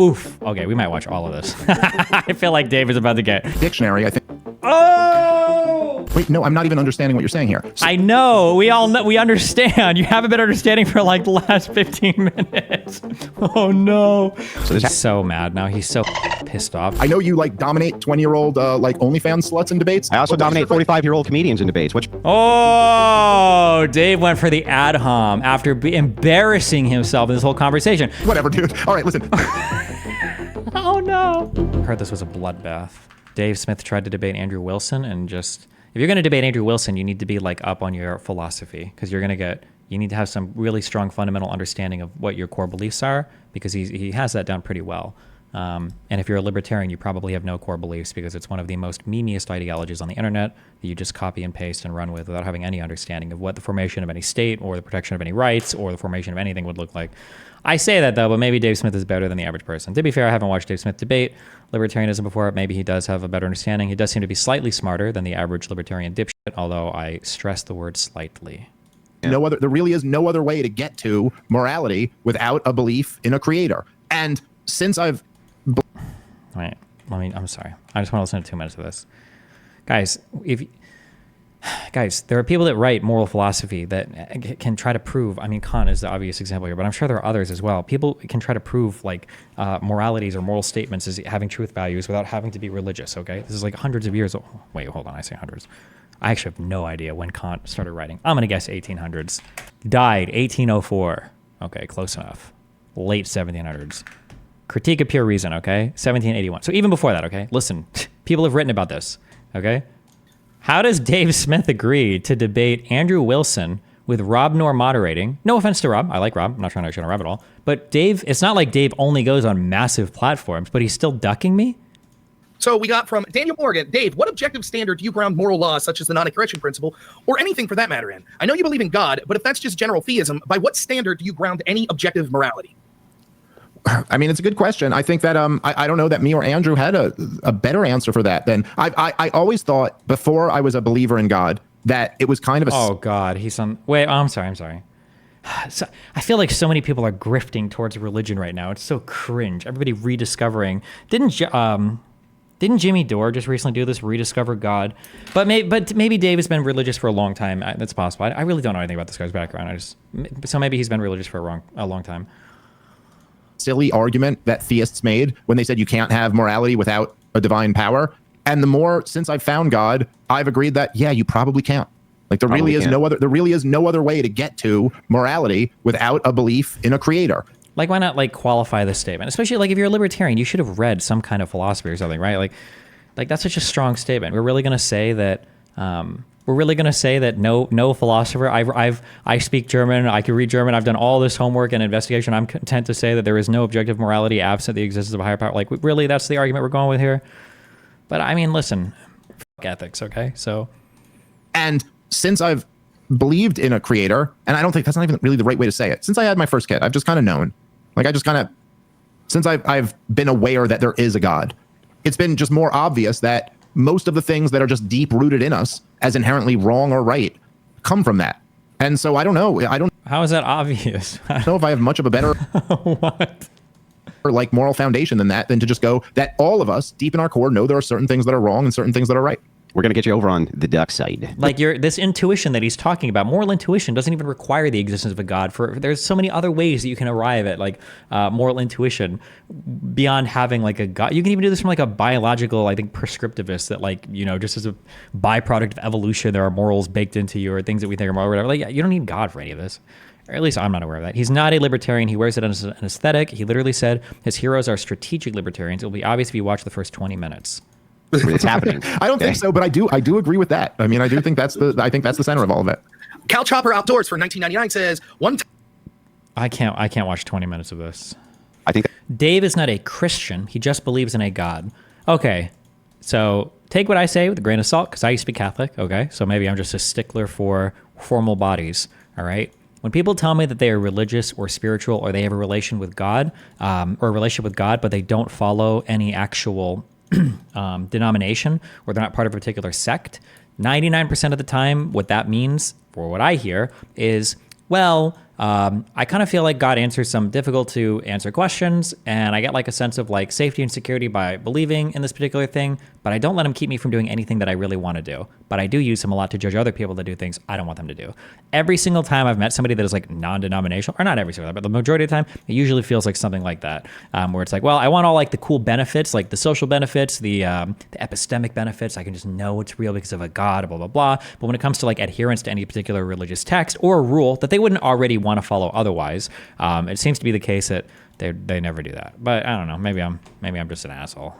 Oof. Okay, we might watch all of this. I feel like Dave is about to get... Dictionary, I think. Oh! Wait, no, I'm not even understanding what you're saying here. I know. We all know. We understand. You haven't been understanding for like the last 15 minutes. Oh, no. So he's so mad now. He's so pissed off. I know you like dominate 20-year-old like OnlyFans sluts in debates. I also dominate 45-year-old comedians in debates. Which? Oh, Dave went for the ad hom after embarrassing himself in this whole conversation. Whatever, dude. All right, listen. Oh, no. I heard this was a bloodbath. Dave Smith tried to debate Andrew Wilson and just... If you're going to debate Andrew Wilson, you need to be like up on your philosophy because you need to have some really strong fundamental understanding of what your core beliefs are because he has that down pretty well. And if you're a libertarian, you probably have no core beliefs because it's one of the most memeiest ideologies on the internet that you just copy and paste and run with without having any understanding of what the formation of any state or the protection of any rights or the formation of anything would look like. I say that though, but maybe Dave Smith is better than the average person. To be fair, I haven't watched Dave Smith debate libertarianism before. Maybe he does have a better understanding. He does seem to be slightly smarter than the average libertarian dipshit, although I stress the word slightly. There really is no other way to get to morality without a belief in a creator. And since I've... Wait, I'm sorry. I just want to listen to 2 minutes of this. Guys, there are people that write moral philosophy that can try to prove, I mean, Kant is the obvious example here, but I'm sure there are others as well. People can try to prove like moralities or moral statements as having truth values without having to be religious, okay? This is like hundreds of years old. Wait, hold on, I say hundreds. I actually have no idea when Kant started writing. I'm going to guess 1800s. Died 1804. Okay, close enough. Late 1700s. Critique of Pure Reason, okay? 1781. So even before that, okay? Listen, people have written about this, okay? How does Dave Smith agree to debate Andrew Wilson with Rob Noor moderating? No offense to Rob. I like Rob. I'm not trying to shit on Rob at all. But Dave, it's not like Dave only goes on massive platforms, but he's still ducking me? So we got from Daniel Morgan, Dave, what objective standard do you ground moral laws such as the non-aggression principle or anything for that matter in? I know you believe in God, but if that's just general theism, by what standard do you ground any objective morality? I mean, it's a good question. I think that I don't know that me or Andrew had a better answer for that than I always thought before I was a believer in God that it was kind of a... Oh, God. He's on... Wait, I'm sorry. So, I feel like so many people are grifting towards religion right now. It's so cringe. Everybody rediscovering... Didn't Jimmy Dore just recently do this, rediscover God? But maybe Dave has been religious for a long time. That's possible. I really don't know anything about this guy's background. So maybe he's been religious for a long time. Silly argument that theists made when they said you can't have morality without a divine power. And the more since I've found God, I've agreed that, yeah, you probably can't. Like there really is no other way to get to morality without a belief in a creator. Like, why not like qualify this statement? Especially like if you're a libertarian, you should have read some kind of philosophy or something, right? Like that's such a strong statement. We're really going to say that no philosopher. I speak German. I can read German. I've done all this homework and investigation. I'm content to say that there is no objective morality absent the existence of a higher power. Like, really, that's the argument we're going with here. But I mean, listen, fuck ethics, okay? So, and since I've believed in a creator, and I don't think that's not even really the right way to say it. Since I had my first kid, I've just kind of known. Like, since I've been aware that there is a God, it's been just more obvious that most of the things that are just deep rooted in us as inherently wrong or right come from that. And so I don't know. How is that obvious? I don't know if I have much of a better what? Or like moral foundation than to just go that all of us deep in our core know there are certain things that are wrong and certain things that are right. We're going to get you over on the duck side. Like this intuition that he's talking about, moral intuition doesn't even require the existence of a God. There's so many other ways that you can arrive at like moral intuition beyond having like a God. You can even do this from like a biological, I think, prescriptivist that like, you know, just as a byproduct of evolution, there are morals baked into you or things that we think are moral or whatever. Like, you don't need God for any of this. Or at least I'm not aware of that. He's not a libertarian. He wears it as an aesthetic. He literally said his heroes are strategic libertarians. It will be obvious if you watch the first 20 minutes. It's happening. I don't think so, but I do agree with that. I mean, I do think that's the center of all of it. Cal Chopper Outdoors for 1999 says I can't watch 20 minutes of this. I think Dave is not a Christian. He just believes in a God. Okay, so take what I say with a grain of salt because I used to be Catholic. Okay, so maybe I'm just a stickler for formal bodies. All right. When people tell me that they are religious or spiritual or they have a relation with God or a relationship with God, but they don't follow any actual denomination or they're not part of a particular sect, 99% of the time, what that means, for what I hear, is, well, I kind of feel like God answers some difficult to answer questions, and I get like a sense of like safety and security by believing in this particular thing, but I don't let him keep me from doing anything that I really want to do. But I do use him a lot to judge other people that do things I don't want them to do. Every single time I've met somebody that is like non-denominational, or not every single time, but the majority of the time, it usually feels like something like that, where it's like, well, I want all like the cool benefits, like the social benefits, the epistemic benefits. I can just know it's real because of a God, blah, blah, blah. But when it comes to like adherence to any particular religious text or a rule that they wouldn't already want to follow otherwise, it seems to be the case that they never do that. But I don't know. Maybe I'm just an asshole.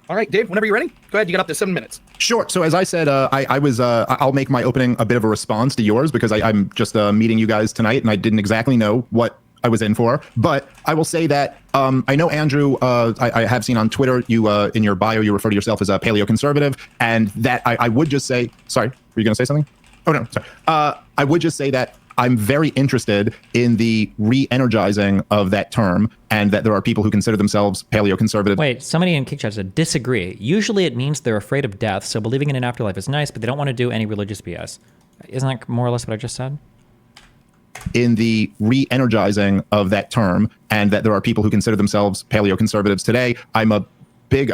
All right, Dave, whenever you're ready, go ahead. You got up to 7 minutes. Sure. So as I said, I'll make my opening a bit of a response to yours because I'm just meeting you guys tonight and I didn't exactly know what I was in for. But I will say that I know, Andrew, I have seen on Twitter, you in your bio, you refer to yourself as a paleoconservative. And that I would just say, sorry, were you going to say something? Oh, no, sorry. I would just say that I'm very interested in the re-energizing of that term and that there are people who consider themselves paleoconservative. Wait, somebody in Kick Chat said disagree. Usually it means they're afraid of death, so believing in an afterlife is nice, but they don't want to do any religious BS. Isn't that more or less what I just said? In the re-energizing of that term and that there are people who consider themselves paleoconservatives today. I'm a big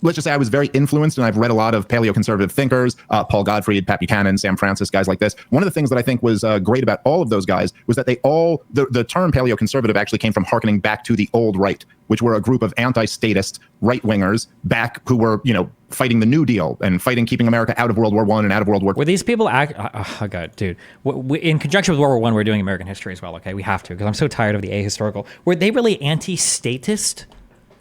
let's just say I was very influenced and I've read a lot of paleoconservative thinkers, Paul Gottfried, Pat Buchanan, Sam Francis, guys like this. One of the things that I think was great about all of those guys was that they all, the term paleoconservative actually came from hearkening back to the old right, which were a group of anti-statist right-wingers back who were, fighting the New Deal and fighting keeping America out of World War I and out of World War II. Were these people oh God, dude. In conjunction with World War I, we're doing American history as well, okay? We have to, because I'm so tired of the ahistorical. Were they really anti-statist?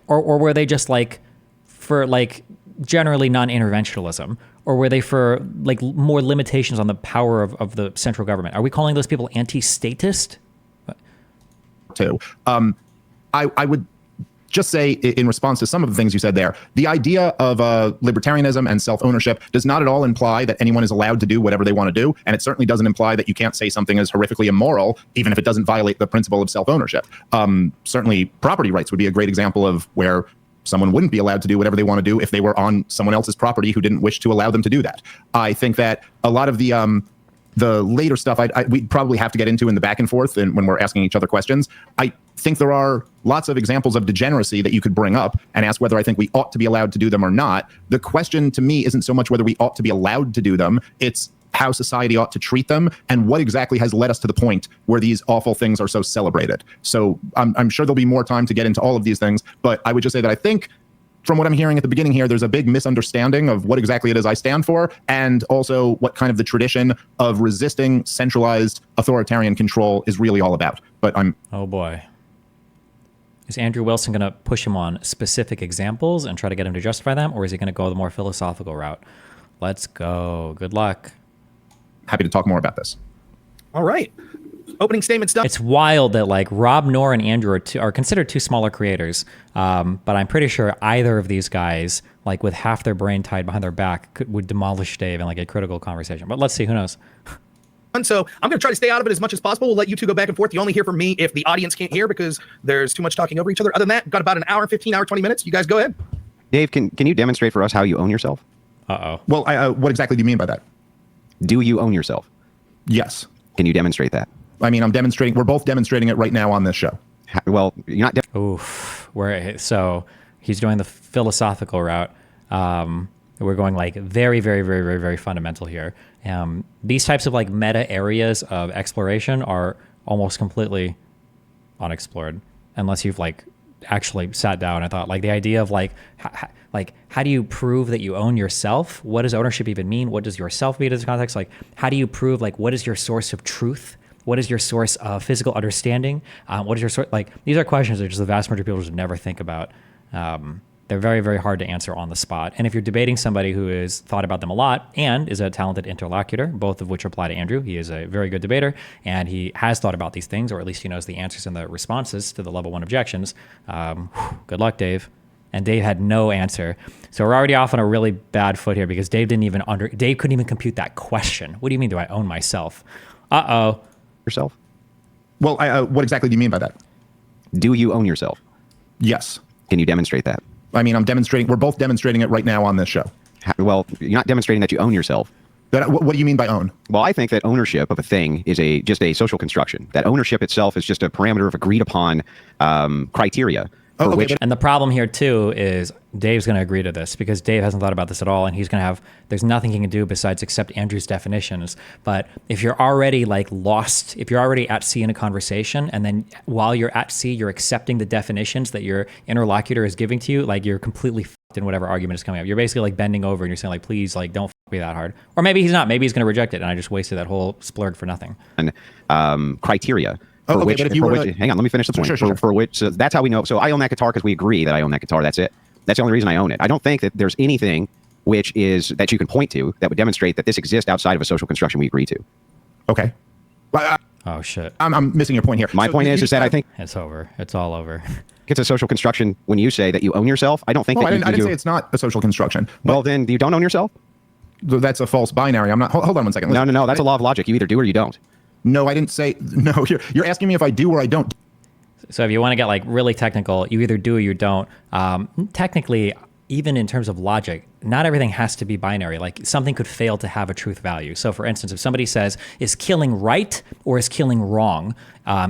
Or were they just like, for like generally non-interventionalism, or were they for like more limitations on the power of the central government? Are we calling those people anti-statist? Too. I would just say in response to some of the things you said there, the idea of libertarianism and self-ownership does not at all imply that anyone is allowed to do whatever they want to do. And it certainly doesn't imply that you can't say something is horrifically immoral, even if it doesn't violate the principle of self-ownership. Certainly property rights would be a great example of where someone wouldn't be allowed to do whatever they want to do if they were on someone else's property who didn't wish to allow them to do that. I think that a lot of the later stuff we'd probably have to get into in the back and forth and when we're asking each other questions. I think there are lots of examples of degeneracy that you could bring up and ask whether I think we ought to be allowed to do them or not. The question to me isn't so much whether we ought to be allowed to do them. It's how society ought to treat them and what exactly has led us to the point where these awful things are so celebrated. So I'm sure there'll be more time to get into all of these things, but I would just say that I think from what I'm hearing at the beginning here, there's a big misunderstanding of what exactly it is I stand for, and also what kind of the tradition of resisting centralized authoritarian control is really all about. But Oh boy. Is Andrew Wilson going to push him on specific examples and try to get him to justify them, or is he going to go the more philosophical route? Let's go. Good luck. Happy to talk more about this. All right. Opening statements done. It's wild that like Rob, Nor, and Andrew are considered two smaller creators, but I'm pretty sure either of these guys, like with half their brain tied behind their back, would demolish Dave in like a critical conversation. But let's see, who knows? So I'm going to try to stay out of it as much as possible. We'll let you two go back and forth. You only hear from me if the audience can't hear because there's too much talking over each other. Other than that, got about an hour, 15 hour, 20 minutes. You guys go ahead. Dave, can you demonstrate for us how you own yourself? Uh-oh. Well, what exactly do you mean by that? Do you own yourself? Yes. Can you demonstrate that? I mean, we're both demonstrating it right now on this show. Well, you're not. Oof. So he's doing the philosophical route. We're going like very, very, very, very, very fundamental here. These types of like meta areas of exploration are almost completely unexplored unless you've like actually sat down and thought like the idea of like how do you prove that you own yourself? What does ownership even mean? What does yourself mean in this context? Like how do you prove like what is your source of truth? What is your source of physical understanding? What is your source? Like these are questions that just the vast majority of people just never think about. They're very, very hard to answer on the spot. And if you're debating somebody who has thought about them a lot and is a talented interlocutor, both of which apply to Andrew, he is a very good debater and he has thought about these things, or at least he knows the answers and the responses to the level 1 objections. Good luck, Dave. And Dave had no answer. So we're already off on a really bad foot here because Dave couldn't even compute that question. What do you mean, do I own myself? Uh-oh. Yourself? Well, what exactly do you mean by that? Do you own yourself? Yes. Can you demonstrate that? I mean, we're both demonstrating it right now on this show. Well, you're not demonstrating that you own yourself. But what do you mean by own? Well, I think that ownership of a thing is just a social construction. That ownership itself is just a parameter of agreed upon criteria. Oh, okay, And the problem here too is Dave's going to agree to this because Dave hasn't thought about this at all, and he's going to have, there's nothing he can do besides accept Andrew's definitions. But if you're already like lost, if you're already at sea in a conversation, and then while you're at sea, you're accepting the definitions that your interlocutor is giving to you, like you're completely f***ed in whatever argument is coming up. You're basically like bending over and you're saying like, please, like don't f*** me that hard. Or maybe he's not. Maybe he's going to reject it, and I just wasted that whole splurg for nothing. And criteria. Oh, okay, which, but if you were to, hang on, let me finish the point. Sure. For which, so that's how we know. So I own that guitar because we agree that I own that guitar. That's it. That's the only reason I own it. I don't think that there's anything that you can point to that would demonstrate that this exists outside of a social construction we agree to. Okay. Well, Oh shit. I'm missing your point here. My point is that I think It's over. It's all over. it's a social construction when you say that you own yourself. I don't think Oh, that I you didn't do. say it's not a social construction. Well, then you don't own yourself? That's a false binary. I'm not. Hold on one second. No. That's a law of logic. You either do or you don't. No, I didn't say. No, you're asking me if I do or I don't. So if you want to get like really technical, you either do or you don't. Technically, even in terms of logic, not everything has to be binary. Like something could fail to have a truth value. So for instance, if somebody says, is killing right or is killing wrong?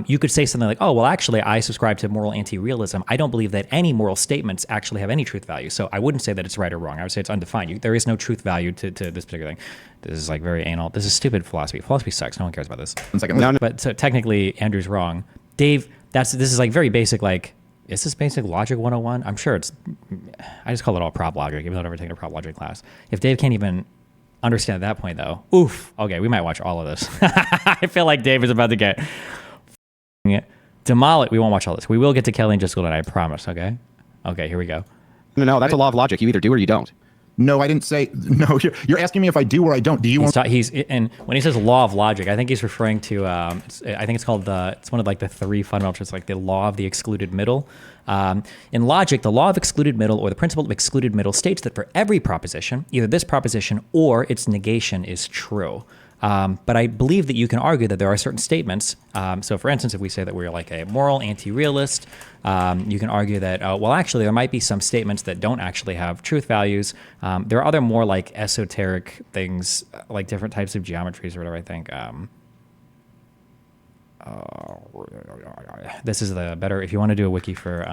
You could say something like, oh, well, actually, I subscribe to moral anti-realism. I don't believe that any moral statements actually have any truth value. So I wouldn't say that it's right or wrong. I would say it's undefined. There is no truth value to this particular thing. This is like very anal. This is stupid philosophy. Philosophy sucks. No one cares about this. 1 second. No. But so technically, Andrew's wrong. Dave, this is like very basic, like, is this basic logic 101? I'm sure it's, I just call it all prop logic, even though I've never taken a prop logic class. If Dave can't even understand at that point, though, oof, okay, we might watch all of this. I feel like Dave is about to get demolished. We won't watch all this. We will get to Kelly and Jessica tonight, I promise, okay? Okay, here we go. No, that's a law of logic. You either do or you don't. No, I didn't say. No, you're asking me if I do or I don't. Do you want? And when he says law of logic, I think he's referring to. I think it's called it's one of like the three fundamental truths, like the law of the excluded middle. In logic, the law of excluded middle or the principle of excluded middle states that for every proposition, either this proposition or its negation is true. But I believe that you can argue that there are certain statements. So for instance, if we say that we're like a moral anti-realist, you can argue that, well, actually, there might be some statements that don't actually have truth values. There are other more like esoteric things, like different types of geometries or whatever, I think. This is the better, if you want to do a wiki for...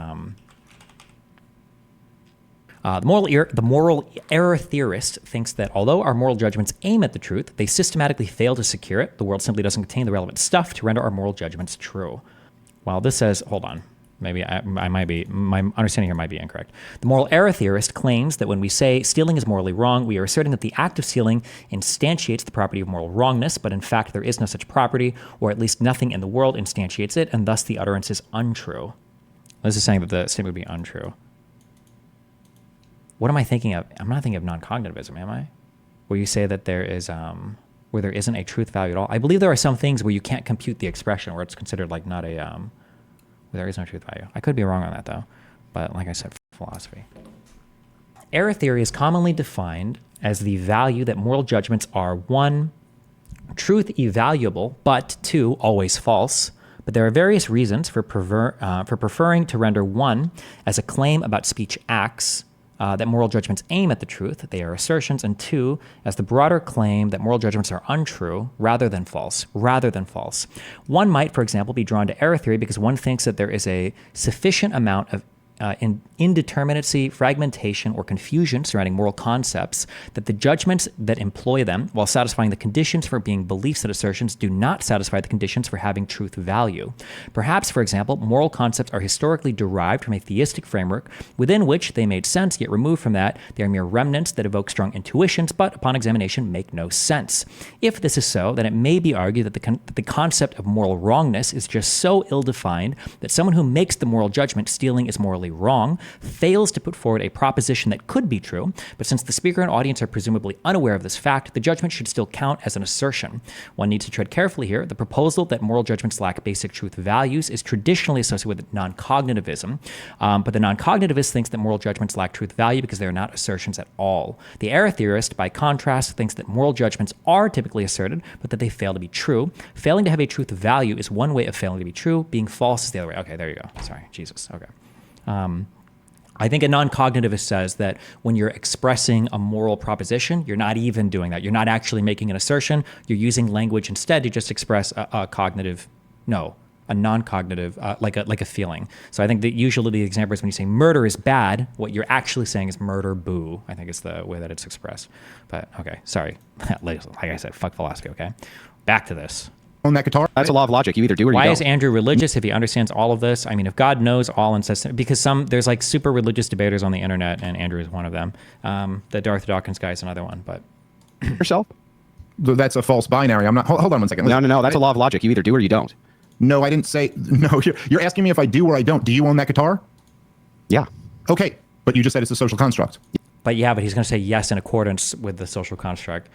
The moral error theorist thinks that although our moral judgments aim at the truth, they systematically fail to secure it. The world simply doesn't contain the relevant stuff to render our moral judgments true. While this says, hold on, maybe I might be, my understanding here might be incorrect. The moral error theorist claims that when we say stealing is morally wrong, we are asserting that the act of stealing instantiates the property of moral wrongness, but in fact there is no such property, or at least nothing in the world instantiates it, and thus the utterance is untrue. This is saying that the statement would be untrue. What am I thinking of? I'm not thinking of non-cognitivism, am I? Where you say that there is, where there isn't a truth value at all. I believe there are some things where you can't compute the expression, where it's considered like not a, where there is no truth value. I could be wrong on that though, but like I said, philosophy. Error theory is commonly defined as the value that moral judgments are 1, truth evaluable, but 2, always false. But there are various reasons for preferring to render 1 as a claim about speech acts, that moral judgments aim at the truth, they are assertions, and 2, as the broader claim that moral judgments are untrue rather than false. One might, for example, be drawn to error theory because one thinks that there is a sufficient amount of indeterminacy, fragmentation, or confusion surrounding moral concepts that the judgments that employ them, while satisfying the conditions for being beliefs and assertions, do not satisfy the conditions for having truth value. Perhaps, for example, moral concepts are historically derived from a theistic framework within which they made sense, yet removed from that, they are mere remnants that evoke strong intuitions, but upon examination make no sense. If this is so, then it may be argued that the concept of moral wrongness is just so ill-defined that someone who makes the moral judgment stealing is morally wrong fails to put forward a proposition that could be true, but since the speaker and audience are presumably unaware of this fact, the judgment should still count as an assertion. One needs to tread carefully here. The proposal that moral judgments lack basic truth values is traditionally associated with non-cognitivism, but the non-cognitivist thinks that moral judgments lack truth value because they are not assertions at all. The error theorist, by contrast, thinks that moral judgments are typically asserted, but that they fail to be true. Failing to have a truth value is one way of failing to be true. Being false is the other way. Okay, there you go. Sorry, Jesus. Okay. I think a non-cognitivist says that when you're expressing a moral proposition, you're not even doing that. You're not actually making an assertion. You're using language instead to just express a non-cognitive, like a feeling. So I think that usually the example is when you say murder is bad, what you're actually saying is murder boo, I think is the way that it's expressed. But okay, sorry. Like I said, fuck philosophy, okay? Back to this. Own that guitar? That's a law of logic. You either do or you Why don't. is Andrew religious if he understands all of this? I mean, if God knows all incest, because there's like super religious debaters on the internet, and Andrew is one of them. The Darth Dawkins guy is another one, but yourself? That's a false binary. I'm not. Hold on one second. No. That's a law of logic. You either do or you don't. No, I didn't say. No, you're asking me if I do or I don't. Do you own that guitar? Yeah. Okay, but you just said it's a social construct. but he's going to say yes in accordance with the social construct.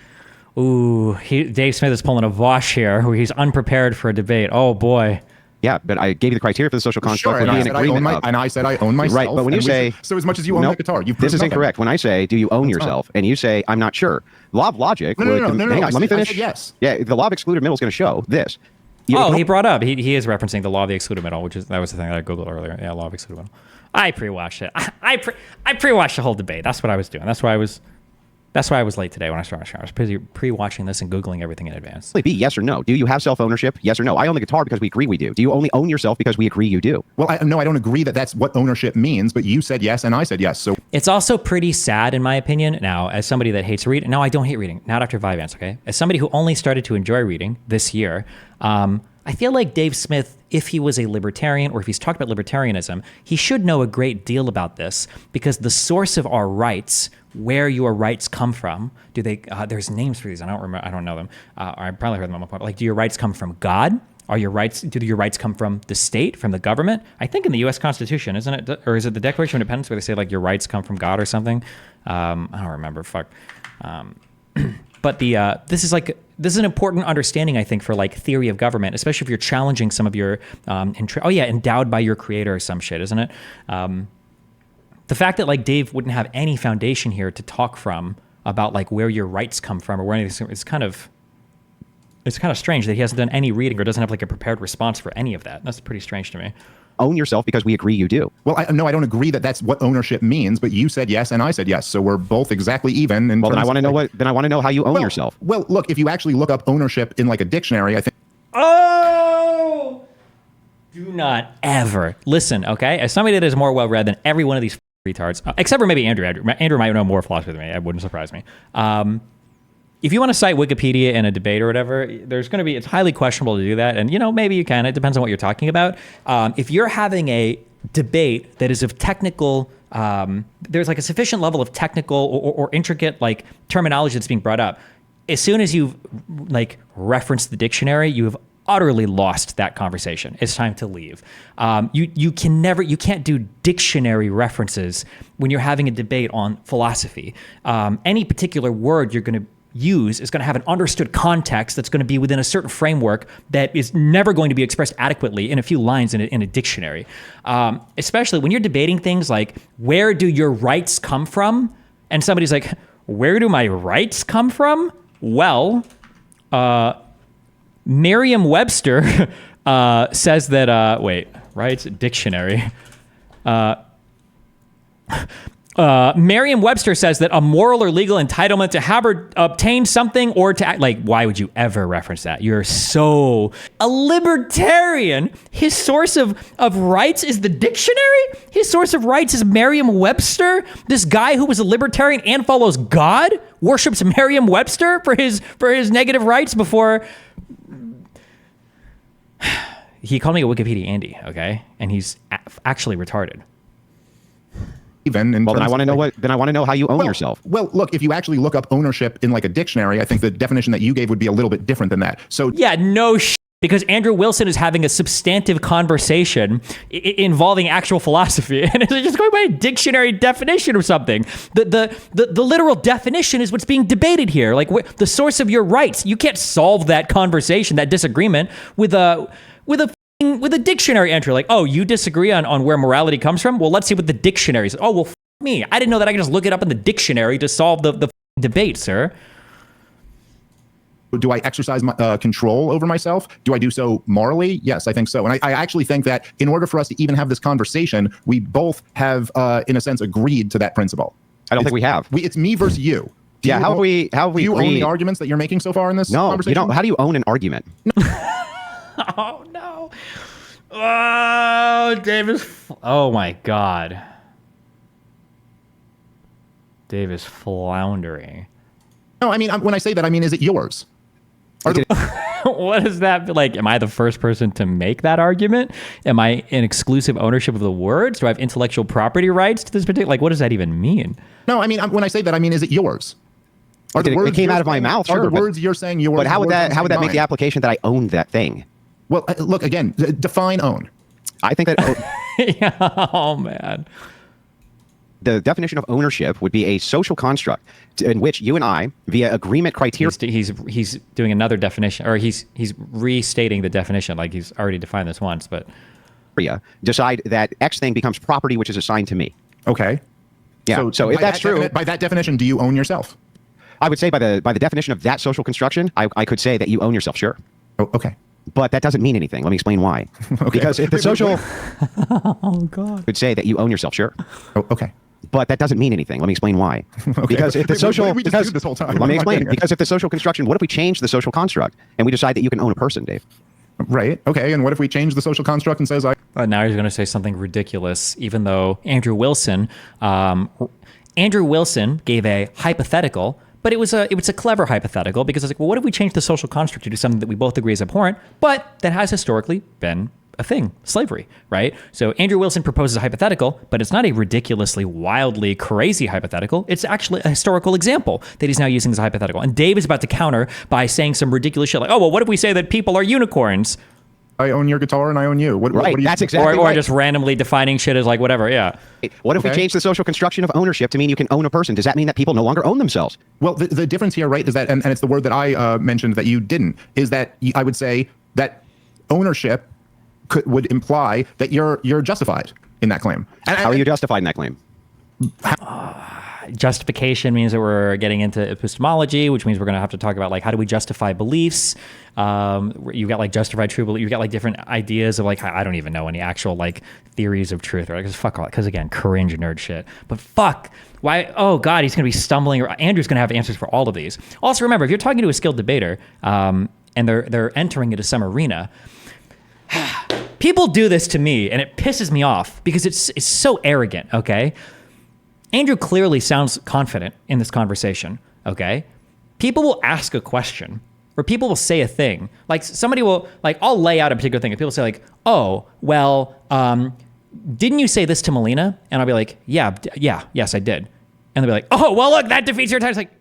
Ooh, Dave Smith is pulling a Vosh here, where he's unprepared for a debate. Oh boy. Yeah, but I gave you the criteria for the social construct. Sure, would be an agreement of. and I said I own myself. Right, but when you say so, as much as you own that guitar, you this is incorrect. When I say, do you own yourself, and you say, I'm not sure. Law of logic. No. Hang on, let me finish. I said yes. Yeah, the law of excluded middle is going to show this. He brought up. He is referencing the law of the excluded middle, that was the thing that I googled earlier. Yeah, law of excluded middle. I pre-watched it. I pre-watched the whole debate. That's what I was doing. That's why I was late today when I started. I was busy pre-watching this and googling everything in advance. Be yes or no. Do you have self-ownership? Yes or no. I own the guitar because we agree we do. Do you only own yourself because we agree you do? Well, I don't agree that that's what ownership means, but you said yes and I said yes. So it's also pretty sad, in my opinion. Now, as somebody that hates reading, no, I don't hate reading. Not after Vyvanse, okay? As somebody who only started to enjoy reading this year, I feel like Dave Smith, if he was a libertarian or if he's talked about libertarianism, he should know a great deal about this, because the source of our rights, where your rights come from, there's names for these. I don't remember. I don't know them. Or I probably heard them on my point. Like, do your rights come from God? Do your rights come from the state, from the government? I think in the U.S. Constitution, isn't it? Or is it the Declaration of Independence where they say like your rights come from God or something? I don't remember. Fuck. But this is an important understanding, I think, for like theory of government, especially if you're challenging some of your endowed by your creator or some shit, isn't it? The fact that like Dave wouldn't have any foundation here to talk from about like where your rights come from or where anything, it's kind of strange that he hasn't done any reading or doesn't have like a prepared response for any of that. That's pretty strange to me. Own yourself because we agree you do. Well, I don't agree that that's what ownership means, but you said yes and I said yes, so we're both exactly even. And well, then I want to know Then I want to know how you own yourself. Well, look, if you actually look up ownership in like a dictionary, I think. Oh, do not ever listen. Okay, as somebody that is more well read than every one of these retards, except for maybe Andrew. Andrew might know more philosophy than me. It wouldn't surprise me. If you want to cite Wikipedia in a debate or whatever, it's highly questionable to do that. And, maybe you can. It depends on what you're talking about. If you're having a debate that is of technical, there's like a sufficient level of technical or intricate like terminology that's being brought up. As soon as you've like referenced the dictionary, you have utterly lost that conversation. It's time to leave. You can't do dictionary references when you're having a debate on philosophy. Any particular word you're going to use is going to have an understood context that's going to be within a certain framework that is never going to be expressed adequately in a few lines in a dictionary. Especially when you're debating things like, where do your rights come from? And somebody's like, where do my rights come from? Well, Merriam-Webster says that, rights, dictionary. Merriam-Webster says that a moral or legal entitlement to have or obtain something or to act, like, why would you ever reference that? You're so a libertarian. His source of rights is the dictionary. His source of rights is Merriam-Webster. This guy who was a libertarian and follows God worships Merriam-Webster for his negative rights before. He called me a Wikipedia Andy, okay, and he's actually retarded. Then I want to know how you own yourself. Well, look, if you actually look up ownership in like a dictionary, I think the definition that you gave would be a little bit different than that. So because Andrew Wilson is having a substantive conversation involving actual philosophy, and it's just going by a dictionary definition of something. The literal definition is what's being debated here. Like the source of your rights. You can't solve that conversation, that disagreement, with a dictionary entry. Like, oh, you disagree on where morality comes from? Well, let's see what the dictionary says. Oh, well, me. I didn't know that I could just look it up in the dictionary to solve the debate, sir. Do I exercise my control over myself? Do I do so morally? Yes, I think so. And I actually think that in order for us to even have this conversation, we both have, in a sense, agreed to that principle. I don't think we have. It's me versus you. Do Yeah, you how have we do you own agreed? the arguments that you're making so far in this No, conversation? you don't. How do you own an argument? Oh no. Oh, Dave is. Oh my God. Dave is floundering. No, I mean, when I say that, I mean, is it yours? What is that like? Am I the first person to make that argument? Am I in exclusive ownership of the words? Do I have intellectual property rights to this particular? Like, what does that even mean? No, I mean, when I say that, I mean, is it yours? Are the It words came you're out of my saying- mouth, Are sure, the but- words you're saying yours? But how would that make the mine? application that I own that thing? Well, look again. Define own. I think that Yeah. Oh man. the definition of ownership would be a social construct in which you and I, via agreement criteria, He's doing another definition, or he's restating the definition. Like he's already defined this once, but decide that X thing becomes property which is assigned to me. Okay. Yeah. So if by that's that true, by that definition, do you own yourself? I would say by the definition of that social construction, I could say that you own yourself, sure. Oh, okay. But that doesn't mean anything. Let me explain why. Okay. Because if the social oh god, would say that you own yourself, sure. Oh, okay. But that doesn't mean anything. Let me explain why. Okay. Because if the Wait, social, what did we just because do this whole time? let I'm me not explain. getting it. Because if the social construction, what if we change the social construct and we decide that you can own a person, Dave? Right. Okay. And what if we change the social construct and says I? now he's going to say something ridiculous, even though Andrew Wilson gave a hypothetical. But it was a clever hypothetical because it's like, well, what if we change the social construct to do something that we both agree is abhorrent, but that has historically been a thing, slavery, right? So Andrew Wilson proposes a hypothetical, but it's not a ridiculously, wildly crazy hypothetical. It's actually a historical example that he's now using as a hypothetical. And Dave is about to counter by saying some ridiculous shit like, oh, well, what if we say that people are unicorns? I own your guitar and I own you. What Right. do you That's exactly Or right. just randomly defining shit as like whatever, yeah. What if we Okay. change the social construction of ownership to mean you can own a person? Does that mean that people no longer own themselves? Well, the difference here, right, is that, and it's the word that I mentioned that you didn't, is that I would say that ownership would imply that you're justified in that claim. And, How are you justified in that claim? Justification means that we're getting into epistemology, which means we're going to have to talk about like how do we justify beliefs. You've got like justified true belief. You've got like different ideas of like I don't even know any actual like theories of truth, right? Because fuck all, because again, cringe nerd shit. But fuck, why? Oh god, he's going to be stumbling. Andrew's going to have answers for all of these. Also, remember if you're talking to a skilled debater, and they're entering into some arena. People do this to me, and it pisses me off because it's so arrogant. Okay. Andrew clearly sounds confident in this conversation, okay? People will ask a question, or people will say a thing. Like, somebody will, like, I'll lay out a particular thing, and people say, like, oh, well, didn't you say this to Melina? And I'll be like, yes, I did. And they'll be like, oh, well, look, that defeats your time. It's like,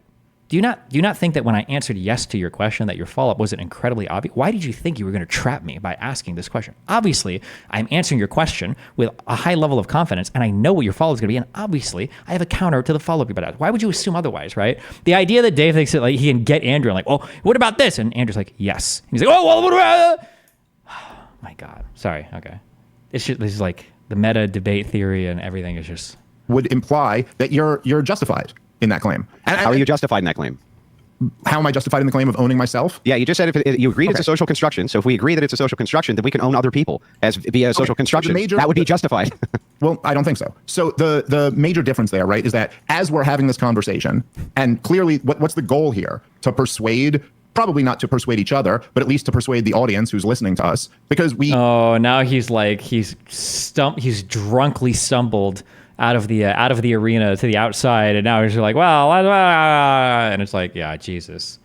do you not think that when I answered yes to your question that your follow-up wasn't incredibly obvious? Why did you think you were going to trap me by asking this question? Obviously, I'm answering your question with a high level of confidence, and I know what your follow-up is going to be, and obviously, I have a counter to the follow-up you're about to ask. Why would you assume otherwise, right? The idea that Dave thinks that like he can get Andrew and like, oh, what about this? And Andrew's like, yes. And he's like, oh, well, what about... Oh, my God. Sorry. Okay. It's just, this is like the meta debate theory and everything is just... would imply that you're justified in that claim. And How are you justified in that claim? How am I justified in the claim of owning myself? Yeah, you just said if you agreed it's a Okay. social construction. So if we agree that it's a social construction, then we can own other people as via a social So the construction. major- That would be justified. Well, I don't think so. So the major difference there, right, is that as we're having this conversation, and clearly what's the goal here? To persuade, probably not to persuade each other, but at least to persuade the audience who's listening to us, because we... Oh, now he's like, he's drunkly stumbled out of the arena to the outside, and now he's like, well, and it's like, yeah, Jesus.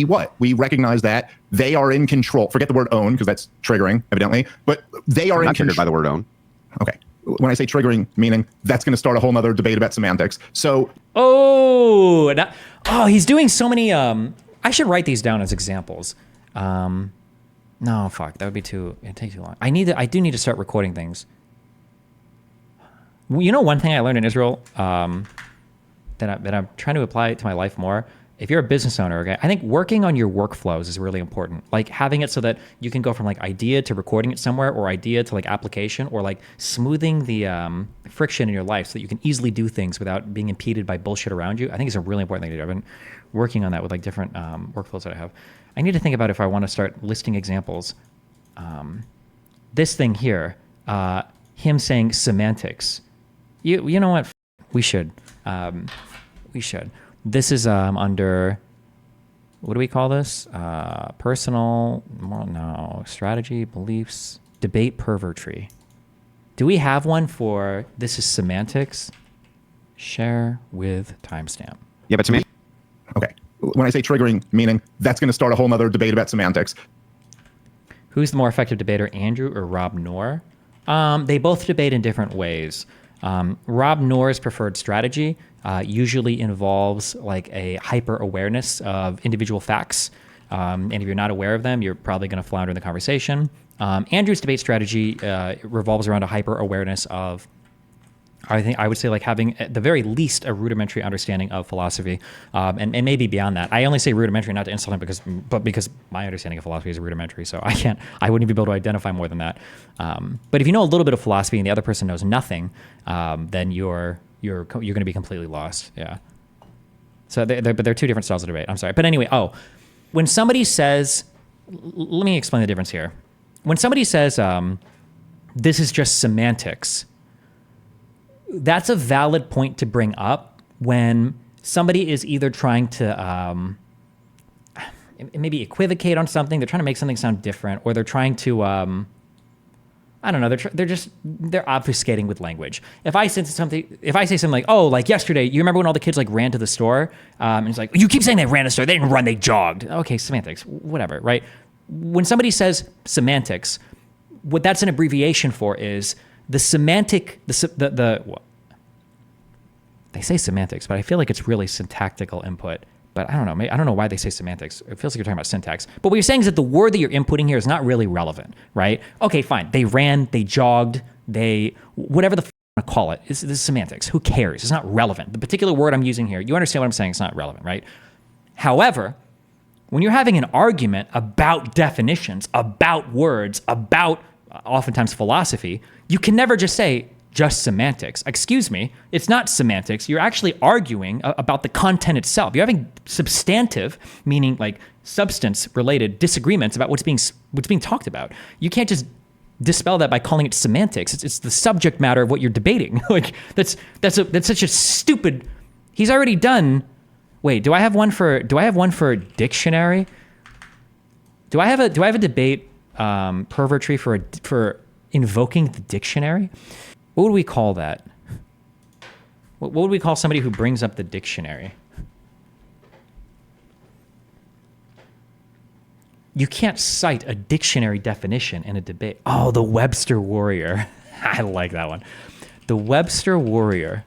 What? We recognize that they are in control. Forget the word own, because that's triggering, evidently, but they are I'm in not triggered control. by the word own. Okay. When I say triggering, meaning that's going to start a whole nother debate about semantics. So He's doing so many. I should write these down as examples. No, fuck, that would be it'd take too long. I do need to start recording things. You know, one thing I learned in Israel that I'm trying to apply to my life more if you're a business owner, okay, I think working on your workflows is really important. Like having it so that you can go from like idea to recording it somewhere, or idea to like application, or like smoothing the friction in your life so that you can easily do things without being impeded by bullshit around you. I think it's a really important thing to do. I've been working on that with like different workflows that I have. I need to think about if I want to start listing examples. This thing here, him saying semantics. You know what? We should. We should. This is under, what do we call this? Personal, no, strategy, beliefs, debate pervertry. Do we have one for this is semantics? Share with timestamp. Yeah, but semantics. Okay. When I say triggering, meaning that's going to start a whole nother debate about semantics. Who's the more effective debater, Andrew or Rob Noor? They both debate in different ways. Rob Noor's preferred strategy usually involves like a hyper awareness of individual facts. And if you're not aware of them, you're probably going to flounder in the conversation. Andrew's debate strategy revolves around a hyper awareness of, I would say, like having at the very least a rudimentary understanding of philosophy, and maybe beyond that. I only say rudimentary not to insult him because my understanding of philosophy is rudimentary, so I wouldn't be able to identify more than that. But if you know a little bit of philosophy and the other person knows nothing, then you're going to be completely lost. Yeah. So they're two different styles of debate. I'm sorry, but anyway. When somebody says, let me explain the difference here. When somebody says, this is just semantics, that's a valid point to bring up when somebody is either trying to maybe equivocate on something, they're trying to make something sound different, or they're trying to, I don't know, they're obfuscating with language. If I say something like, oh, like yesterday, you remember when all the kids like ran to the store? And it's like, you keep saying they ran to the store, they didn't run, they jogged. Okay, semantics, whatever, right? When somebody says semantics, what that's an abbreviation for is the semantic, they say semantics, but I feel like it's really syntactical input. But I don't know why they say semantics. It feels like you're talking about syntax. But what you're saying is that the word that you're inputting here is not really relevant, right? Okay, fine. They ran, they jogged, whatever the f*** you want to call it. This is semantics. Who cares? It's not relevant. The particular word I'm using here, you understand what I'm saying? It's not relevant, right? However, when you're having an argument about definitions, about words, about oftentimes philosophy, you can never just say just semantics. Excuse me, it's not semantics. You're actually arguing about the content itself. You're having substantive, meaning like substance-related disagreements about what's being talked about. You can't just dispel that by calling it semantics. It's the subject matter of what you're debating. Like that's such a stupid. He's already done. Wait, do I have one for dictionary? Do I have a debate pervertry for invoking the dictionary? What would we call that? What would we call somebody who brings up the dictionary? You can't cite a dictionary definition in a debate. Oh, the Webster Warrior. I like that one. The Webster Warrior.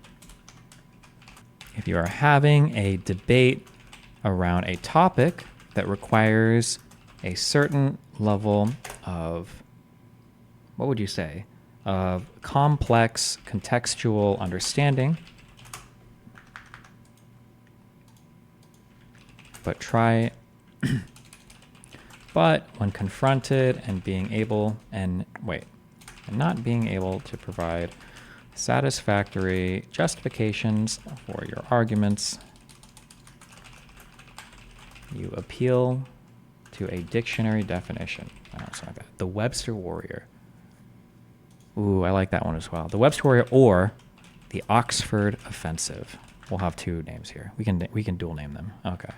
If you are having a debate around a topic that requires a certain level of, what would you say, of complex contextual understanding, but when confronted and not being able to provide satisfactory justifications for your arguments, you appeal to a dictionary definition. Something like that. The Webster Warrior. Ooh, I like that one as well. The Webster Warrior or the Oxford Offensive. We'll have two names here. We can dual name them. Okay.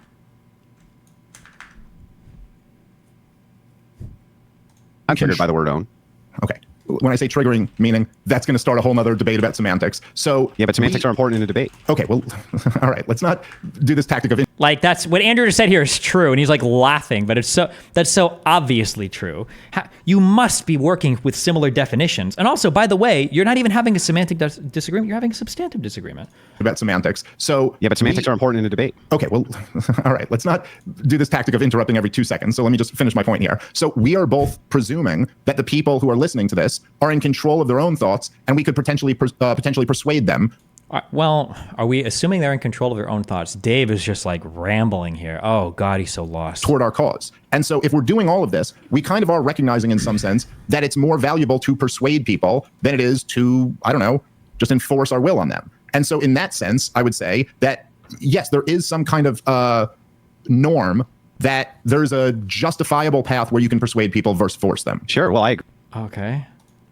I'm triggered by the word own. Okay. When I say triggering, meaning that's going to start a whole nother debate about semantics. So yeah, but semantics are important in a debate. Okay, well, all right. Let's not do this tactic of like that's what Andrew just said here is true, and he's like laughing, but that's so obviously true. You must be working with similar definitions, and also, by the way, you're not even having a semantic disagreement; you're having a substantive disagreement about semantics. So yeah, but semantics are important in a debate. Okay, well, all right. Let's not do this tactic of interrupting every 2 seconds. So let me just finish my point here. So we are both presuming that the people who are listening to this are in control of their own thoughts, and we could potentially persuade them Well, are we assuming they're in control of their own thoughts? Dave is just like rambling here. Oh God, he's so lost. Toward our cause. And so if we're doing all of this, we kind of are recognizing in some sense that it's more valuable to persuade people than it is to, I don't know, just enforce our will on them. And so in that sense, I would say that, yes, there is some kind of norm that there's a justifiable path where you can persuade people versus force them. Sure. Well, I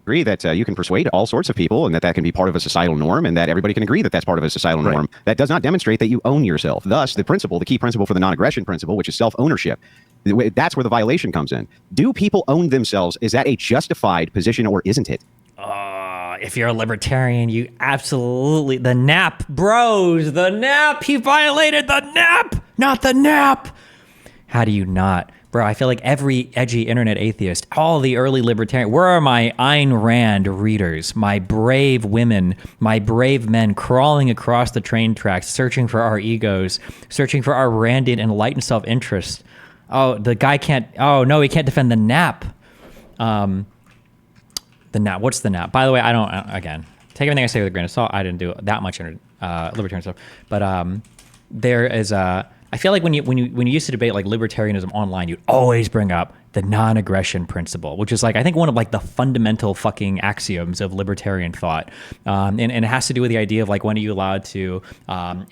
agree that you can persuade all sorts of people and that can be part of a societal norm and that everybody can agree that that's part of a societal norm. That does not demonstrate that you own yourself. Thus, the key principle for the non-aggression principle, which is self-ownership, that's where the violation comes in. Do people own themselves? Is that a justified position or isn't it? If you're a libertarian, you absolutely... The nap, bros! The nap! He violated the nap! Not the nap! How do you not? Bro, I feel like every edgy internet atheist, all the early libertarian... Where are my Ayn Rand readers? My brave women, my brave men crawling across the train tracks, searching for our egos, searching for our Randian enlightened self-interest. Oh, the guy can't... Oh, no, he can't defend the nap. The nap. What's the nap? By the way, I don't, again, take everything I say with a grain of salt. I didn't do that much libertarian stuff. But there is I feel like when you used to debate like libertarianism online, you'd always bring up the non-aggression principle, which is like, I think one of like the fundamental fucking axioms of libertarian thought. And it has to do with the idea of like, when are you allowed to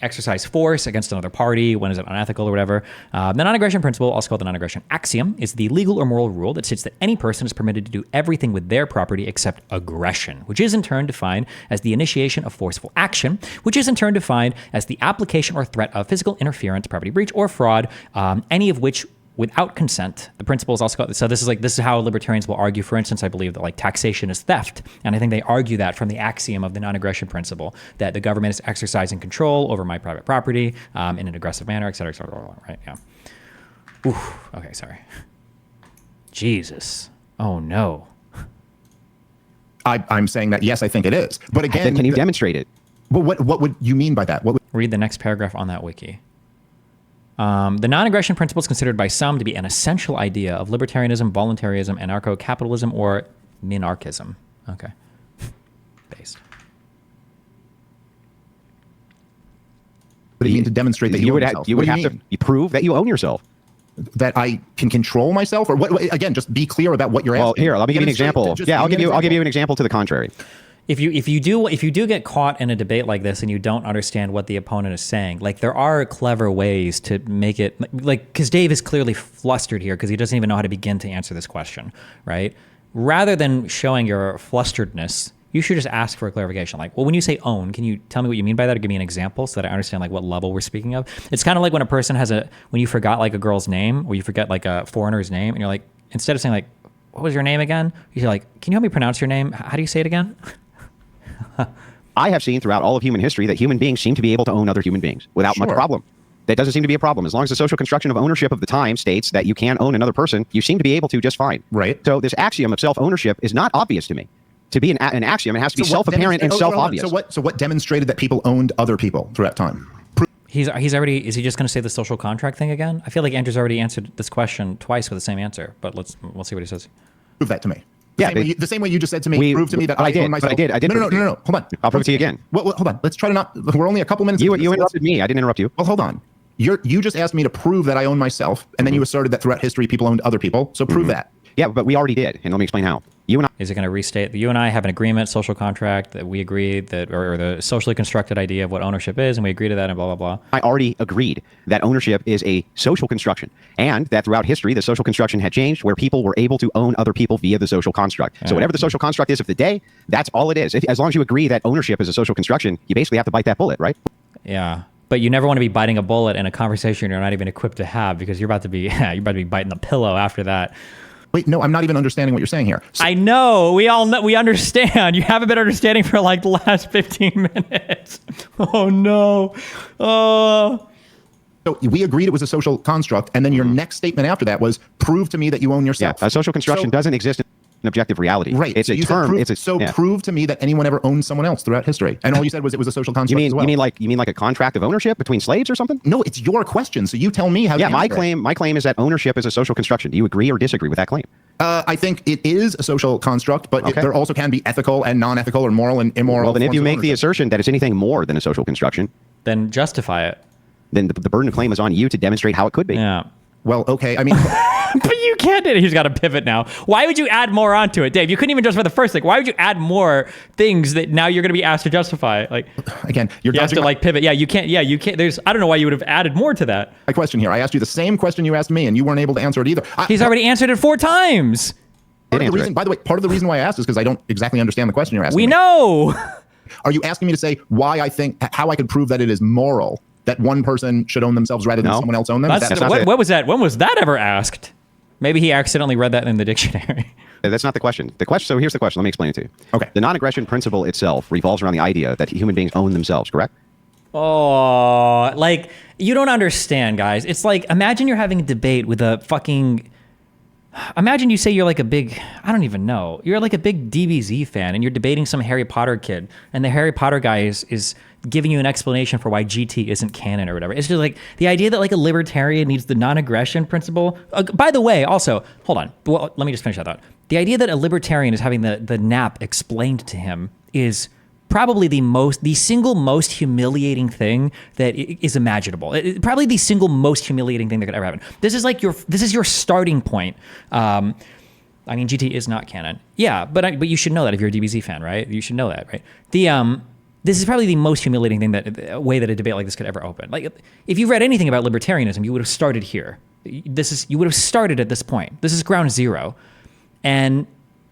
exercise force against another party? When is it unethical or whatever? The non-aggression principle, also called the non-aggression axiom, is the legal or moral rule that states that any person is permitted to do everything with their property except aggression, which is in turn defined as the initiation of forceful action, which is in turn defined as the application or threat of physical interference, property breach, or fraud, any of which without consent. The principle is also called, so this is how libertarians will argue. For instance, I believe that like taxation is theft. And I think they argue that from the axiom of the non-aggression principle, that the government is exercising control over my private property in an aggressive manner, et cetera, right? Yeah. Oof. Okay, sorry. Jesus. Oh no. I'm saying that, yes, I think it is. But again... Then can you demonstrate it? But what would you mean by that? Read the next paragraph on that wiki. The non-aggression principle is considered by some to be an essential idea of libertarianism, voluntarism, anarcho-capitalism, or minarchism. Okay. Based. What do you mean to demonstrate that you own yourself? You would have to prove that you own yourself. That I can control myself, or what? Again, just be clear about what you're asking. Well, here, let me give you an example. Yeah, I'll give you an example to the contrary. If you do get caught in a debate like this and you don't understand what the opponent is saying, like there are clever ways to make it, like, because Dave is clearly flustered here because he doesn't even know how to begin to answer this question, right? Rather than showing your flusteredness, you should just ask for a clarification. Like, well, when you say own, can you tell me what you mean by that, or give me an example so that I understand like what level we're speaking of? It's kind of like when a person when you forgot like a girl's name, or you forget like a foreigner's name, and you're like, instead of saying like, what was your name again? You're like, can you help me pronounce your name? How do you say it again? I have seen throughout all of human history that human beings seem to be able to own other human beings without much problem. That doesn't seem to be a problem. As long as the social construction of ownership of the time states that you can own another person, you seem to be able to just fine. Right. So this axiom of self-ownership is not obvious to me. To be an axiom, it has to be self-apparent and self-obvious. So what demonstrated that people owned other people throughout time? Is he just going to say the social contract thing again? I feel like Andrew's already answered this question twice with the same answer, but we'll see what he says. Prove that to me. Yeah, the same way you just said to me, prove to me that I own myself. I did. No. Hold on. I'll prove it to you again. Well, hold on. Let's try to not. We're only a couple minutes. You interrupted me. I didn't interrupt you. Well, hold on. You just asked me to prove that I own myself, and then you asserted that throughout history people owned other people. So prove that. Yeah, but we already did, and let me explain how. Is it going to restate that you and I have an agreement, social contract, that we agree that, or the socially constructed idea of what ownership is, and we agree to that, and blah, blah, blah? I already agreed that ownership is a social construction, and that throughout history, the social construction had changed where people were able to own other people via the social construct. So whatever the social construct is of the day, that's all it is. As long as you agree that ownership is a social construction, you basically have to bite that bullet, right? Yeah. But you never want to be biting a bullet in a conversation you're not even equipped to have, because you're about to be biting the pillow after that. Wait, no, I'm not even understanding what you're saying here. I know. We all know. We understand. You haven't been understanding for like the last 15 minutes. Oh, no. So we agreed it was a social construct, and then your next statement after that was, prove to me that you own yourself. Yeah, a social construction doesn't exist. an objective reality. Right. It's so a you said term. prove, It's a so yeah. prove to me that anyone ever owned someone else throughout history. And all you said was it was a social construct as well. You mean like a contract of ownership between slaves or something? No, it's your question. So you tell me how. Yeah, to my answer it. claim is that ownership is a social construction. Do you agree or disagree with that claim? I think it is a social construct, but Okay. there also can be ethical and non-ethical or moral and immoral. Well, then if forms you of make the ownership. assertion that it's anything more than a social construction, Then justify it. then the burden of claim is on you to demonstrate how it could be. Yeah. Well, okay. I mean, But you can't. He's got to pivot now. Why would you add more onto it, Dave? You couldn't even justify the first thing. Why would you add more things that now you're going to be asked to justify? Like, again, you're you have to dodging like pivot. Yeah, you can't. Yeah, you can't. There's. I don't know why you would have added more to that. my question here. I asked you the same question you asked me, and you weren't able to answer it either. He's already answered it 4 times. Part of the answer reason, it. by the way, part of the reason why I asked is because I don't exactly understand the question you're asking. We me. know. Are you asking me to say why I think how I could prove that it is moral that one person should own themselves rather than No. someone else own them? Is That's, that- what was that? When was that ever asked? Maybe he accidentally read that in the dictionary. That's not the question. So here's the question. Let me explain it to you. Okay. The non-aggression principle itself revolves around the idea that human beings own themselves, correct? Oh, like, you don't understand, guys. It's like, imagine you're having a debate with a fucking... Imagine you say you're like a big... I don't even know. You're like a big DBZ fan, and you're debating some Harry Potter kid, and the Harry Potter guy is giving you an explanation for why GT isn't canon or whatever. It's just like, the idea that like a libertarian needs the non-aggression principle... by the way, also, hold on. Well, let me just finish that thought. The idea that a libertarian is having the nap explained to him is... probably the single most humiliating thing that is imaginable. Probably the single most humiliating thing that could ever happen. This is your starting point. I mean, GT is not canon. Yeah, but you should know that if you're a DBZ fan, right? You should know that, right? This is probably the most humiliating thing way that a debate like this could ever open. Like, if you've read anything about libertarianism, you would have started here. You would have started at this point. This is ground zero. And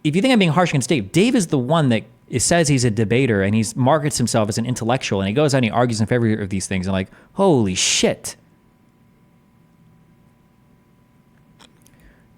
if you think I'm being harsh against Dave is the one that says he's a debater and he markets himself as an intellectual, and he goes out and he argues in favor of these things, and like, holy shit.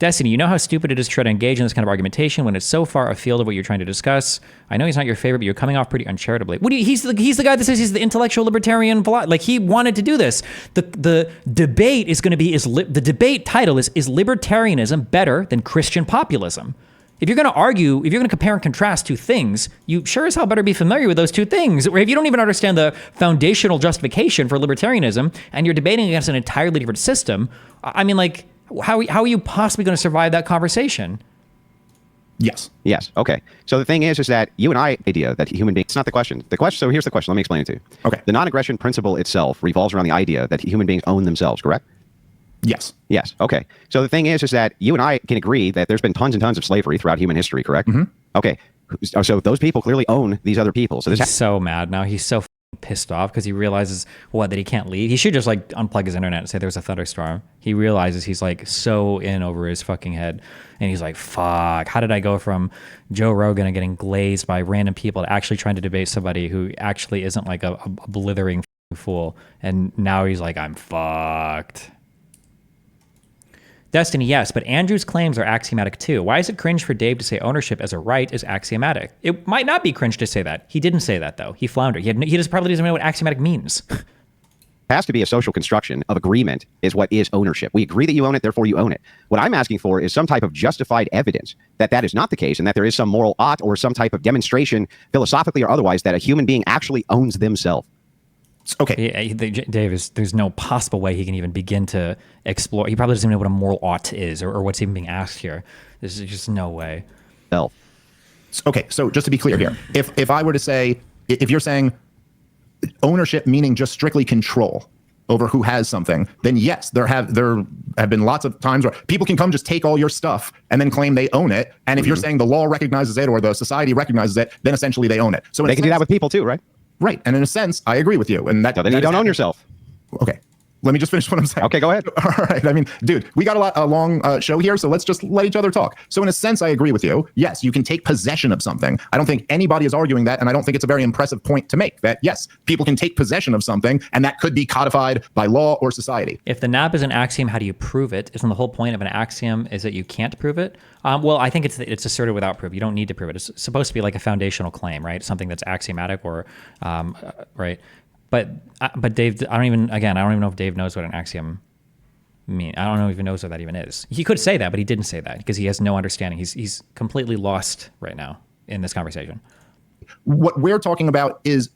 Destiny, you know how stupid it is to try to engage in this kind of argumentation when it's so far afield of what you're trying to discuss. I know he's not your favorite, but you're coming off pretty uncharitably. He's the guy that says he's the intellectual libertarian philosopher. Like, he wanted to do this. The debate is going to be the debate title is libertarianism better than Christian populism? If you're going to argue, if you're going to compare and contrast two things, you sure as hell better be familiar with those two things. Or if you don't even understand the foundational justification for libertarianism and you're debating against an entirely different system, I mean, like, how are you possibly going to survive that conversation? Yes. Yes. Okay. So the thing is that you and I idea that human beings, it's not the question. So here's the question. Let me explain it to you. Okay. The non-aggression principle itself revolves around the idea that human beings own themselves, correct? Yes. Yes. Okay. So the thing is that you and I can agree that there's been tons and tons of slavery throughout human history, correct? Mm-hmm. Okay. So those people clearly own these other people. So He's so mad now. He's so pissed off because he realizes that he can't leave. He should just like unplug his internet and say there's a thunderstorm. He realizes he's like so in over his fucking head, and he's like, fuck, how did I go from Joe Rogan and getting glazed by random people to actually trying to debate somebody who actually isn't like a blithering fool? And now he's like, I'm fucked. Destiny, yes, but Andrew's claims are axiomatic too. Why is it cringe for Dave to say ownership as a right is axiomatic? It might not be cringe to say that. He didn't say that, though. He floundered. He just probably doesn't know what axiomatic means. has to be a social construction of agreement is what is ownership. We agree that you own it, therefore you own it. What I'm asking for is some type of justified evidence that that is not the case and that there is some moral ought or some type of demonstration, philosophically or otherwise, that a human being actually owns themselves. Okay. Dave, there's no possible way he can even begin to explore. He probably doesn't even know what a moral ought is or what's even being asked here. There's just no way. Okay, so just to be clear here, if I were to say, if you're saying ownership meaning just strictly control over who has something, then yes, there have been lots of times where people can come just take all your stuff and then claim they own it. And if you're saying the law recognizes it or the society recognizes it, then essentially they own it. So they can do that with people too, right? Right. And in a sense, I agree with you. And that, then you don't own yourself. Okay. Let me just finish what I'm saying. Okay, go ahead. All right. I mean, dude, we got a long show here, so let's just let each other talk. So in a sense, I agree with you. Yes, you can take possession of something. I don't think anybody is arguing that, and I don't think it's a very impressive point to make, that yes, people can take possession of something, and that could be codified by law or society. If the NAP is an axiom, how do you prove it? Isn't the whole point of an axiom is that you can't prove it? Well, I think it's asserted without proof. You don't need to prove it. It's supposed to be like a foundational claim, right? Something that's axiomatic or, right? But Dave, I don't even know if Dave knows what an axiom mean? I don't know even knows what that even is. He could say that, but he didn't say that because he has no understanding. He's completely lost right now in this conversation. What we're talking about is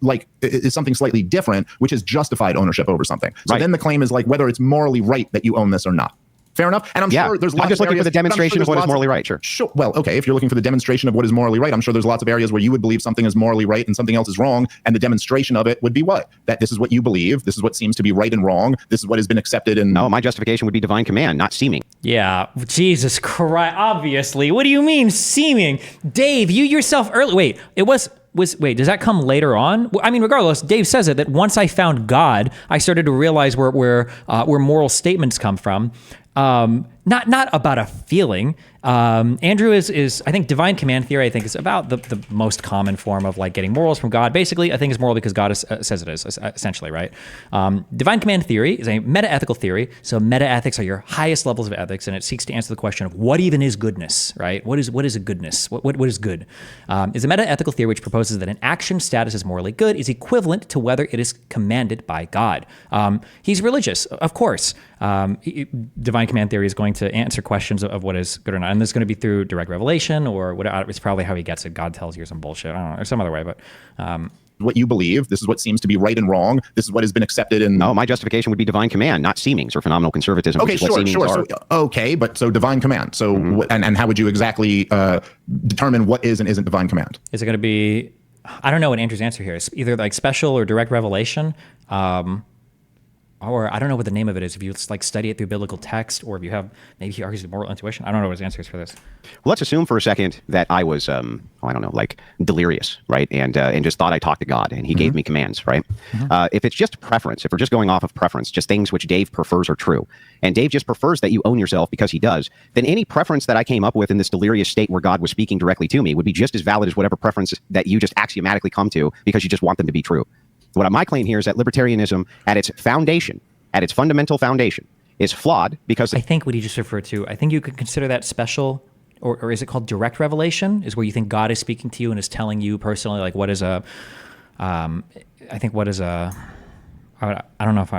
something slightly different, which is justified ownership over something. So then the claim is like whether it's morally right that you own this or not. Fair enough. And I'm sure there's lots I'm just of looking areas, for the demonstration of what is morally right. Sure. Well, okay. If you're looking for the demonstration of what is morally right, I'm sure there's lots of areas where you would believe something is morally right and something else is wrong. And the demonstration of it would be what? That this is what you believe. This is what seems to be right and wrong. This is what has been accepted. And no, my justification would be divine command, not seeming. Yeah. Jesus Christ. Obviously. What do you mean seeming? Dave, you yourself early. Wait, wait, does that come later on? I mean, regardless, Dave says it that once I found God, I started to realize where moral statements come from. Not about a feeling. Andrew is I think divine command theory, I think, is about the most common form of like getting morals from God. Basically, I think it's moral because God says it is, essentially, right? Divine command theory is a meta-ethical theory. So meta-ethics are your highest levels of ethics, and it seeks to answer the question of what even is goodness, right? What is a goodness? What is good? Is a meta-ethical theory which proposes that an action status as morally good is equivalent to whether it is commanded by God. He's religious, of course. Divine command theory is going to answer questions of what is good or not. And this is going to be through direct revelation or whatever. It's probably how he gets it. God tells you some bullshit. I don't know, or some other way, but what you believe. This is what seems to be right and wrong. This is what has been accepted. And no, my justification would be divine command, not seemings or phenomenal conservatism. Okay, sure. So, okay, but so divine command. So, and how would you exactly determine what is and isn't divine command? Is it going to be? I don't know what Andrew's answer here is. Either like special or direct revelation. Or I don't know what the name of it is. If you like study it through biblical text, or if you have, maybe he argues with moral intuition. I don't know what his answer is for this. Well, let's assume for a second that I was, I don't know, like delirious, right? And just thought I talked to God and he gave me commands, right? If it's just preference, if we're just going off of preference, just things which Dave prefers are true, and Dave just prefers that you own yourself because he does, then any preference that I came up with in this delirious state where God was speaking directly to me would be just as valid as whatever preference that you just axiomatically come to because you just want them to be true. What my claim here is that libertarianism, at its foundation, at its fundamental foundation, is flawed because I think what he just referred to, I think you could consider that special, or is it called direct revelation? Is where you think God is speaking to you and is telling you personally, like what is a, I think what is a, I don't know if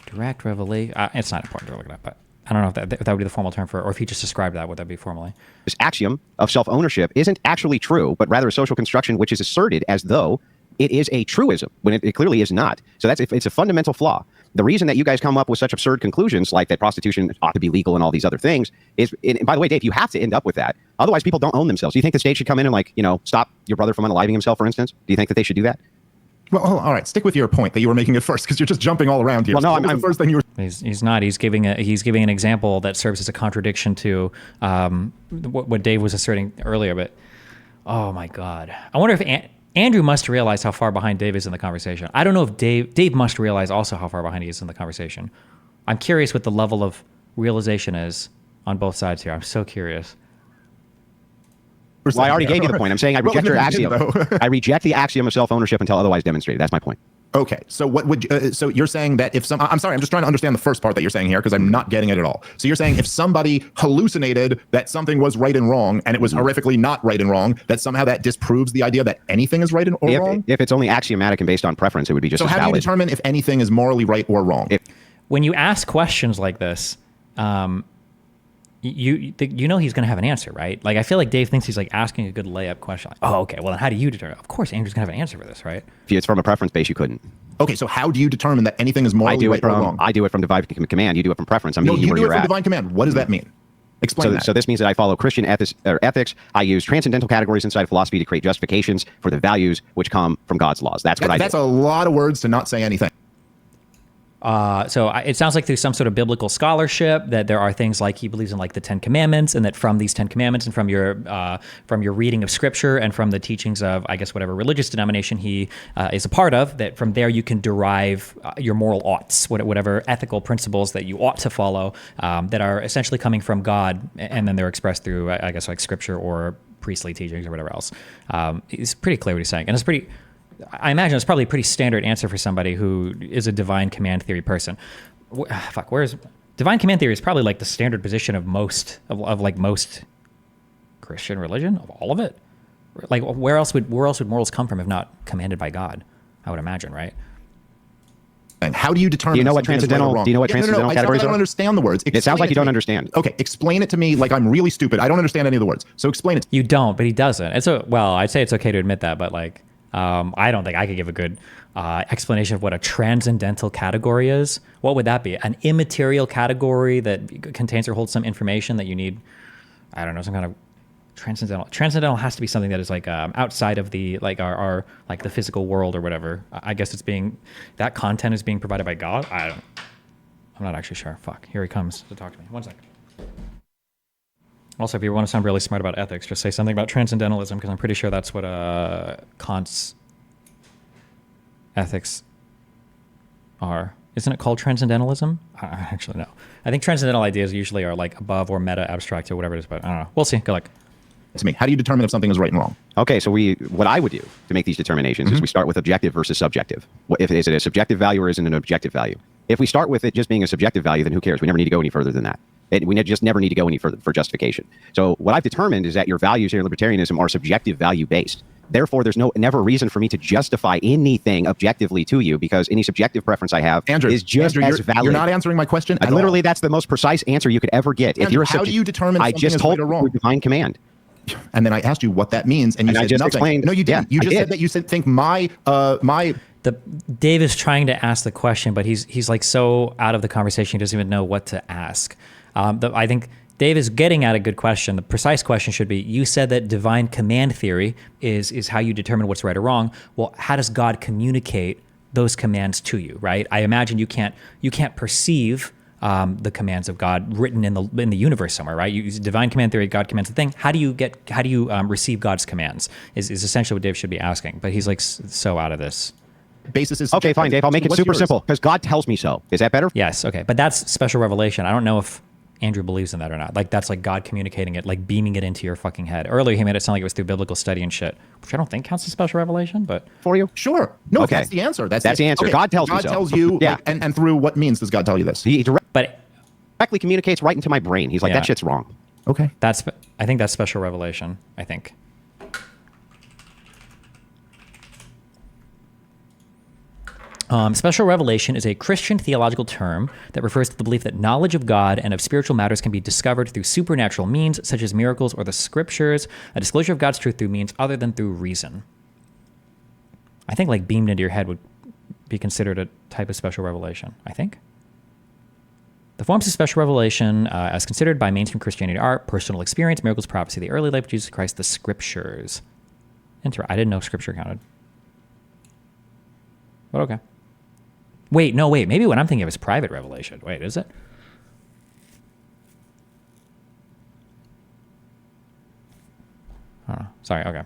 direct revelation. It's not important to look it up, but I don't know if that would be the formal term for it, or if he just described that, would that be formally? This axiom of self-ownership isn't actually true, but rather a social construction which is asserted as though it is a truism when it clearly is not. So it's a fundamental flaw. The reason that you guys come up with such absurd conclusions like that prostitution ought to be legal and all these other things is, and by the way, Dave, you have to end up with that. Otherwise, people don't own themselves. Do you think the state should come in and like, stop your brother from unaliving himself, for instance? Do you think that they should do that? Well, all right. Stick with your point that you were making at first, because you're just jumping all around here. Well, no, so I'm the first thing you were. He's not. He's giving an example that serves as a contradiction to what Dave was asserting earlier. But oh my God, I wonder if Andrew must realize how far behind Dave is in the conversation. I don't know if Dave must realize also how far behind he is in the conversation. I'm curious what the level of realization is on both sides here. I'm so curious. Well, I already gave you the point. I'm saying I reject your axiom. I reject the axiom of self-ownership until otherwise demonstrated. That's my point. Okay, so what would so you're saying that if I'm sorry, I'm just trying to understand the first part that you're saying here because I'm not getting it at all. So you're saying if somebody hallucinated that something was right and wrong and it was horrifically not right and wrong, that somehow that disproves the idea that anything is right or wrong? If it's only axiomatic and based on preference, it would be just as valid. So how do you determine if anything is morally right or wrong? When you ask questions like this, you he's going to have an answer, right? Like I feel like Dave thinks he's like asking a good layup question. Like, oh, okay. Well, then how do you determine? Of course, Andrew's going to have an answer for this, right? If it's from a preference base, you couldn't. Okay, so how do you determine that anything is morally right or wrong? I do it from divine command. You do it from preference. I'm meeting you where you're at. You do it from divine command. What does that mean? Explain that. So this means that I follow Christian ethics. I use transcendental categories inside philosophy to create justifications for the values which come from God's laws. That's what I do. That's a lot of words to not say anything. So it sounds like through some sort of biblical scholarship that there are things like he believes in like the 10 Commandments, and that from these 10 Commandments and from your reading of Scripture and from the teachings of, I guess, whatever religious denomination he is a part of, that from there you can derive your moral oughts, whatever ethical principles that you ought to follow that are essentially coming from God, and then they're expressed through, I guess, like Scripture or priestly teachings or whatever else. It's pretty clear what he's saying, and it's pretty. I imagine it's probably a pretty standard answer for somebody who is a divine command theory person. Where's divine command theory is probably like the standard position of most of like most Christian religion, of all of it. Like where else would morals come from if not commanded by God? I would imagine, right? And how do you determine? Do you know what something is right or transcendental? wrong? Do you know what transcendental categories I don't are? understand the words. It sounds like you don't understand. Okay, explain it to me like I'm really stupid. I don't understand any of the words. So explain it. You don't, but he doesn't. I'd say it's okay to admit that, but like, I don't think I could give a good explanation of what a transcendental category is. What would that be? An immaterial category that contains or holds some information that you need, I don't know, some kind of transcendental. Transcendental has to be something that is like outside of the like our like the physical world or whatever. I guess that content is being provided by God. I'm not actually sure. Fuck, here he comes to talk to me. 1 second. Also, if you want to sound really smart about ethics, just say something about transcendentalism, because I'm pretty sure that's what Kant's ethics are. Isn't it called transcendentalism? I actually know. I think transcendental ideas usually are like above or meta abstract or whatever it is, but I don't know. We'll see. Good luck. To me, how do you determine if something is right and wrong? Okay, so what I would do to make these determinations is we start with objective versus subjective. Is it a subjective value or is it an objective value? If we start with it just being a subjective value, then who cares? We never need to go any further than that. We just never need to go any further for justification. So what I've determined is that your values here in libertarianism are subjective value based. Therefore, there's never reason for me to justify anything objectively to you because any subjective preference I have is just as valid. You're not answering my question at literally, all. That's the most precise answer you could ever get. Andrew, how do you determine if I something just is told right or wrong? you divine command. And then I asked you what that means, and you said I just nothing. explained. No, you didn't. Yeah, you just said that you think my Dave is trying to ask the question, but he's like so out of the conversation he doesn't even know what to ask. I think Dave is getting at a good question. The precise question should be: you said that divine command theory is how you determine what's right or wrong. Well, how does God communicate those commands to you? Right? I imagine you can't perceive the commands of God written in the universe somewhere, right? You use divine command theory, God commands the thing. How do you receive God's commands? Is essentially what Dave should be asking. But he's like so out of this. Basis is okay, fine, Dave. I'll make it super yours? simple because God tells me so. Is that better? Yes. Okay, but that's special revelation. I don't know if Andrew believes in that or not. Like that's like God communicating it, like beaming it into your fucking head. Earlier he made it sound like it was through biblical study and shit, which I don't think counts as special revelation. But for you, sure. No, okay. That's the answer. That's the answer. Okay. God tells me so. God tells you. Yeah. Like, and through what means does God tell you this? He but directly communicates right into my brain. He's like, that shit's wrong. Okay. I think that's special revelation. I think. Special revelation is a Christian theological term that refers to the belief that knowledge of God and of spiritual matters can be discovered through supernatural means, such as miracles or the scriptures, a disclosure of God's truth through means other than through reason. I think like beamed into your head would be considered a type of special revelation, I think. The forms of special revelation, as considered by mainstream Christianity, are personal experience, miracles, prophecy, the early life of Jesus Christ, the scriptures. I didn't know scripture counted. But okay. Wait. Maybe what I'm thinking of is private revelation. Wait, is it? Oh, sorry. Okay.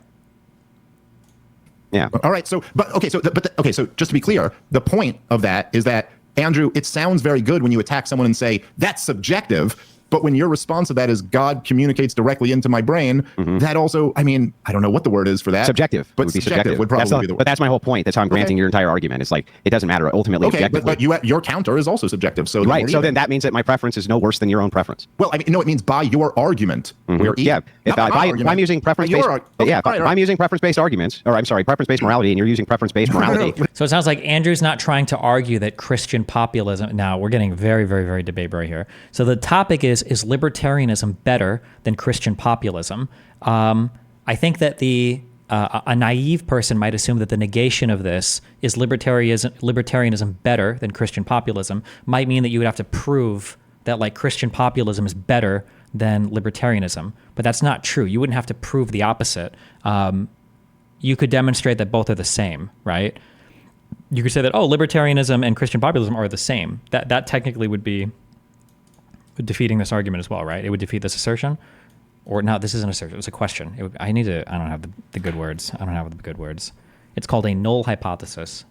Yeah. All right. So just to be clear, the point of that is that, Andrew, it sounds very good when you attack someone and say that's subjective. But when your response to that is God communicates directly into my brain, that also, I mean, I don't know what the word is for that. Subjective. But subjective would probably be the word. But that's my whole point. That's how I'm granting your entire argument. It's like, it doesn't matter. Ultimately, objectively. But your counter is also subjective. So right. So then that means that my preference is no worse than your own preference. Well, I mean, no, it means by your argument. Yeah. If I'm using preference-based arguments, or I'm sorry, preference-based morality, and you're using preference-based morality. So it sounds like Andrew's not trying to argue that Christian populism. Now we're getting very, very, very debate right here. So the topic is libertarianism better than Christian populism? I think that a naive person might assume that the negation of this is libertarianism better than Christian populism. Might mean that you would have to prove that like Christian populism is better than libertarianism, but that's not true. You wouldn't have to prove the opposite. You could demonstrate that both are the same, right? You could say that libertarianism and Christian populism are the same. That technically would be defeating this argument as well, right? It would defeat this assertion, or no? This isn't an assertion. It's a question. I don't have the good words. I don't have the good words. It's called a null hypothesis.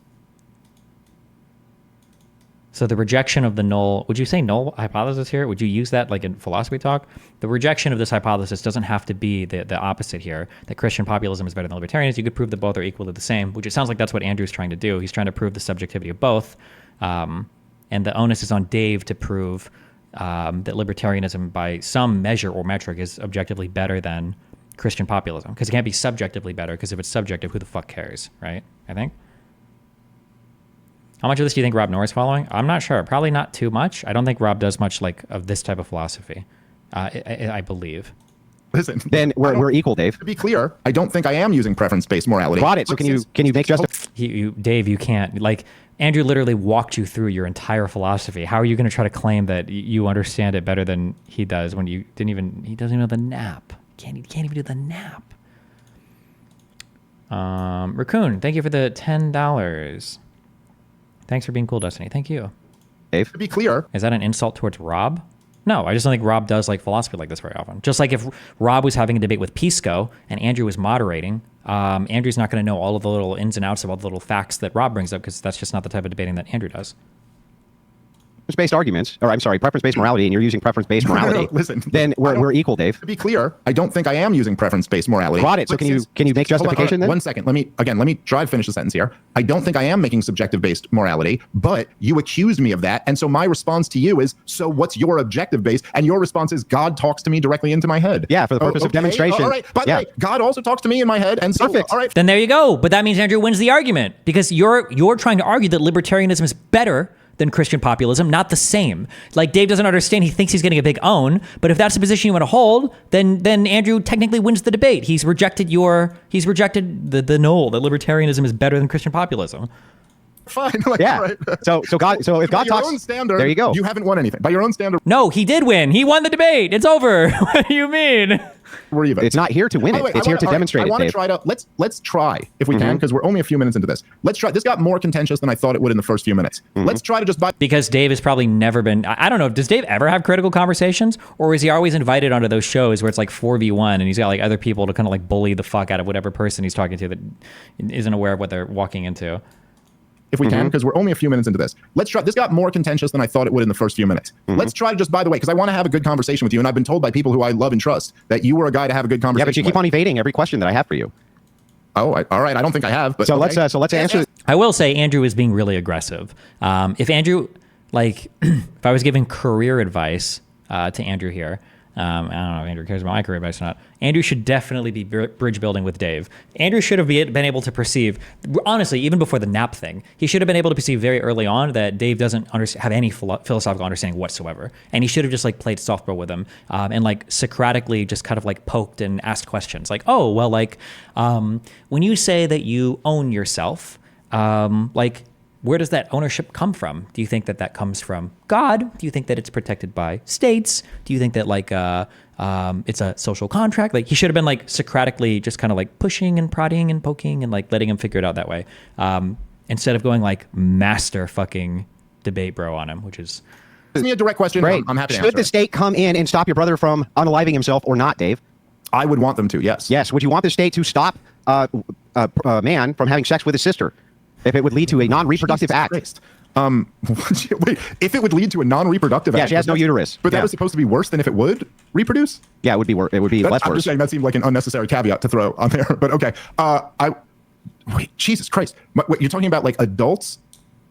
So the rejection of the null. Would you say null hypothesis here? Would you use that like in philosophy talk? The rejection of this hypothesis doesn't have to be the opposite here. That Christian populism is better than libertarianism. You could prove that both are equally the same, which it sounds like that's what Andrew's trying to do. He's trying to prove the subjectivity of both, and the onus is on Dave to prove that libertarianism by some measure or metric is objectively better than Christian populism, because it can't be subjectively better, because if it's subjective, who the fuck cares, right? I think. How much of this do you think Rob Noah's following? I'm not sure. Probably not too much. I don't think Rob does much like of this type of philosophy. I believe. Listen, Then we're equal, Dave. to be clear, I don't think I am using preference-based morality. Got it. So can you make Dave, you can't. Like, Andrew literally walked you through your entire philosophy. How are you going to try to claim that you understand it better than he does when he doesn't even know the nap? He can't even do the nap. Raccoon, thank you for the $10. Thanks for being cool, Destiny. Thank you. Dave? To be clear, Is that an insult towards Rob? No, I just don't think Rob does like philosophy like this very often. Just like if Rob was having a debate with Pisco and Andrew was moderating, Andrew's not going to know all of the little ins and outs of all the little facts that Rob brings up because that's just not the type of debating that Andrew does. Preference-based arguments, or I'm sorry, preference-based morality, and you're using preference-based morality. Listen, then we're equal, Dave. to be clear, I don't think I am using preference-based morality. Got it. So But can you make hold on, justification then? 1 second. Let me try to finish the sentence here. I don't think I am making subjective-based morality, but you accused me of that, and so my response to you is, so what's your objective base? And your response is, God talks to me directly into my head. Yeah, for the purpose of demonstration. All right. By the Yeah. way, God also talks to me in my head, and so Perfect. all right. Then there you go. But that means Andrew wins the argument because you're trying to argue that libertarianism is better than Christian populism, not the same. Like Dave doesn't understand. He thinks he's getting a big own, but if that's the position you want to hold, then Andrew technically wins the debate. He's rejected the null that libertarianism is better than Christian populism. Fine. Like, Yeah. all right. So if By God your talks, own standard, there you go. You haven't won anything. By your own standard, No, he did win. He won the debate. It's over. What do you mean? we're even. It's not here to win By it. the way, It's here to demonstrate I it, want to Dave. try to let's try if we can, because we're only a few minutes into this. Let's try. This got more contentious than I thought it would in the first few minutes. Let's try to just buy. Because Dave has probably never been. I don't know. Does Dave ever have critical conversations, or is he always invited onto those shows where it's like 4v1 and he's got like other people to kind of like bully the fuck out of whatever person he's talking to that isn't aware of what they're walking into? If we can, because we're only a few minutes into this. Let's try. This got more contentious than I thought it would in the first few minutes. Let's try to just, by the way, because I want to have a good conversation with you, and I've been told by people who I love and trust that you were a guy to have a good conversation Yeah, but you keep with. on evading every question that I have for you. Oh, all right. I don't think I have. But So okay. let's answer. I will say Andrew is being really aggressive. If Andrew, like, if I was giving career advice to Andrew here, I don't know if Andrew cares about my career advice or not. Andrew should definitely be bridge building with Dave. Andrew should have been able to perceive, honestly, even before the nap thing, he should have been able to perceive very early on that Dave doesn't have any philosophical understanding whatsoever. And he should have just like played softball with him and like Socratically just kind of like poked and asked questions like, oh, well, like when you say that you own yourself, like, where does that ownership come from? Do you think that comes from God? Do you think that it's protected by states? Do you think that like it's a social contract? Like he should have been like Socratically just kind of like pushing and prodding and poking and like letting him figure it out that way, instead of going like master fucking debate bro on him, which is Ask me a direct question. Great. I'm happy to Should answer the it. state come in and stop your brother from unaliving himself or not, Dave? I would want them to. Yes. Yes. Would you want the state to stop a man from having sex with his sister if it would lead to a non-reproductive Jesus act? Christ. Wait, if it would lead to a non-reproductive Yeah, act, she has no that's- uterus. But that Yeah. was supposed to be worse than if it would reproduce. Yeah, it would be It would be less I'm worse. just saying that seemed like an unnecessary caveat to throw on there. But okay, wait, Jesus Christ, what you're talking about, like adults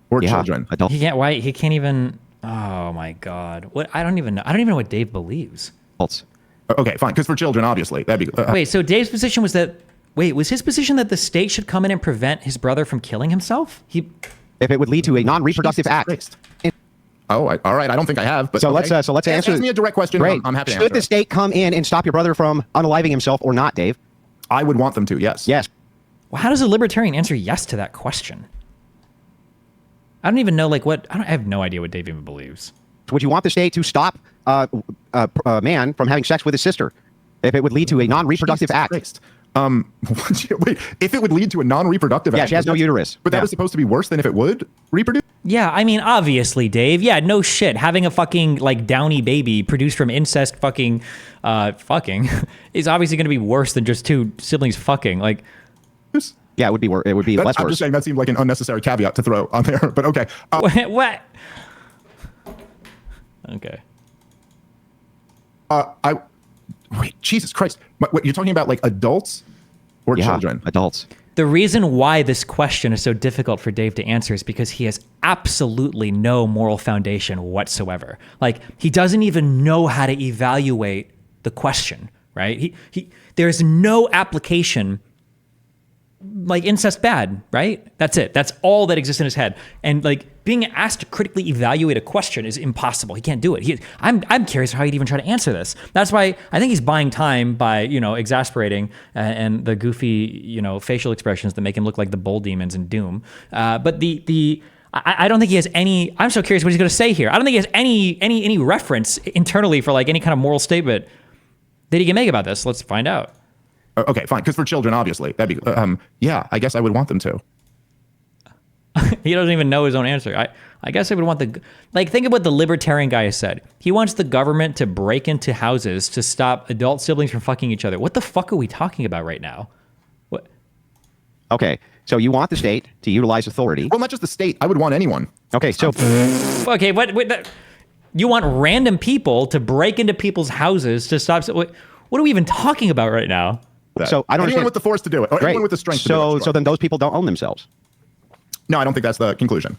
or Yeah, children? adult. he can't even. Oh my God! What I don't even know what Dave believes. Adults. Okay, fine, because for children, obviously, that'd be. Wait, so Dave's position was that. Wait, was his position that the state should come in and prevent his brother from killing himself? If it would lead to a non-reproductive Jesus act. Christ. All right, I don't think I have. But So okay. let's answer. Ask me a direct question. Great. I'm happy to Should answer the it. state come in and stop your brother from unaliving himself or not, Dave? I would want them to. Yes. Yes. Well, how does a libertarian answer yes to that question? I don't even know I have no idea what Dave even believes. Would you want the state to stop a man from having sex with his sister if it would lead to a non-reproductive Jesus act? Christ. Wait, if it would lead to a non-reproductive Yeah, act, she has no that's- uterus. But that Yeah. was supposed to be worse than if it would reproduce. Yeah, I mean, obviously, Dave. Yeah, no shit. Having a fucking like downy baby produced from incest fucking is obviously going to be worse than just two siblings fucking. Like, Yeah, it would be worse. It would be less I'm worse. just saying that seemed like an unnecessary caveat to throw on there. But okay. what? Okay. Wait, Jesus Christ. What you're talking about, like adults or Yeah, children? adults. The reason why this question is so difficult for Dave to answer is because he has absolutely no moral foundation whatsoever. Like, he doesn't even know how to evaluate the question, right? There's no application like incest bad, right? That's it. That's all that exists in his head. And like being asked to critically evaluate a question is impossible. He can't do it. I'm curious how he'd even try to answer this. That's why I think he's buying time by, exasperating and the goofy, facial expressions that make him look like the bull demons in Doom. But I don't think he has any. I'm so curious what he's going to say here. I don't think he has any reference internally for like any kind of moral statement that he can make about this. Let's find out. Okay, fine. Because for children, obviously, that'd be. Yeah, I guess I would want them to. He doesn't even know his own answer. I guess I would want think of what the libertarian guy has said. He wants the government to break into houses to stop adult siblings from fucking each other. What the fuck are we talking about right now? What? Okay, so you want the state to utilize authority. Well, not just the state. I would want anyone. Okay, so... Okay, you want random people to break into people's houses to stop... What are we even talking about right now? So I don't anyone understand. with the force to do it, or anyone with the strength to do it. So then those people don't own themselves. No, I don't think that's the conclusion.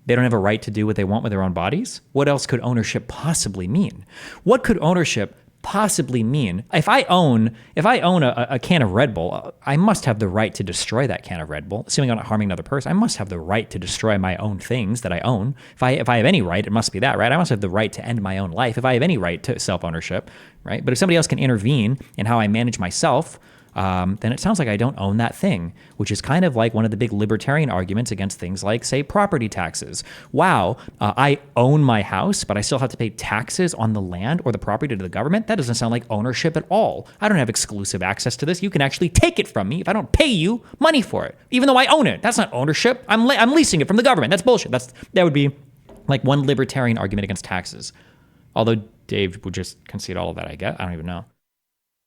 They don't have a right to do what they want with their own bodies? What else could ownership possibly mean? What could ownership possibly mean? If I own a can of Red Bull, I must have the right to destroy that can of Red Bull. Assuming I'm not harming another person, I must have the right to destroy my own things that I own. If I have any right, it must be that, right? I must have the right to end my own life if I have any right to self-ownership, right? But if somebody else can intervene in how I manage myself, then it sounds like I don't own that thing, which is kind of like one of the big libertarian arguments against things like, say, property taxes. Wow, I own my house, but I still have to pay taxes on the land or the property to the government? That doesn't sound like ownership at all. I don't have exclusive access to this. You can actually take it from me if I don't pay you money for it, even though I own it. That's not ownership. I'm leasing it from the government. That's bullshit. That would be like one libertarian argument against taxes. Although Dave would just concede all of that, I guess. I don't even know.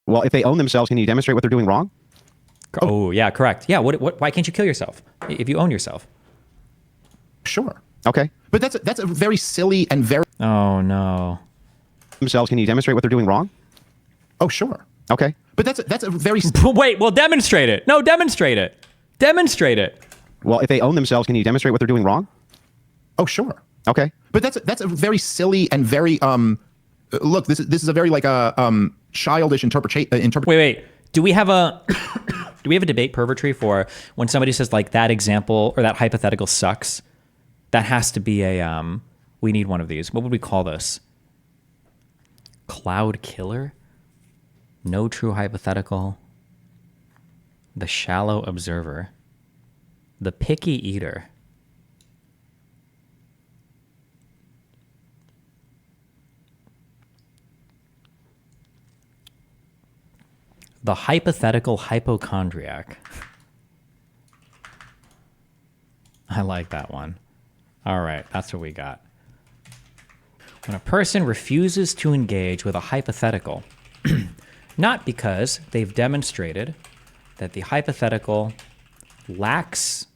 Well, if they own themselves, can you demonstrate what they're doing wrong? Oh, yeah, correct. Yeah, why can't you kill yourself if you own yourself? Sure. Okay. But that's a very silly and very... Oh, no. Themselves, can you demonstrate what they're doing wrong? Oh, sure. Okay. But that's a very... Wait, well, demonstrate it. No, demonstrate it. Demonstrate it. Well, if they own themselves, can you demonstrate what they're doing wrong? Oh, sure. Okay. But that's a very silly and very... Look, this is a very like childish interpretation. Wait. Do we have a debate purgatory for when somebody says like that example or that hypothetical sucks? That has to be a we need one of these. What would we call this? Cloud killer? No true hypothetical. The shallow observer. The picky eater. The hypothetical hypochondriac. I like that one. All right, that's what we got. When a person refuses to engage with a hypothetical, not because they've demonstrated that the hypothetical lacks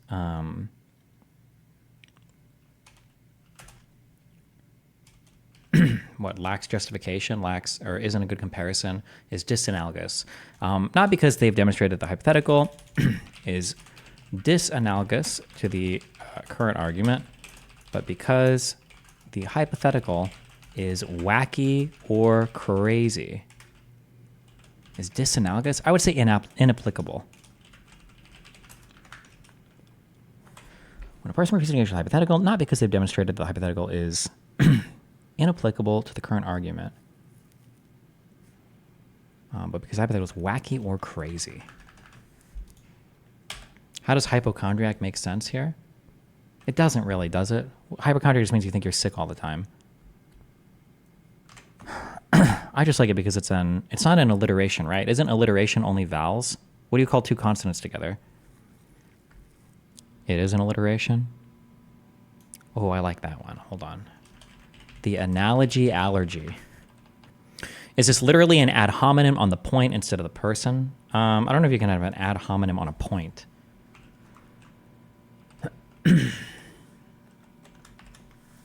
lacks justification, or isn't a good comparison, is disanalogous. Not because they've demonstrated the hypothetical is disanalogous to the current argument, but because the hypothetical is wacky or crazy. Is disanalogous? I would say inapplicable. When a person refuses to engage with a hypothetical, not because they've demonstrated the hypothetical is inapplicable to the current argument, but because hypothetical is wacky or crazy. How does hypochondriac make sense here? It doesn't really, does it? Hypochondriac just means you think you're sick all the time. I just like it because it's not an alliteration, right? Isn't alliteration only vowels? What do you call two consonants together? It is an alliteration? Oh, I like that one. Hold on. The analogy allergy. Is this literally an ad hominem on the point instead of the person? I don't know if you can have an ad hominem on a point.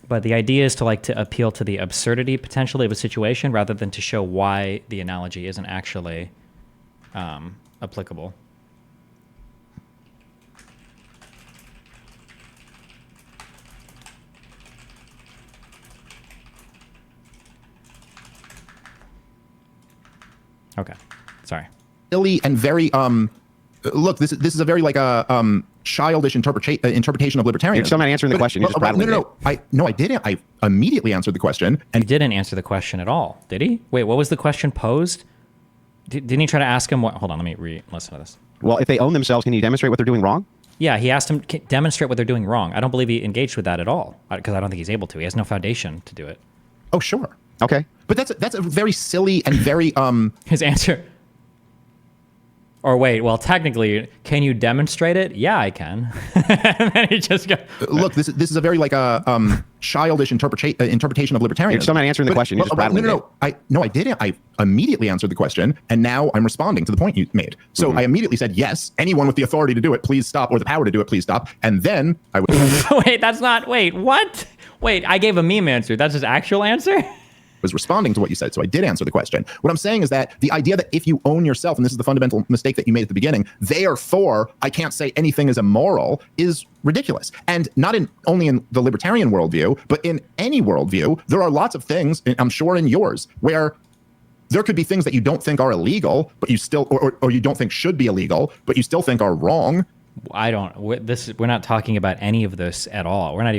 But the idea is to appeal to the absurdity potentially of a situation rather than to show why the analogy isn't actually applicable. Okay, sorry. Silly and very Look, this is a very like a childish interpretation of libertarianism. You're still not answering the question. You're just prattling. No, I didn't. I immediately answered the question, and He didn't answer the question at all, did he? Wait, what was the question posed? Didn't he try to ask him what? Hold on, let me listen to this. Well, if they own themselves, can you demonstrate what they're doing wrong? Yeah, he asked him to demonstrate what they're doing wrong. I don't believe he engaged with that at all because I don't think he's able to. He has no foundation to do it. oh sure, Okay. but that's a very silly and very His answer. Or wait, well, technically, can you demonstrate it? Yeah, I can. And then he just got. Look, this is a very like a childish interpretation of libertarianism. You're still not answering the question. You're just prattling. No, I didn't. I immediately answered the question, and now I'm responding to the point you made. So I immediately said, yes, anyone with the authority to do it, please stop, or the power to do it, please stop. And then I would Wait, that's not. Wait, what? Wait, I gave a meme answer. That's his actual answer? was responding to what you said. So I did answer the question. What I'm saying is that the idea that if you own yourself, and this is the fundamental mistake that you made at the beginning, therefore I can't say anything is immoral is ridiculous. And not only in the libertarian worldview, but in any worldview, there are lots of things, and I'm sure in yours, where there could be things that you don't think are illegal, but you still, or you don't think should be illegal, but you still think are wrong. We're not talking about any of this at all. I don't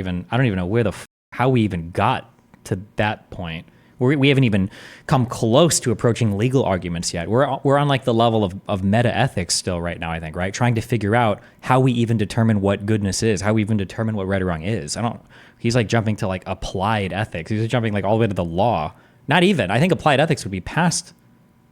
even know how we even got to that point. We haven't even come close to approaching legal arguments yet. We're on like the level of meta ethics still right now, I think, right? Trying to figure out how we even determine what goodness is, how we even determine what right or wrong is. He's like jumping to like applied ethics. He's jumping like all the way to the law. Not even. I think applied ethics would be past.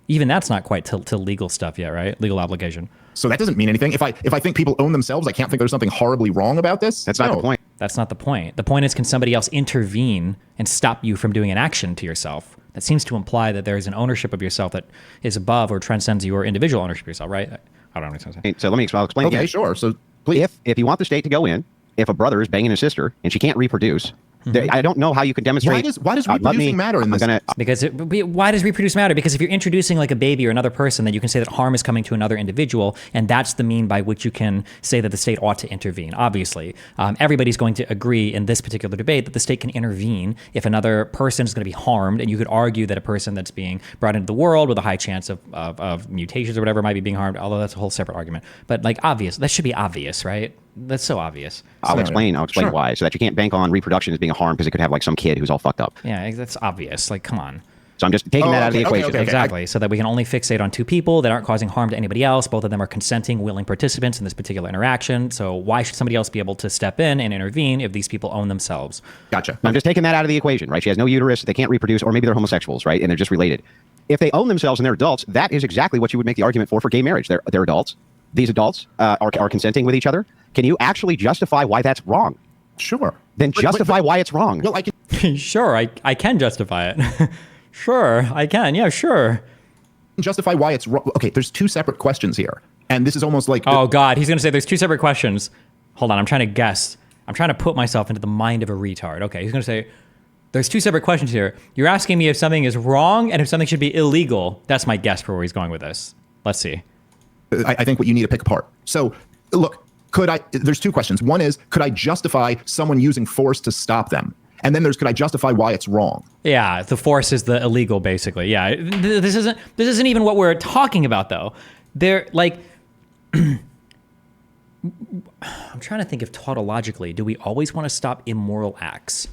Even that's not quite to legal stuff yet, right? Legal application. So that doesn't mean anything. If I think people own themselves, I can't think there's something horribly wrong about this. That's not the point. That's not the point. The point is, can somebody else intervene and stop you from doing an action to yourself? That seems to imply that there is an ownership of yourself that is above or transcends your individual ownership of yourself, right? I don't know what I'm saying. So let me explain. Okay, sure. So please. If you want the state to go in, if a brother is banging his sister and she can't reproduce, I don't know how you can demonstrate. Why does reproducing matter in this? Why does reproduce matter? Because if you're introducing like a baby or another person, then you can say that harm is coming to another individual, and that's the mean by which you can say that the state ought to intervene. Obviously, everybody's going to agree in this particular debate that the state can intervene if another person is going to be harmed, and you could argue that a person that's being brought into the world with a high chance of mutations or whatever might be being harmed, although that's a whole separate argument. But like that should be obvious, right? That's so obvious. I'll explain Sure. why, so that you can't bank on reproduction as being a harm because it could have like some kid who's all fucked up. Yeah, that's obvious. Like, come on. So I'm just taking that out of the equation. Okay. Exactly. So that we can only fixate on two people that aren't causing harm to anybody else. Both of them are consenting, willing participants in this particular interaction. So why should somebody else be able to step in and intervene if these people own themselves? Gotcha. I'm just taking that out of the equation, right? She has no uterus, they can't reproduce, or maybe they're homosexuals, right? And they're just related. If they own themselves and they're adults, that is exactly what you would make the argument for gay marriage. They're adults. These adults are consenting with each other. Can you actually justify why that's wrong? Sure. Then justify why it's wrong. Well, I can Sure, I can justify it. Sure, I can. Yeah, sure. justify why it's wrong. Okay, there's two separate questions here, and this is almost like Oh God, he's gonna say there's two separate questions. Hold on, I'm trying to guess. I'm trying to put myself into the mind of a retard. Okay, he's gonna say there's two separate questions here. You're asking me if something is wrong and if something should be illegal. That's my guess for where he's going with this. Let's see. I think what you need to pick apart. So, look, there's two questions. One is, could I justify someone using force to stop them? And then there's, could I justify why it's wrong? Yeah, the force is the illegal, basically. Yeah, this isn't even what we're talking about, though. They're like, I'm trying to think if tautologically, do we always want to stop immoral acts?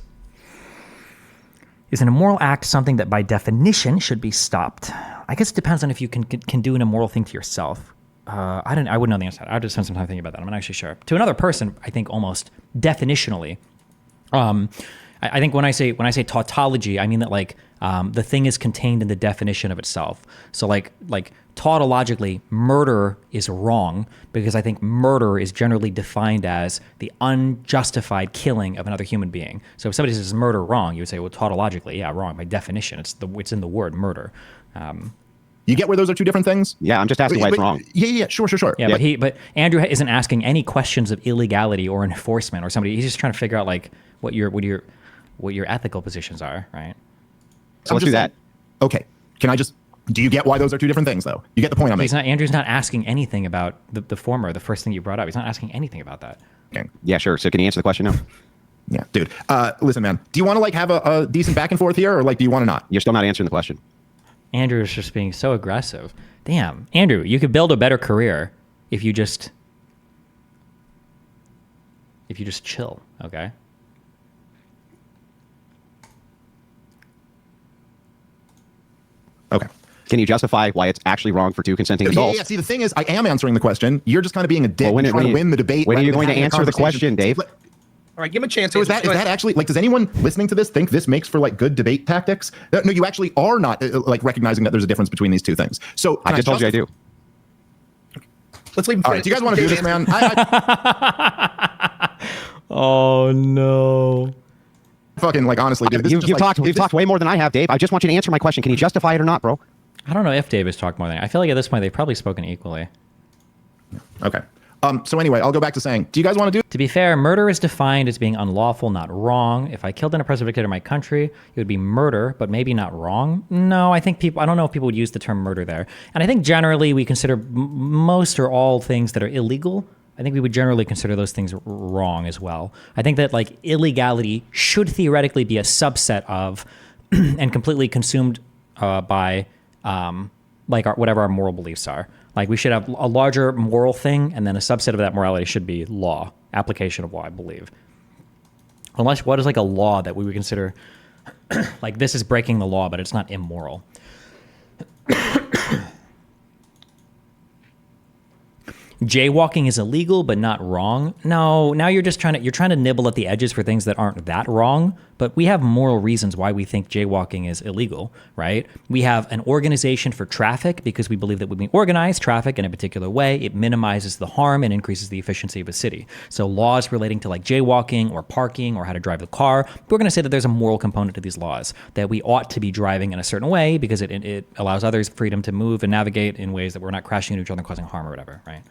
Is an immoral act something that by definition should be stopped? I guess it depends on if you can do an immoral thing to yourself. I wouldn't know the answer. I'll just spend some time thinking about that. I'm not actually sure. To another person, I think almost definitionally. I think when I say tautology, I mean that like the thing is contained in the definition of itself. So like tautologically, murder is wrong because I think murder is generally defined as the unjustified killing of another human being. So if somebody says murder wrong, you would say, well, tautologically, yeah, wrong by definition. It's in the word murder. You get where those are two different things? Yeah, I'm just asking why it's wrong. Yeah, sure. Yeah, but Andrew isn't asking any questions of illegality or enforcement or somebody. He's just trying to figure out like what your ethical positions are, right? So let's do that. Okay. Do you get why those are two different things, though? You get the point I'm making? Andrew's not asking anything about the former, the first thing you brought up. He's not asking anything about that. Okay. Yeah, sure. So can you answer the question now? Yeah, dude. Listen, man. Do you want to like have a decent back and forth here, or like do you want to not? You're still not answering the question. Andrew is just being so aggressive. Damn, Andrew, you could build a better career if you just chill, okay? Okay. Can you justify why it's actually wrong for two consenting adults? Yeah. See, the thing is, I am answering the question. You're just kind of being a dick and trying to win the debate. When are you rather going than to having a answer the conversation. question, Dave? All right, give him a chance. So is that actually, like, does anyone listening to this think this makes for like good debate tactics? No, you actually are not like recognizing that there's a difference between these two things. So I just told you I do. Let's leave him. All right, do you guys want to do this, man? Oh no. Fucking like honestly, dude. This is just You've talked way more than I have, Dave. I just want you to answer my question. Can you justify it or not, bro? I don't know if Dave has talked more than I feel like at this point they've probably spoken equally. Okay. So anyway, I'll go back to saying, do you guys want to do? To be fair, murder is defined as being unlawful, not wrong. If I killed an oppressive dictator in my country, it would be murder, but maybe not wrong. No, I don't know if people would use the term murder there. And I think generally we consider most or all things that are illegal. I think we would generally consider those things wrong as well. I think that like illegality should theoretically be a subset of and completely consumed by like whatever our moral beliefs are. Like we should have a larger moral thing, and then a subset of that morality should be law, application of law, I believe. Unless what is like a law that we would consider like this is breaking the law, but it's not immoral. Jaywalking is illegal, but not wrong. No, now you're trying to nibble at the edges for things that aren't that wrong. But we have moral reasons why we think jaywalking is illegal, right? We have an organization for traffic because we believe that when we organize traffic in a particular way, it minimizes the harm and increases the efficiency of a city. So laws relating to like jaywalking or parking or how to drive the car, we're going to say that there's a moral component to these laws, that we ought to be driving in a certain way because it allows others freedom to move and navigate in ways that we're not crashing into each other and causing harm or whatever, right?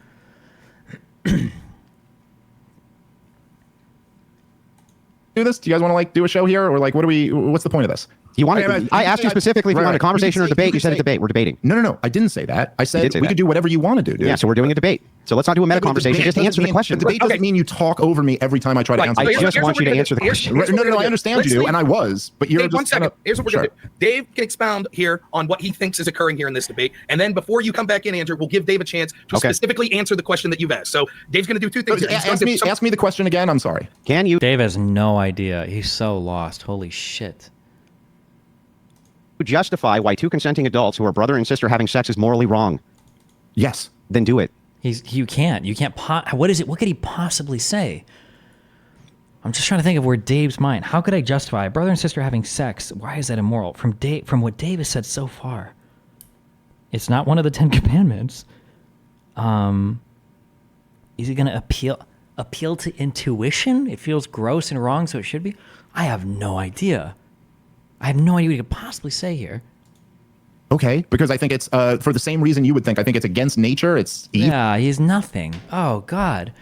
Do this? Do you guys want to like do a show here, or like what's the point of this? You want to? I asked you specifically if you wanted a conversation or debate. You said a debate. We're debating. No. I didn't say that. I said we could do whatever you want to do, dude. Yeah, so we're doing a debate. So let's not do a meta conversation. Just answer the question. The debate doesn't mean you talk over me every time I try to answer. I just want you to answer the question. No, I understand you do, and I was, but you're just 1 second. Here's what we're going to do. Dave can expound here on what he thinks is occurring here in this debate, and then before you come back in, Andrew, we'll give Dave a chance to specifically answer the question that you've aed. So Dave's going to do two things. Ask me the question again. I'm sorry. Can you? Dave has no idea. He's so lost. Holy shit. Justify why two consenting adults who are brother and sister having sex is morally wrong? Yes. Then do it. You can't. What is it? What could he possibly say? I'm just trying to think of where Dave's mind. How could I justify brother and sister having sex? Why is that immoral? From what Dave has said so far, it's not one of the 10 Commandments. Is he going to appeal to intuition? It feels gross and wrong, so it should be. I have no idea. I have no idea what you could possibly say here. Okay, because I think it's for the same reason you would think. I think it's against nature. It's evil. Yeah, he's nothing. Oh, God.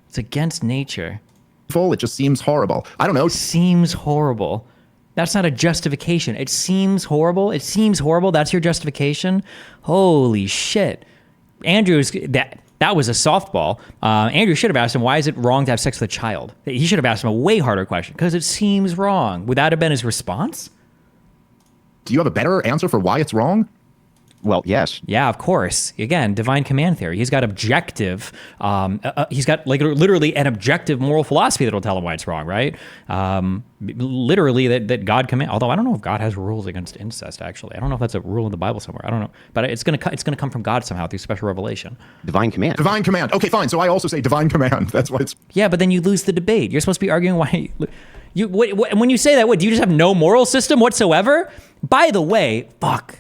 It's against nature. It just seems horrible. I don't know. Seems horrible. That's not a justification. It seems horrible. It seems horrible. That's your justification? Holy shit. Andrew's... That was a softball. Andrew should have asked him, why is it wrong to have sex with a child? He should have asked him a way harder question, because it seems wrong. Would that have been his response? Do you have a better answer for why it's wrong? Well, yes. Yeah, of course. Again, divine command theory. He's got objective, he's got like literally an objective moral philosophy that'll tell him why it's wrong, right? Literally that God command. Although I don't know if God has rules against incest. Actually, I don't know if that's a rule in the Bible somewhere. I don't know, but it's gonna come from God somehow through special revelation. Divine command. Divine command. Okay, fine. So I also say divine command. That's why it's. Yeah, but then you lose the debate. You're supposed to be arguing why. When you say that, do you just have no moral system whatsoever? By the way, fuck.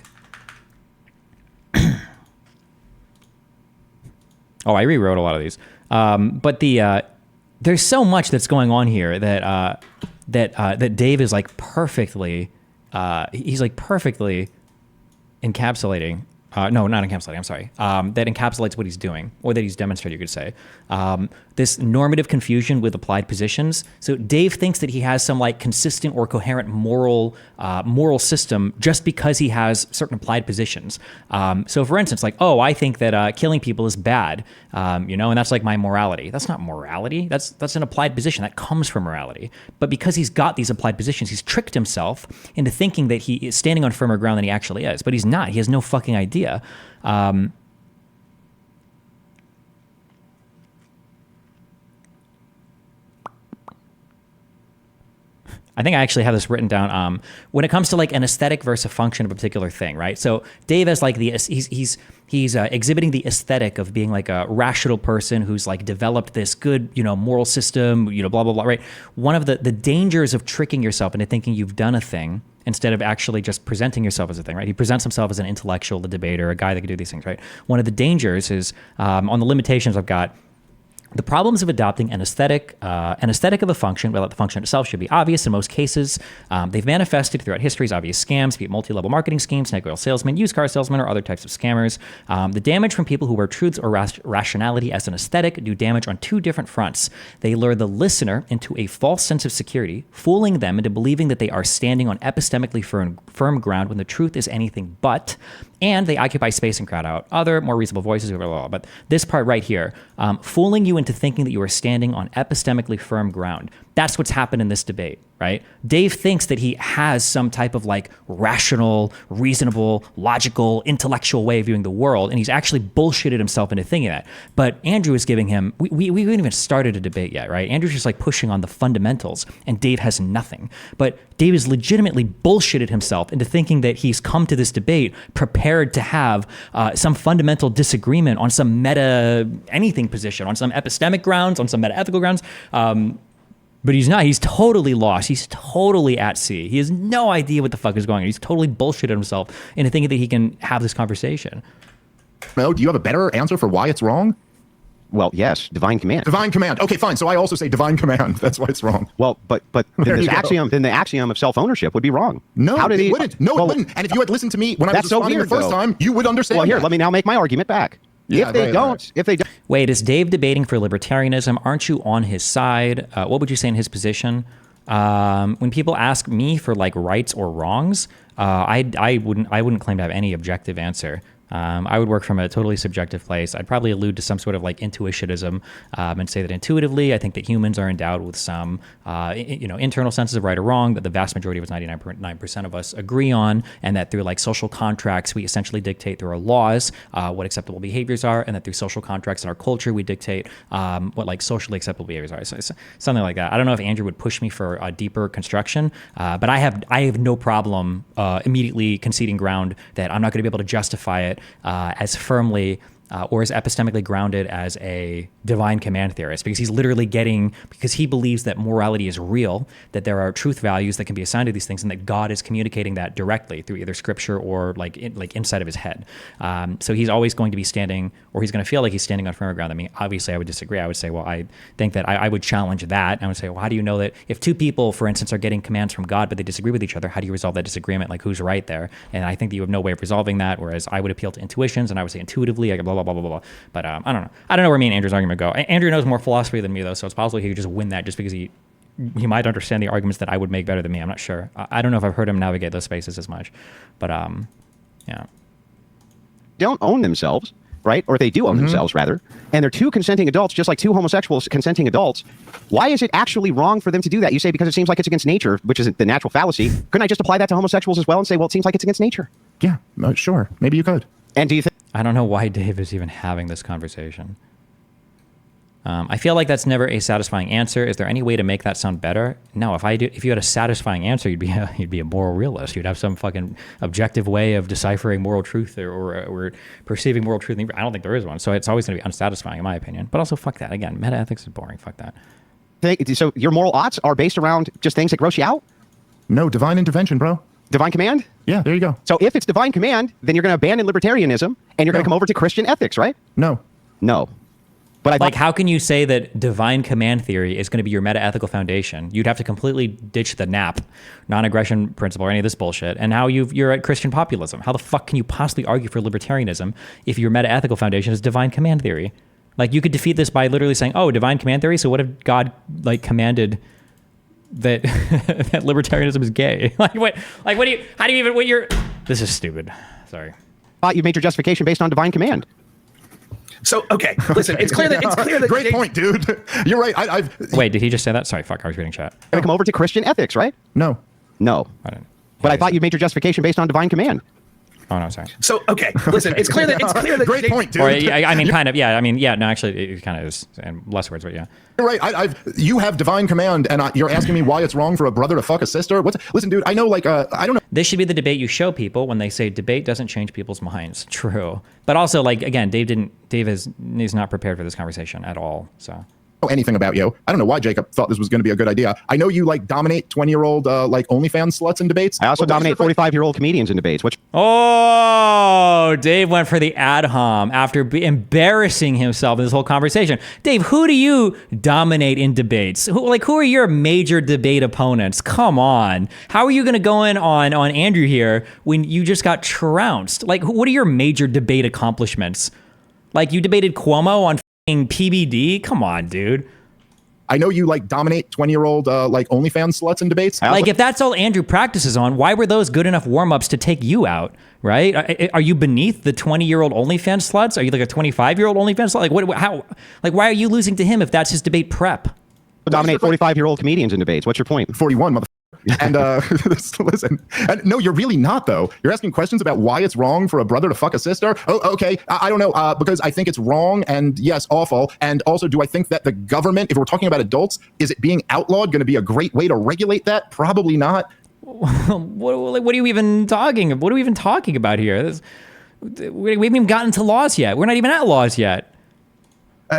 Oh, I rewrote a lot of these. But there's so much that's going on here that Dave is like perfectly, he's like perfectly encapsulating. No, not encapsulating, I'm sorry. That encapsulates what he's doing, or that he's demonstrating, you could say. This normative confusion with applied positions. So Dave thinks that he has some like consistent or coherent moral system just because he has certain applied positions. So for instance, like, oh, I think that killing people is bad, and that's like my morality. That's not morality. That's an applied position. That comes from morality. But because he's got these applied positions, he's tricked himself into thinking that he is standing on firmer ground than he actually is. But he's not. He has no fucking idea. I think I actually have this written down. When it comes to like an aesthetic versus a function of a particular thing, right? So Dave has like he's exhibiting the aesthetic of being like a rational person who's like developed this good, moral system, blah, blah, blah, right? One of the dangers of tricking yourself into thinking you've done a thing instead of actually just presenting yourself as a thing, right? He presents himself as an intellectual, a debater, a guy that can do these things, right? One of the dangers is on the limitations I've got, the problems of adopting an aesthetic of a function, well, the function itself should be obvious in most cases. They've manifested throughout history as obvious scams, be it multi-level marketing schemes, snake oil salesmen, used car salesmen, or other types of scammers. The damage from people who wear truths or rationality as an aesthetic do damage on two different fronts. They lure the listener into a false sense of security, fooling them into believing that they are standing on epistemically firm ground when the truth is anything but. And they occupy space and crowd out other more reasonable voices. But this part right here, fooling you into thinking that you are standing on epistemically firm ground. That's what's happened in this debate, right? Dave thinks that he has some type of like rational, reasonable, logical, intellectual way of viewing the world, and he's actually bullshitted himself into thinking that. But Andrew is giving him, we haven't even started a debate yet, right? Andrew's just like pushing on the fundamentals, and Dave has nothing. But Dave has legitimately bullshitted himself into thinking that he's come to this debate prepared to have some fundamental disagreement on some meta anything position, on some epistemic grounds, on some meta ethical grounds. But he's not. He's totally lost. He's totally at sea. He has no idea what the fuck is going on. He's totally bullshitted himself into thinking that he can have this conversation. No, do you have a better answer for why it's wrong? Well, yes, divine command. Divine command. Okay, fine. So I also say divine command. That's why it's wrong. Well, but then the axiom of self-ownership would be wrong. No, it wouldn't. No, it wouldn't. And if you had listened to me when I was responding the first time, you would understand. Well, here, let me now make my argument back. Yeah, if they don't. Wait, is Dave debating for libertarianism? Aren't you on his side? What would you say in his position? When people ask me for like rights or wrongs, I wouldn't claim to have any objective answer. I would work from a totally subjective place. I'd probably allude to some sort of like intuitionism and say that intuitively, I think that humans are endowed with some, internal senses of right or wrong that the vast majority of us, 99.9% of us, agree on, and that through like social contracts, we essentially dictate through our laws what acceptable behaviors are, and that through social contracts in our culture, we dictate what like socially acceptable behaviors are. So something like that. I don't know if Andrew would push me for a deeper construction, but I have no problem immediately conceding ground that I'm not going to be able to justify it as firmly or as epistemically grounded as a divine command theorist, because he's literally because he believes that morality is real, that there are truth values that can be assigned to these things, and that God is communicating that directly through either scripture or like inside of his head. So he's always going to be standing, or he's going to feel like he's standing on firmer ground than me. Obviously, I would disagree. I would say, well, I think that I would challenge that. I would say, well, how do you know that if two people, for instance, are getting commands from God, but they disagree with each other, how do you resolve that disagreement? Like, who's right there? And I think that you have no way of resolving that, whereas I would appeal to intuitions, and I would say intuitively, like blah, blah, blah, blah, blah. But I don't know. I don't know where me and Andrew's argument go. Andrew knows more philosophy than me, though, so it's possible he could just win that just because he might understand the arguments that I would make better than me. I'm not sure. I don't know if I've heard him navigate those spaces as much. But, yeah. Don't own themselves, right? Or they do own themselves, rather. And they're two consenting adults, just like two homosexuals consenting adults. Why is it actually wrong for them to do that? You say because it seems like it's against nature, which is the natural fallacy. Couldn't I just apply that to homosexuals as well and say, well, it seems like it's against nature? Yeah, sure. Maybe you could. And do you think... I don't know why Dave is even having this conversation. I feel like that's never a satisfying answer. Is there any way to make that sound better? No. If you had a satisfying answer, you'd be a moral realist. You'd have some fucking objective way of deciphering moral truth or perceiving moral truth. I don't think there is one. So it's always going to be unsatisfying, in my opinion. But also, fuck that. Again, meta ethics is boring. Fuck that. So your moral oughts are based around just things that gross you out? No, divine intervention, bro. Divine command? Yeah, there you go. So if it's divine command, then you're going to abandon libertarianism and you're going to come over to Christian ethics, right? No. But how can you say that divine command theory is going to be your meta-ethical foundation? You'd have to completely ditch the NAP, non-aggression principle, or any of this bullshit. And now you're at Christian populism. How the fuck can you possibly argue for libertarianism if your meta-ethical foundation is divine command theory? Like, you could defeat this by literally saying, oh, divine command theory, so what if God commanded that that libertarianism is gay? This is stupid. Sorry. You made your justification based on divine command. So, okay, listen, it's clear that Great point, dude. You're right. Wait, did he just say that? Sorry, fuck, I was reading chat. Going to come over to Christian ethics, right? No. I thought you made your justification based on divine command. Oh no, sorry. So okay, listen, it's clear that Great point, dude. Or I mean, kind of. Yeah, I mean, yeah. No, actually, it kind of is in less words, but yeah. You're right. You have divine command, and you're asking me why it's wrong for a brother to fuck a sister. Listen, dude. I know, like, I don't know. This should be the debate you show people when they say debate doesn't change people's minds. True, but also, like, again, Dave is not prepared for this conversation at all. So. Anything about you. I don't know why Jacob thought this was going to be a good idea. I know you like dominate 20-year-old like OnlyFans sluts in debates. I also dominate 45-year-old comedians in debates. Which Oh, Dave went for the ad hom after embarrassing himself in this whole conversation. Dave, who do you dominate in debates? Who are your major debate opponents? Come on. How are you going to go in on Andrew here when you just got trounced? Like, what are your major debate accomplishments? Like, you debated Cuomo on PBD? Come on, dude. I know you like dominate 20-year-old like OnlyFans sluts in debates. Like, if that's all Andrew practices on, why were those good enough warm-ups to take you out, right? Are you beneath the 20-year-old OnlyFans sluts? Are you like a 25-year-old OnlyFans slut? Like, how? Like, why are you losing to him if that's his debate prep? dominate 45-year-old comedians in debates. What's your point? 41, motherfucker. And listen, and no, you're really not, though. You're asking questions about why it's wrong for a brother to fuck a sister. Oh, okay. I don't know, because I think it's wrong and yes, awful. And also, do I think that the government, if we're talking about adults, is it being outlawed going to be a great way to regulate that? Probably not. What are you even talking about? What are we even talking about here? We haven't even gotten to laws yet. We're not even at laws yet.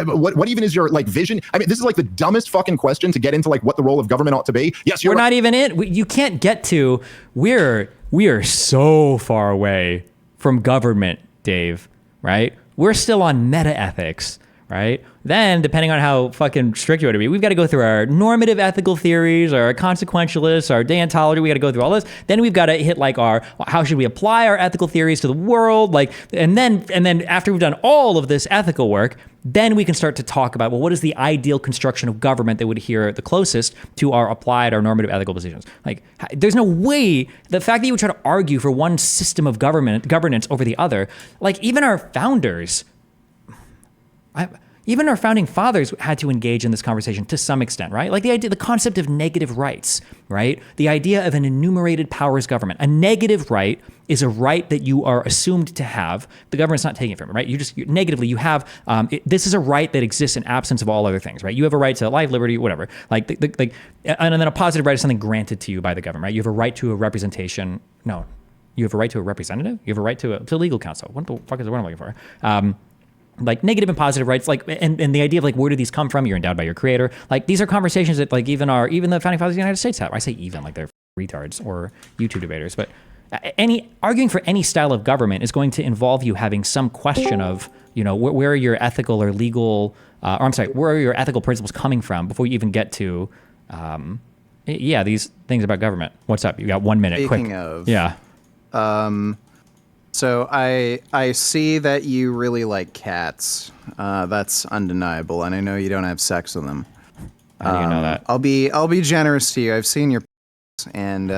What even is your like vision? I mean, this is like the dumbest fucking question to get into like what the role of government ought to be. Yes, we're not even in. You can't get to. We are so far away from government, Dave. Right? We're still on meta ethics. Right? Then, depending on how fucking strict you want to be, we've got to go through our normative ethical theories, our consequentialists, our deontology. We got to go through all this. Then we've got to hit like our how should we apply our ethical theories to the world? Like, and then after we've done all of this ethical work, then we can start to talk about, well, what is the ideal construction of government that would adhere the closest to our applied, our normative ethical positions? Like, there's no way, the fact that you would try to argue for one system of governance over the other, like even our founders, even our founding fathers had to engage in this conversation to some extent, right? Like the concept of negative rights, right? The idea of an enumerated powers government. A negative right is a right that you are assumed to have. The government's not taking it from you, right? Negatively, you have, this is a right that exists in absence of all other things, right? You have a right to life, liberty, whatever. And then a positive right is something granted to you by the government, right? You have a right to a representation. No, you have a right to a representative? You have a right to legal counsel. What the fuck is the word I'm looking for? Like negative and positive rights, like, and the idea of like, where do these come from? You're endowed by your creator. Like, these are conversations that like even the founding fathers of the United States have. I say even, like they're retards or YouTube debaters, but arguing for any style of government is going to involve you having some question of, you know, where are your ethical or legal, where are your ethical principles coming from before you even get to, these things about government. What's up? You got 1 minute. Speaking quick. Of, yeah. So I see that you really like cats. That's undeniable, and I know you don't have sex with them. How do you know that? I'll be generous to you. I've seen your and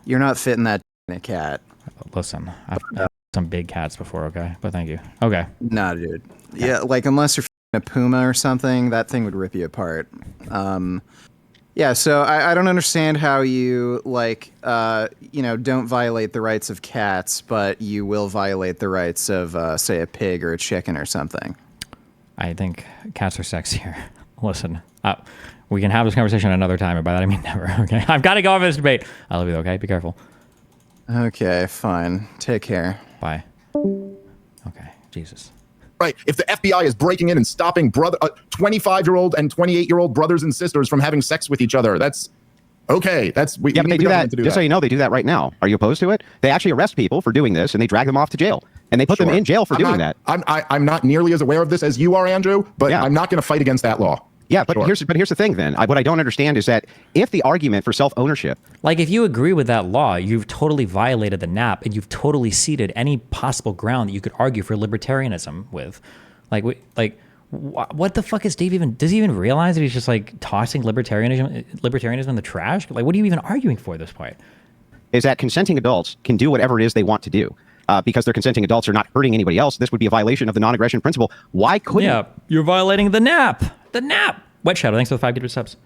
you're not fitting that in a cat. Listen, I've some big cats before, okay? But thank you. Okay. Nah, dude. Yeah, like unless you're a puma or something, that thing would rip you apart. Yeah, so I don't understand how you, like, don't violate the rights of cats, but you will violate the rights of, say, a pig or a chicken or something. I think cats are sexier. Listen, we can have this conversation another time, and by that I mean never, okay? I've got to go over this debate. I love you, okay? Be careful. Okay, fine. Take care. Bye. Okay, Jesus. Right. If the FBI is breaking in and stopping 25-year-old and 28-year-old brothers and sisters from having sex with each other, that's okay. But they do that. Just so you know, they do that right now. Are you opposed to it? They actually arrest people for doing this, and they drag them off to jail, and they put them in jail for doing that. I'm not nearly as aware of this as you are, Andrew, but I'm not going to fight against that law. Yeah, but here's the thing then. What I don't understand is that if the argument for self-ownership... Like, if you agree with that law, you've totally violated the NAP, and you've totally ceded any possible ground that you could argue for libertarianism with. What the fuck is Dave even... Does he even realize that he's just, like, tossing libertarianism in the trash? Like, what are you even arguing for at this point? Is that consenting adults can do whatever it is they want to do. Because they're consenting adults are not hurting anybody else. This would be a violation of the non-aggression principle. Why couldn't... Yeah, you're violating the NAP. The NAP. Wet Shadow, thanks for the 5 gifted subs.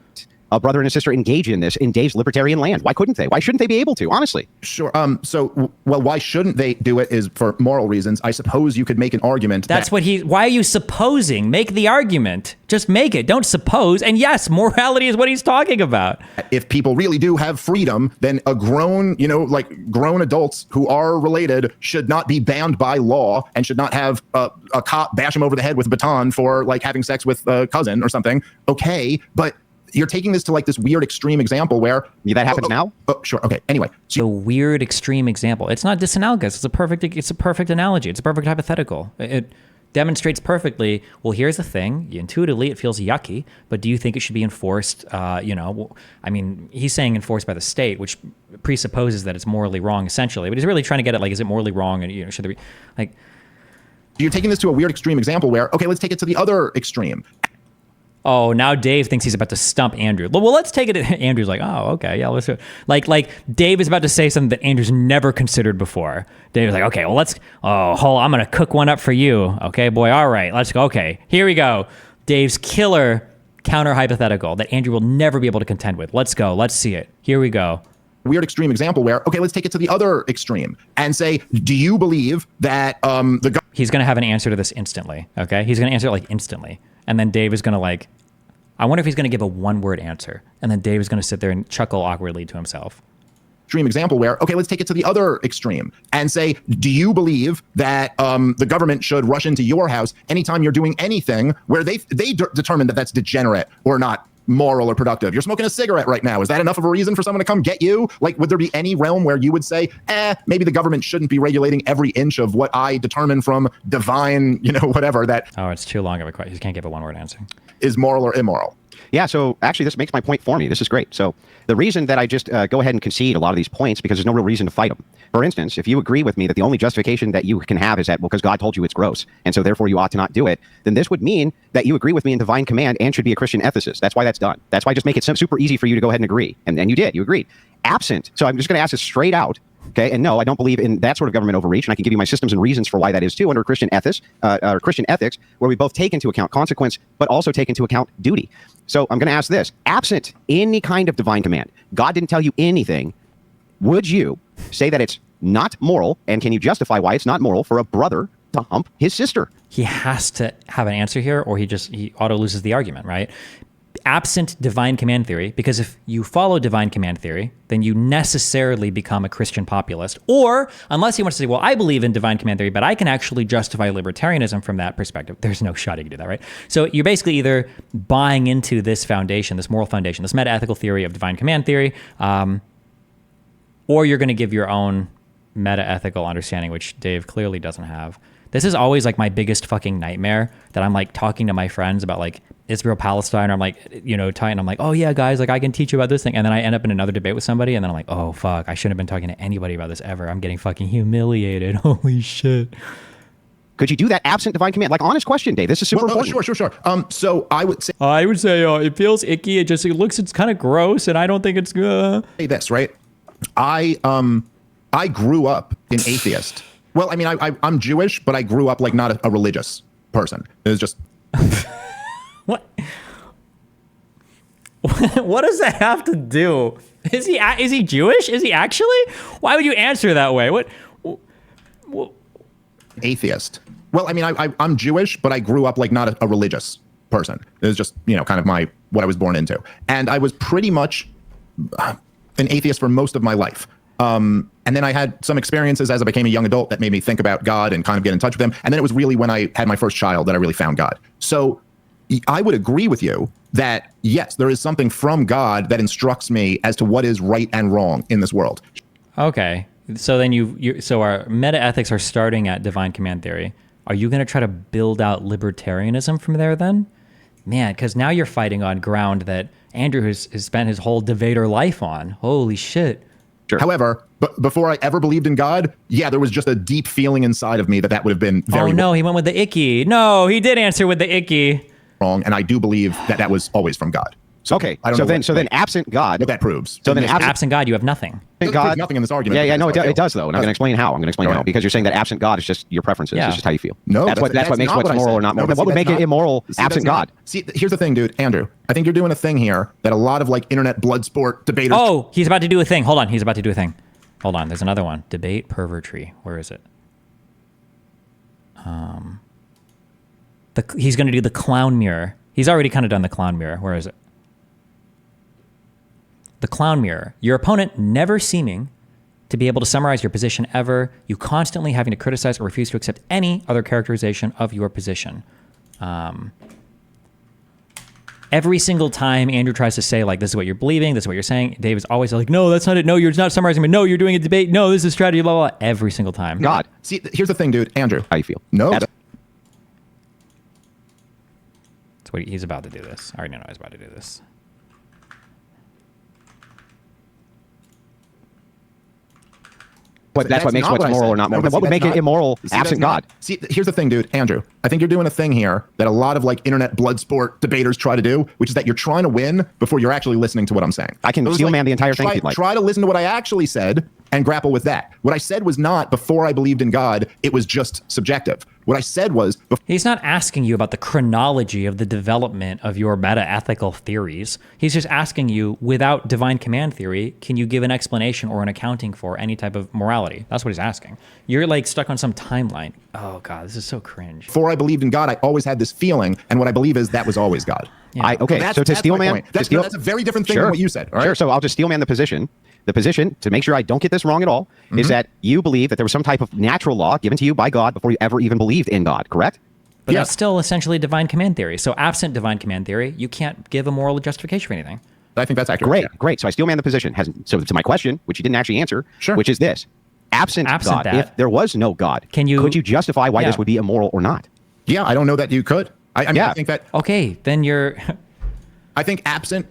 a brother and a sister engage in this in Dave's libertarian land? Why couldn't they? Why shouldn't they be able to, honestly? Sure. Well, why shouldn't they do it is for moral reasons. I suppose you could make an argument. Why are you supposing? Make the argument. Just make it. Don't suppose. And yes, morality is what he's talking about. If people really do have freedom, then a grown, grown adults who are related should not be bound by law and should not have a cop bash him over the head with a baton for having sex with a cousin or something. Okay, but you're taking this to this weird extreme example where that happens now. Sure. Okay. Anyway, so weird extreme example. It's not disanalogous. It's a perfect analogy. It's a perfect hypothetical. It demonstrates perfectly. Well, here's the thing. Intuitively, it feels yucky, but do you think it should be enforced? I mean, he's saying enforced by the state, which presupposes that it's morally wrong, essentially. But he's really trying to get at is it morally wrong? And should there be you're taking this to a weird extreme example where let's take it to the other extreme. Oh, now Dave thinks he's about to stump Andrew. Well, let's take it. Andrew's like, oh, okay, yeah, let's do it. Like Dave is about to say something that Andrew's never considered before. Dave's like, okay, well, I'm going to cook one up for you. Okay, boy, all right, let's go. Okay, here we go. Dave's killer counter hypothetical that Andrew will never be able to contend with. Let's go. Let's see it. Here we go. Weird extreme example where, let's take it to the other extreme and say, do you believe that He's going to have an answer to this instantly, okay? He's going to answer it instantly. And then Dave is going to I wonder if he's going to give a one-word answer. And then Dave is going to sit there and chuckle awkwardly to himself. Extreme example where, let's take it to the other extreme and say, do you believe that the government should rush into your house anytime you're doing anything where they determine that that's degenerate or not moral or productive? You're smoking a cigarette right now. Is that enough of a reason for someone to come get you? Would there be any realm where you would say, maybe the government shouldn't be regulating every inch of what I determine from divine, whatever that... Oh, it's too long of a question. You can't give a one-word answer. ...is moral or immoral. Yeah, so actually this makes my point for me. This is great. So the reason that I just go ahead and concede a lot of these points because there's no real reason to fight them. For instance, if you agree with me that the only justification that you can have is that, because God told you it's gross, and so therefore you ought to not do it, then this would mean that you agree with me in divine command and should be a Christian ethicist. That's why that's done. That's why I just make it super easy for you to go ahead and agree. And you did. You agreed. Absent. So I'm just going to ask this straight out. Okay, and no, I don't believe in that sort of government overreach, and I can give you my systems and reasons for why that is too under Christian ethics, where we both take into account consequence, but also take into account duty. So I'm going to ask this: absent any kind of divine command, God didn't tell you anything. Would you say that it's not moral, and can you justify why it's not moral for a brother to hump his sister? He has to have an answer here, or he auto loses the argument, right? Absent divine command theory, because if you follow divine command theory, then you necessarily become a Christian populist. Or, unless he wants to say, well, I believe in divine command theory, but I can actually justify libertarianism from that perspective. There's no shot he can do that, right? So you're basically either buying into this foundation, this moral foundation, this meta-ethical theory of divine command theory, or you're going to give your own meta-ethical understanding, which Dave clearly doesn't have. This is always my biggest fucking nightmare, that I'm talking to my friends about Israel, Palestine, or I'm Titan. I'm oh yeah, guys, I can teach you about this thing. And then I end up in another debate with somebody, and then I'm oh fuck, I shouldn't have been talking to anybody about this ever. I'm getting fucking humiliated. Holy shit. Could you do that absent divine command? Honest question, Dave. This is super important. Sure. So I would say... it feels icky. It's kind of gross, and I don't think it's... Say this, right? I grew up an atheist. Well, I mean, I'm Jewish, but I grew up not a religious person. It was just... What? What does that have to do? Is he Jewish? Is he actually? Why would you answer that way? What? Atheist. Well, I mean, I'm Jewish, but I grew up not a religious person. It was just kind of what I was born into, and I was pretty much an atheist for most of my life. And then I had some experiences as I became a young adult that made me think about God and kind of get in touch with him. And then it was really when I had my first child that I really found God. So I would agree with you that, yes, there is something from God that instructs me as to what is right and wrong in this world. Okay. So then so our meta ethics are starting at divine command theory. Are you going to try to build out libertarianism from there then? Man, because now you're fighting on ground that Andrew has spent his whole debater life on. Holy shit. Sure. However, before I ever believed in God, there was just a deep feeling inside of me that would have been very... Oh, no, he went with the icky. No, he did answer with the icky. Wrong, and I do believe that was always from God. So okay. I don't So know then absent God. what that proves. So then Absent God, you have nothing. It God. proves nothing in this argument. Yeah, no, That's what I it feel. does though, and I'm going to explain how. Go ahead. Because you're saying that absent God is just your preferences. Yeah. It's just how you feel. No, that's what makes not what's what I moral said. or not No, moral. but What would see, make that's it immoral? See, Absent that's God. not- See, here's the thing, dude. Andrew, I think you're doing a thing here that a lot of like internet blood sport debaters. Oh, he's about to do a thing. Hold on. He's about to do a thing. Hold on. There's another one. Debate pervertry. Where is it? He's going to do the clown mirror. He's already kind of done the clown mirror. Where is it? The clown mirror. Your opponent never seeming to be able to summarize your position ever. You constantly having to criticize or refuse to accept any other characterization of your position. Every single time Andrew tries to say, like, this is what you're believing, this is what you're saying, Dave is always like, no, that's not it. No, you're not summarizing it. No, you're doing a debate. No, this is strategy, blah, blah, blah. Every single time. God. See, here's the thing, dude. Andrew, How you feel? no. That's- That's what he's about to do this. I already know he's about to do this. But that's what makes not what's I moral said. or not No, moral. but What see, would make that's it immoral? See, that's Absent not- God. See, here's the thing, dude. Andrew, I think you're doing a thing here that a lot of like internet blood sport debaters try to do, which is that you're trying to win before you're actually listening to what I'm saying. I can It was steel man the entire thing if you'd like. Try to listen to what I actually said and grapple with that. What I said was not before I believed in God, it was just subjective. What I said was He's not asking you about the chronology of the development of your meta-ethical theories. He's just asking you, without divine command theory, can you give an explanation or an accounting for any type of morality? That's what he's asking. You're like stuck on some timeline. Oh God, this is so cringe. before I believed in God, I always had this feeling, and what I believe is that was always God. Yeah. Okay, That's- so to that's steel my man, point. That's a very different thing than what you said. All right? Sure. So I'll just steel man the position. The position, to make sure I don't get this wrong at all, is that you believe that there was some type of natural law given to you by God before you ever even believed in God, correct? But Yeah. that's still essentially divine command theory. So absent divine command theory, you can't give a moral justification for anything. I think that's accurate. Great, Yeah. great. So I steel man the position. So to my question, which you didn't actually answer, Sure. which is this. Absent God, that, if there was no God, could you justify why Yeah. this would be immoral or not? Yeah, I don't know that you could. I mean, Yeah. I think that Okay, then you're... I think absent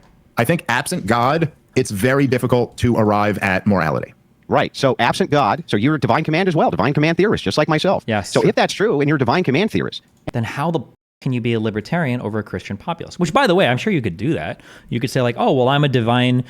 God, it's very difficult to arrive at morality. Right. So absent God, so you're a divine command as well, divine command theorist, just like myself. Yes. So if that's true and you're a divine command theorist, then how the can you be a libertarian over a Christian populist? Which, by the way, I'm sure you could do that. You could say like, oh, well, I'm a divine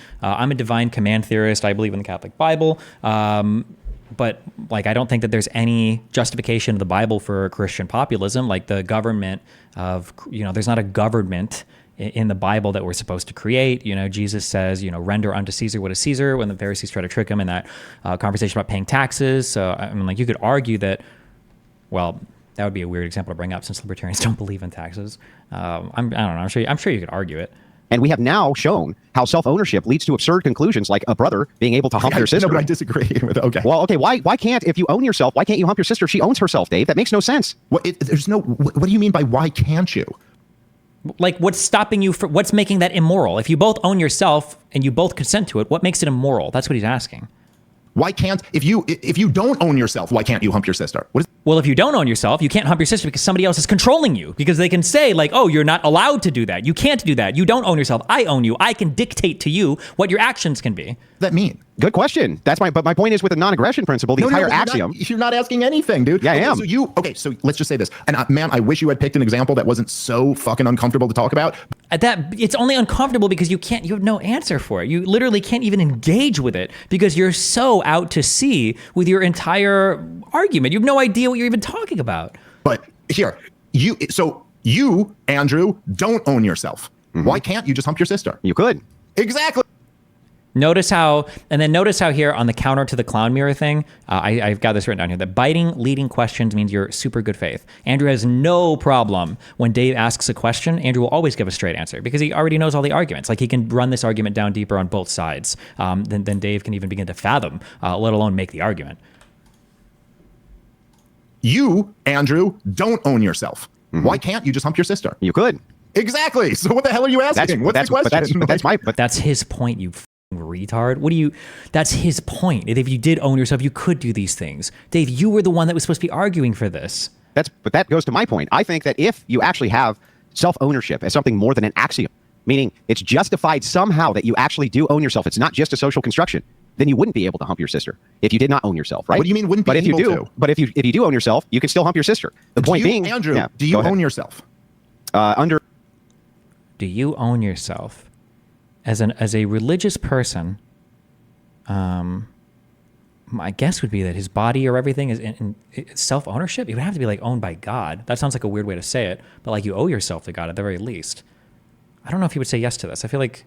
command theorist. I believe in the Catholic Bible. But like, I don't think that there's any justification of the Bible for Christian populism. Like the government of, there's not a government in the Bible that we're supposed to create. Jesus says, render unto Caesar what is Caesar, when the Pharisees try to trick him in that conversation about paying taxes. So I mean, like, you could argue that, well, that would be a weird example to bring up since libertarians don't believe in taxes. I don't know. I'm sure you could argue it. and we have now shown how self-ownership leads to absurd conclusions like a brother being able to hump their sister. No, but I disagree with it. Okay. Well, okay, why can't, if you own yourself, why can't you hump your sister? She owns herself, Dave. That makes no sense. What do you mean by why can't you? Like, what's stopping you what's making that immoral? If you both own yourself and you both consent to it, what makes it immoral? That's what he's asking. Why can't, if you don't own yourself, why can't you hump your sister? Well, if you don't own yourself, you can't hump your sister because somebody else is controlling you. Because they can say, like, oh, you're not allowed to do that. You can't do that. You don't own yourself. I own you. I can dictate to you what your actions can be. What does that mean? Good question. But my point is, with the non-aggression principle, the entire axiom. You're not asking anything, dude. Yeah, I am. So let's just say this. And man, I wish you had picked an example that wasn't so fucking uncomfortable to talk about. It's only uncomfortable because you have no answer for it. You literally can't even engage with it because you're so out to sea with your entire argument. You have no idea what you're even talking about. But here, you, Andrew, don't own yourself. Mm-hmm. Why can't you just hump your sister? You could. Exactly. Notice how here on the counter to the clown mirror thing, I've got this written down here, that biting leading questions means you're super good faith. Andrew has no problem when Dave asks a question. Andrew will always give a straight answer because he already knows all the arguments. Like, he can run this argument down deeper on both sides than Dave can even begin to fathom, let alone make the argument. You, Andrew, don't own yourself. Mm-hmm. Why can't you just hump your sister? You could. Exactly. So what the hell are you asking? What's the question? That's his point, you retard. That's his point. If you did own yourself, you could do these things. Dave, you were the one that was supposed to be arguing for this. But that goes to my point. I think that if you actually have self-ownership as something more than an axiom, meaning it's justified somehow that you actually do own yourself, it's not just a social construction, then you wouldn't be able to hump your sister if you did not own yourself, right? What do you mean wouldn't be able to? But if you do own yourself, you can still hump your sister. The point being, Andrew, do you own yourself? Do you own yourself? as a religious person, my guess would be that his body or everything is in self-ownership. It would have to be like owned by God. That sounds like a weird way to say it, but like you owe yourself to God at the very least. I don't know if he would say yes to this. I feel like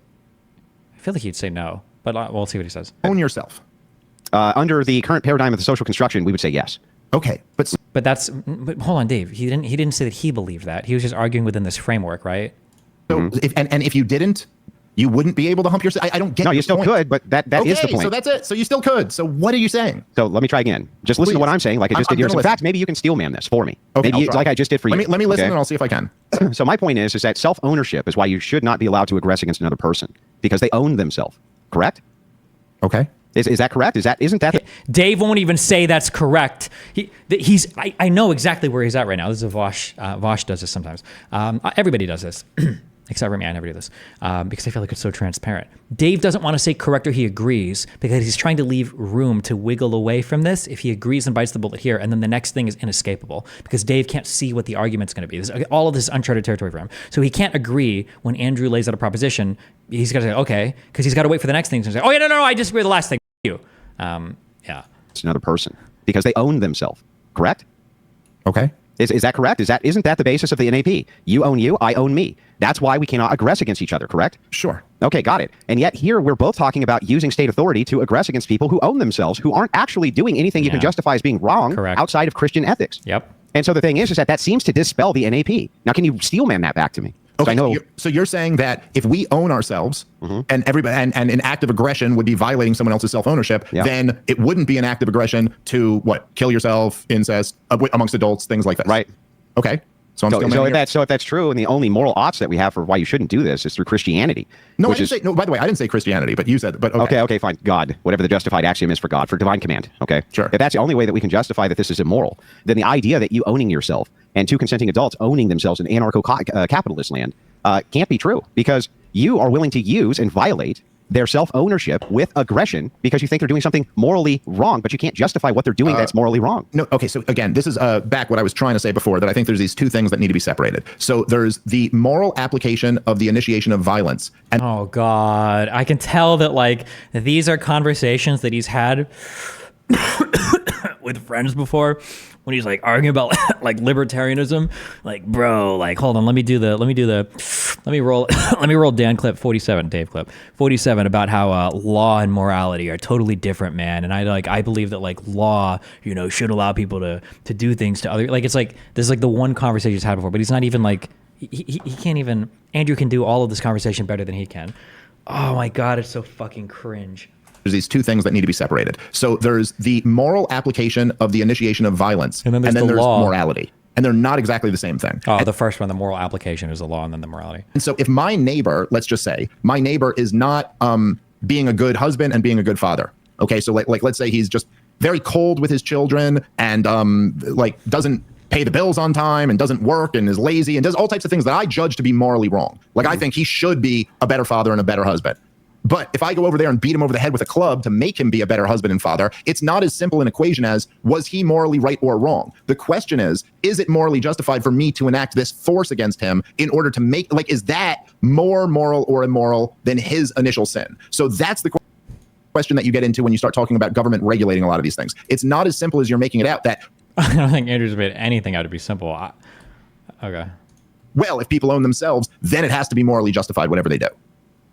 he'd say no, but we'll see what he says. Own yourself. Under the current paradigm of the social construction, we would say yes. Okay, but hold on, Dave. He didn't say that he believed that. He was just arguing within this framework, right? so if you didn't, you wouldn't be able to hump yourself. I don't get. No, you the still point. could, but that is the point. So that's it. So you still could. So what are you saying? So let me try again. Just listen to what I'm saying, like I just did here. In fact, maybe you can steel man this for me. Okay, maybe like I just did for you. Let me listen and I'll see if I can. So my point is that self-ownership is why you should not be allowed to aggress against another person because they own themselves. Correct? Okay. Is that correct? Isn't that? Dave won't even say that's correct. I know exactly where he's at right now. This is a Vosh. Vosh does this sometimes. Everybody does this. Except for me, I never do this because I feel like it's so transparent. Dave doesn't want to say correct or he agrees because he's trying to leave room to wiggle away from this if he agrees and bites the bullet here, and then the next thing is inescapable because Dave can't see what the argument's going to be. All of this is uncharted territory for him. So he can't agree when Andrew lays out a proposition. He's got to say, okay, because he's got to wait for the next thing to say, oh, yeah, no, I disagree with the last thing. You. Yeah. It's another person because they own themselves. Correct? Okay. Is that correct? Isn't that the basis of the NAP? You own you, I own me. That's why we cannot aggress against each other, correct? Sure. Okay, got it. And yet here we're both talking about using state authority to aggress against people who own themselves, who aren't actually doing anything you can justify as being wrong outside of Christian ethics. Yep. And so the thing is that seems to dispel the NAP. Now, can you steel man that back to me? Okay, I know. so you're saying that if we own ourselves and everybody and an act of aggression would be violating someone else's self-ownership, then it wouldn't be an act of aggression to kill yourself, incest amongst adults, things like that. Right. Okay. So if that's true, and the only moral oughts that we have for why you shouldn't do this is through Christianity. No, I didn't say. No, by the way, I didn't say Christianity, but you said. But okay, fine. God, whatever the justified axiom is for God, for divine command. Okay, sure. If that's the only way that we can justify that this is immoral, then the idea that you owning yourself and two consenting adults owning themselves in anarcho-capitalist land can't be true because you are willing to use and violate their self-ownership with aggression because you think they're doing something morally wrong, but you can't justify what they're doing that's morally wrong. No, okay, so again, this is back what I was trying to say before, that I think there's these two things that need to be separated. So there's the moral application of the initiation of violence. And oh, God. I can tell that, like, these are conversations that he's had with friends before when he's like arguing about like libertarianism. Like, bro, like, hold on, let me roll Dan clip 47, Dave clip 47 about how law and morality are totally different, man. And I believe that like law, should allow people to do things to other, like, it's like this is like the one conversation he's had before, but he's not even like he can't even. Andrew can do all of this conversation better than he can. Oh my God, it's so fucking cringe. There's these two things that need to be separated. So there's the moral application of the initiation of violence, and then there's law. Morality. And they're not exactly the same thing. The first one, the moral application, is the law, and then the morality. And so if my neighbor, let's just say, my neighbor is not being a good husband and being a good father. Okay, so like let's say he's just very cold with his children and doesn't pay the bills on time and doesn't work and is lazy and does all types of things that I judge to be morally wrong. Like I think he should be a better father and a better husband. But if I go over there and beat him over the head with a club to make him be a better husband and father, it's not as simple an equation as, was he morally right or wrong? The question is it morally justified for me to enact this force against him in order to make, is that more moral or immoral than his initial sin? So that's the question that you get into when you start talking about government regulating a lot of these things. It's not as simple as you're making it out that. I don't think Andrew's made anything out to be simple. Okay. Well, if people own themselves, then it has to be morally justified, whatever they do.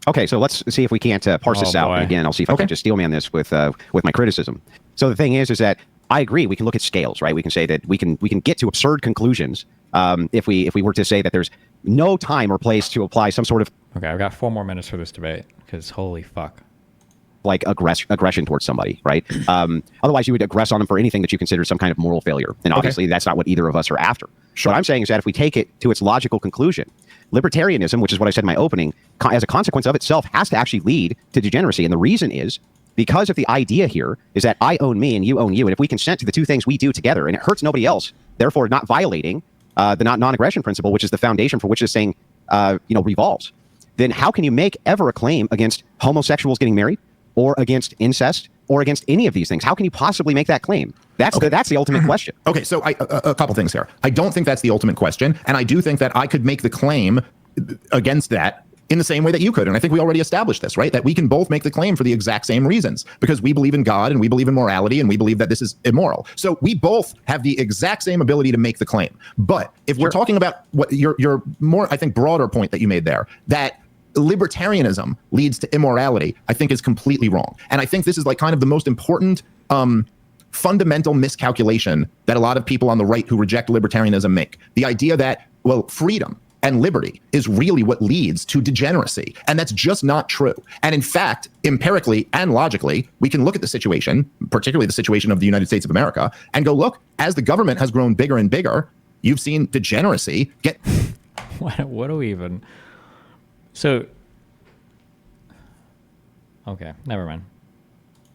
Okay, so let's see if we can't parse this out. And again, I'll see if I can just steel man this with my criticism. So the thing is that I agree. We can look at scales, right? We can say that we can get to absurd conclusions if we were to say that there's no time or place to apply some sort of. Okay, I've got 4 more minutes for this debate because holy fuck. Like aggression towards somebody, right? Otherwise, you would aggress on them for anything that you consider some kind of moral failure. And obviously, that's not what either of us are after. Sure. What I'm saying is that if we take it to its logical conclusion, libertarianism, which is what I said in my opening, as a consequence of itself, has to actually lead to degeneracy. And the reason is because of the idea here is that I own me and you own you. And if we consent to the two things we do together and it hurts nobody else, therefore not violating the non-aggression principle, which is the foundation for which this thing revolves, then how can you make ever a claim against homosexuals getting married or against incest or against any of these things? How can you possibly make that claim? That's the ultimate question. Okay, so a couple things here. I don't think that's the ultimate question, and I do think that I could make the claim against that in the same way that you could. And I think we already established this, right? That we can both make the claim for the exact same reasons because we believe in God and we believe in morality and we believe that this is immoral. So we both have the exact same ability to make the claim. But if we're talking about what your more, I think, broader point that you made there, that libertarianism leads to immorality, I think is completely wrong. And I think this is like kind of the most important fundamental miscalculation that a lot of people on the right who reject libertarianism make. The idea that, well, freedom and liberty is really what leads to degeneracy. And that's just not true. And in fact, empirically and logically, we can look at the situation, particularly the situation of the United States of America, and go, look, as the government has grown bigger and bigger, you've seen degeneracy get... What do we even... So... Okay, never mind.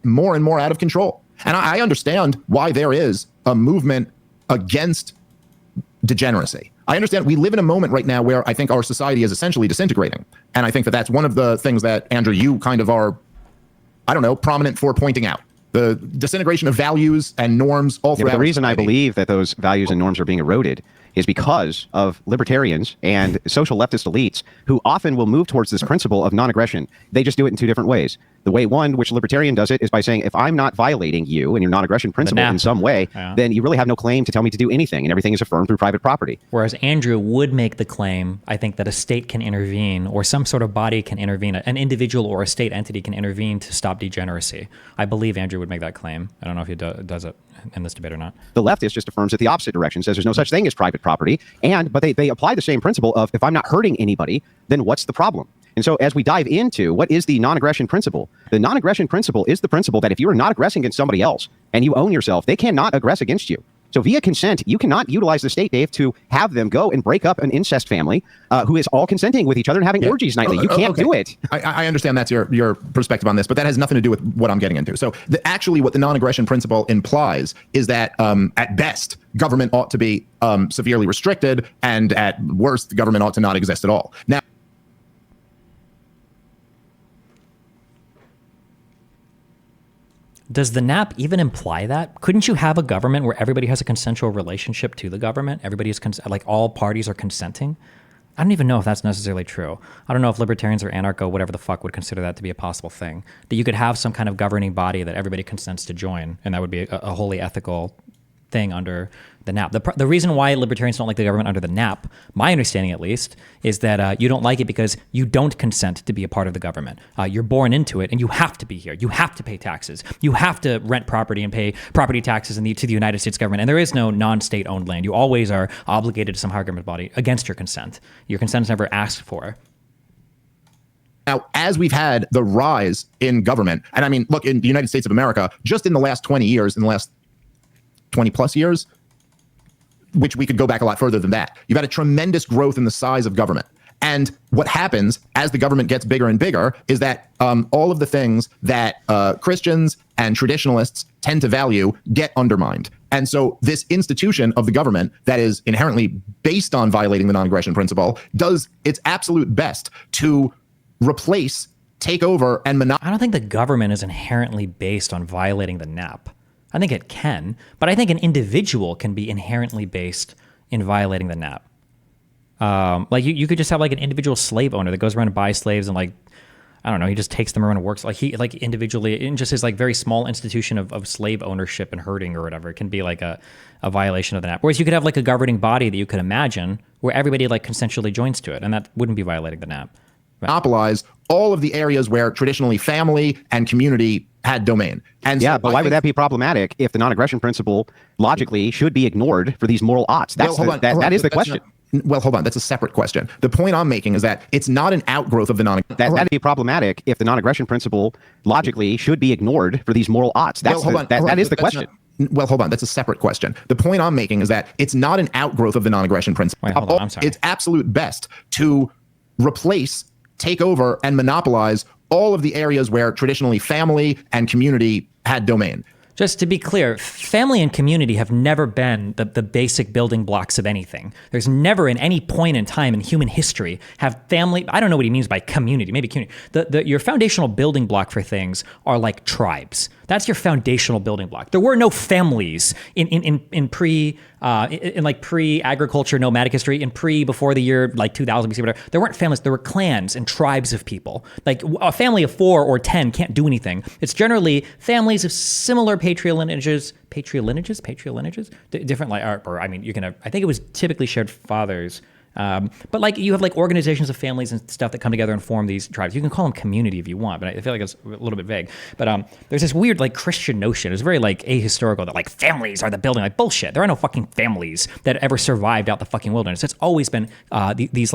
More and more out of control. And I understand why there is a movement against degeneracy. I understand we live in a moment right now where I think our society is essentially disintegrating. And I think that that's one of the things that, Andrew, you kind of are, I don't know, prominent for pointing out. The disintegration of values and norms all throughout. But the reason society. I believe that those values and norms are being eroded is because of libertarians and social leftist elites who often will move towards this principle of non-aggression. They just do it in two different ways. The way one, which libertarian does it, is by saying, if I'm not violating you and your non-aggression principle in some way, then you really have no claim to tell me to do anything, and everything is affirmed through private property. Whereas Andrew would make the claim, I think, that a state can intervene or some sort of body can intervene, an individual or a state entity can intervene to stop degeneracy. I believe Andrew would make that claim. I don't know if he does it in this debate or not. The leftist just affirms it the opposite direction, says there's no such thing as private property, but they apply the same principle of, if I'm not hurting anybody, then what's the problem? And so as we dive into what is the non-aggression principle, the non-aggression principle is the principle that if you are not aggressing against somebody else and you own yourself, they cannot aggress against you. So via consent, you cannot utilize the state, Dave, to have them go and break up an incest family who is all consenting with each other and having orgies nightly. You can't do it. I understand that's your perspective on this, but that has nothing to do with what I'm getting into. So actually what the non-aggression principle implies is that at best, government ought to be severely restricted, and at worst, the government ought to not exist at all. Now, does the NAP even imply that? Couldn't you have a government where everybody has a consensual relationship to the government? Everybody is like all parties are consenting? I don't even know if that's necessarily true. I don't know if libertarians or anarcho, whatever the fuck, would consider that to be a possible thing. That you could have some kind of governing body that everybody consents to join, and that would be a wholly ethical thing under the NAP. The reason why libertarians don't like the government under the NAP, my understanding at least, is that you don't like it because you don't consent to be a part of the government. You're born into it, and you have to be here. You have to pay taxes. You have to rent property and pay property taxes to the United States government. And there is no non-state-owned land. You always are obligated to some higher government body against your consent. Your consent is never asked for. Now, as we've had the rise in government, and I mean, look, in the United States of America, just in the last 20 years, in the last 20 plus years, which we could go back a lot further than that, you've had a tremendous growth in the size of government. And what happens as the government gets bigger and bigger is that all of the things that Christians and traditionalists tend to value get undermined. And so this institution of the government that is inherently based on violating the non-aggression principle does its absolute best to replace, take over, and monopolize. I don't think the government is inherently based on violating the NAP. I think it can, but I think an individual can be inherently based in violating the NAP. Like you could just have like an individual slave owner that goes around and buys slaves and like, I don't know, he just takes them around and works like he like individually in just his like very small institution of slave ownership and herding or whatever. It can be like a violation of the NAP. Whereas you could have like a governing body that you could imagine where everybody like consensually joins to it, and that wouldn't be violating the NAP. Monopolize all of the areas where traditionally family and community had domain. And yeah, so but why would that be problematic if the non-aggression principle logically should be ignored for these moral oughts? That is the question. Well, hold on. That's a separate question. The point I'm making is that it's not an outgrowth of the that'd be problematic if the non-aggression principle logically should be ignored for these moral oughts. That is the question. Well, hold on. That's a separate question. The point I'm making is that it's not an outgrowth of the non-aggression principle. Wait, hold on. I'm sorry. It's absolute best to replace, take over, and monopolize all of the areas where traditionally family and community had domain. Just to be clear, family and community have never been the basic building blocks of anything. There's never in any point in time in human history have family, I don't know what he means by community, maybe community. Your foundational building block for things are like tribes. That's your foundational building block. There were no families in pre-agriculture nomadic history, before the year like 2000 BC, whatever. There weren't families. There were clans and tribes of people. Like a family of 4 or 10 can't do anything. It's generally families of similar patrilineages, different, like, or I mean, you can have, I think it was typically shared fathers. But like you have like organizations of families and stuff that come together and form these tribes. You can call them community if you want, but I feel like it's a little bit vague. But there's this weird like Christian notion. It's very like ahistorical that like families are the building. Like bullshit. There are no fucking families that ever survived out the fucking wilderness. It's always been these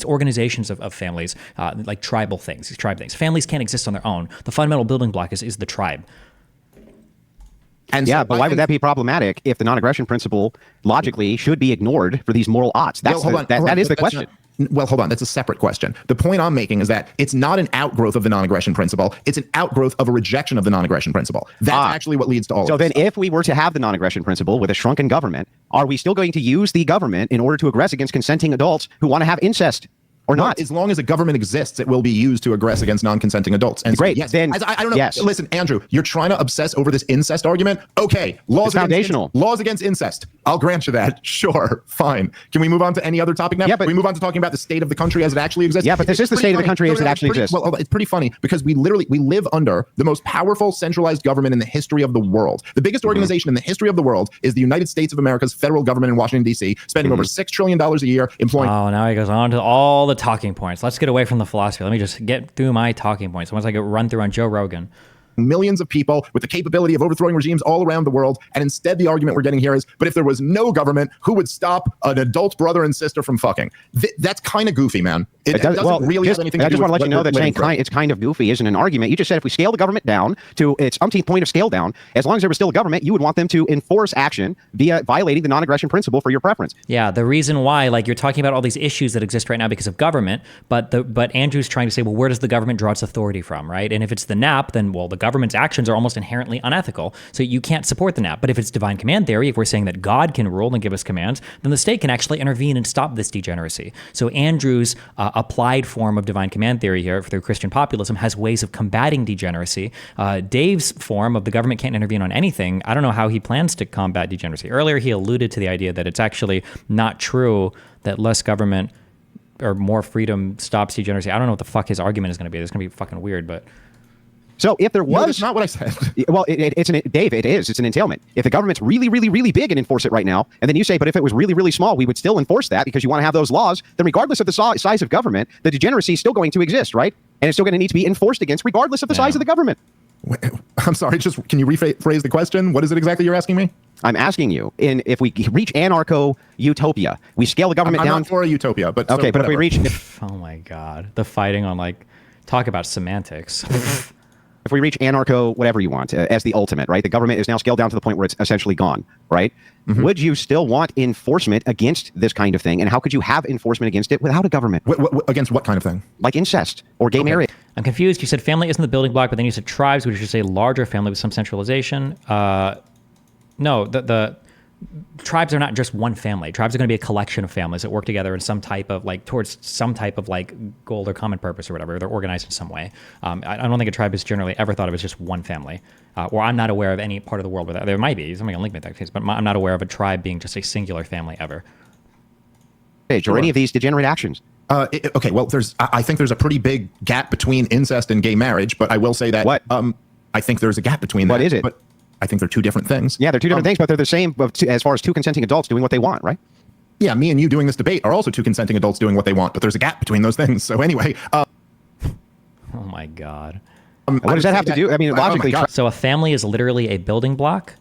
organizations of families, like tribal things, these tribe things. Families can't exist on their own. The fundamental building block is the tribe. And yeah, so but why would that be problematic if the non-aggression principle logically should be ignored for these moral oughts? That is the question. Well, hold on. That's a separate question. The point I'm making is that it's not an outgrowth of the non-aggression principle. It's an outgrowth of a rejection of the non-aggression principle. That's actually what leads to all of this. So then if we were to have the non-aggression principle with a shrunken government, are we still going to use the government in order to aggress against consenting adults who want to have incest? Or not? As long as a government exists, it will be used to aggress against non-consenting adults. And great. So, yes, then I don't know. Yes. Listen, Andrew, you're trying to obsess over this incest argument. Okay, laws against incest. I'll grant you that. Sure, fine. Can we move on to any other topic now? Yeah, but we move on to talking about the state of the country as it actually exists. Yeah, but this is the state of the country as it actually exists. Well, it's pretty funny because we live under the most powerful centralized government in the history of the world. The biggest organization in the history of the world is the United States of America's federal government in Washington, D.C., spending over $6 trillion a year employing. Oh, now he goes on to all the talking points. Let's get away from the philosophy. Let me just get through my talking points. Once I get run through on Joe Rogan. Millions of people with the capability of overthrowing regimes all around the world. And instead, the argument we're getting here is, but if there was no government, who would stop an adult brother and sister from fucking? That's kind of goofy, man. It doesn't really have anything to do with. I just want to let you know that saying it's kind of goofy isn't an argument. You just said if we scale the government down to its umpteenth point of scale down, as long as there was still a government, you would want them to enforce action via violating the non-aggression principle for your preference. Yeah, the reason why, like you're talking about all these issues that exist right now because of government, but Andrew's trying to say, well, where does the government draw its authority from, right? And if it's the NAP, then well, the government's actions are almost inherently unethical, so you can't support the NAP. But if it's divine command theory, if we're saying that God can rule and give us commands, then the state can actually intervene and stop this degeneracy. So Andrew's applied form of divine command theory here through Christian populism has ways of combating degeneracy. Dave's form of the government can't intervene on anything, I don't know how he plans to combat degeneracy. Earlier, he alluded to the idea that it's actually not true that less government or more freedom stops degeneracy. I don't know what the fuck his argument is going to be. It's going to be fucking weird, but... So if there was... No, that's not what I said. Well, Dave, it is. It's an entailment. If the government's really, really, really big and enforce it right now, and then you say, but if it was really, really small, we would still enforce that because you want to have those laws, then regardless of the size of government, the degeneracy is still going to exist, right? And it's still going to need to be enforced against regardless of the size of the government. I'm sorry, can you rephrase the question? What is it exactly you're asking me? I'm asking you, if we reach anarcho-utopia, we scale the government down... I'm not for a utopia, but... Okay, but if we reach... Oh my God. The fighting on, like... Talk about semantics. If we reach anarcho, whatever you want, as the ultimate, right? The government is now scaled down to the point where it's essentially gone, right? Mm-hmm. Would you still want enforcement against this kind of thing? And how could you have enforcement against it without a government? Against what kind of thing? Like incest or gay marriage. I'm confused. You said family isn't the building block, but then you said tribes, which is just a larger family with some centralization. No, the tribes are not just one family. Tribes are going to be a collection of families that work together in some type of like towards some type of like goal or common purpose or whatever. They're organized in some way. I don't think a tribe is generally ever thought of as just one family. Or I'm not aware of any part of the world where there might be. Somebody can link me that case, but I'm not aware of a tribe being just a singular family ever. Or any of these degenerate actions. Okay, well, I think there's a pretty big gap between incest and gay marriage, but I will say that I think there's a gap between that. What is it? But I think they're two different things. Yeah, they're two different things, but they're the same as far as two consenting adults doing what they want, right? Yeah, me and you doing this debate are also two consenting adults doing what they want, but there's a gap between those things. So anyway. Oh my God. What does that have to do? I mean, logically. So a family is literally a building block?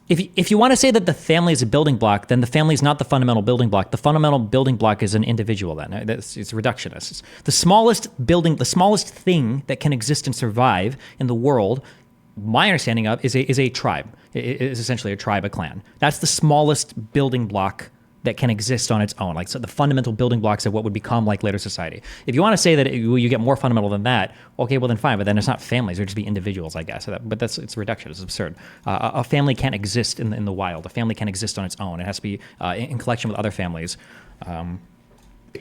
If you want to say that the family is a building block, then the family is not the fundamental building block. The fundamental building block is an individual then. It's reductionist. It's the smallest thing that can exist and survive in the world, my understanding of, is a tribe. It is essentially a tribe, a clan. That's the smallest building block that can exist on its own. Like, so the fundamental building blocks of what would become like later society. If you want to say that you get more fundamental than that, okay, well then fine, but then it's not families, it would just be individuals, I guess. But it's reduction, it's absurd. A family can't exist in the wild. A family can't exist on its own. It has to be in collection with other families.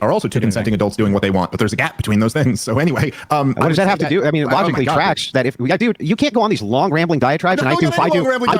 are also two consenting adults doing what they want, but there's a gap between those things. So anyway, what does that have to do? I mean, it logically tracks that if dude, you can't go on these long rambling diatribes, and I do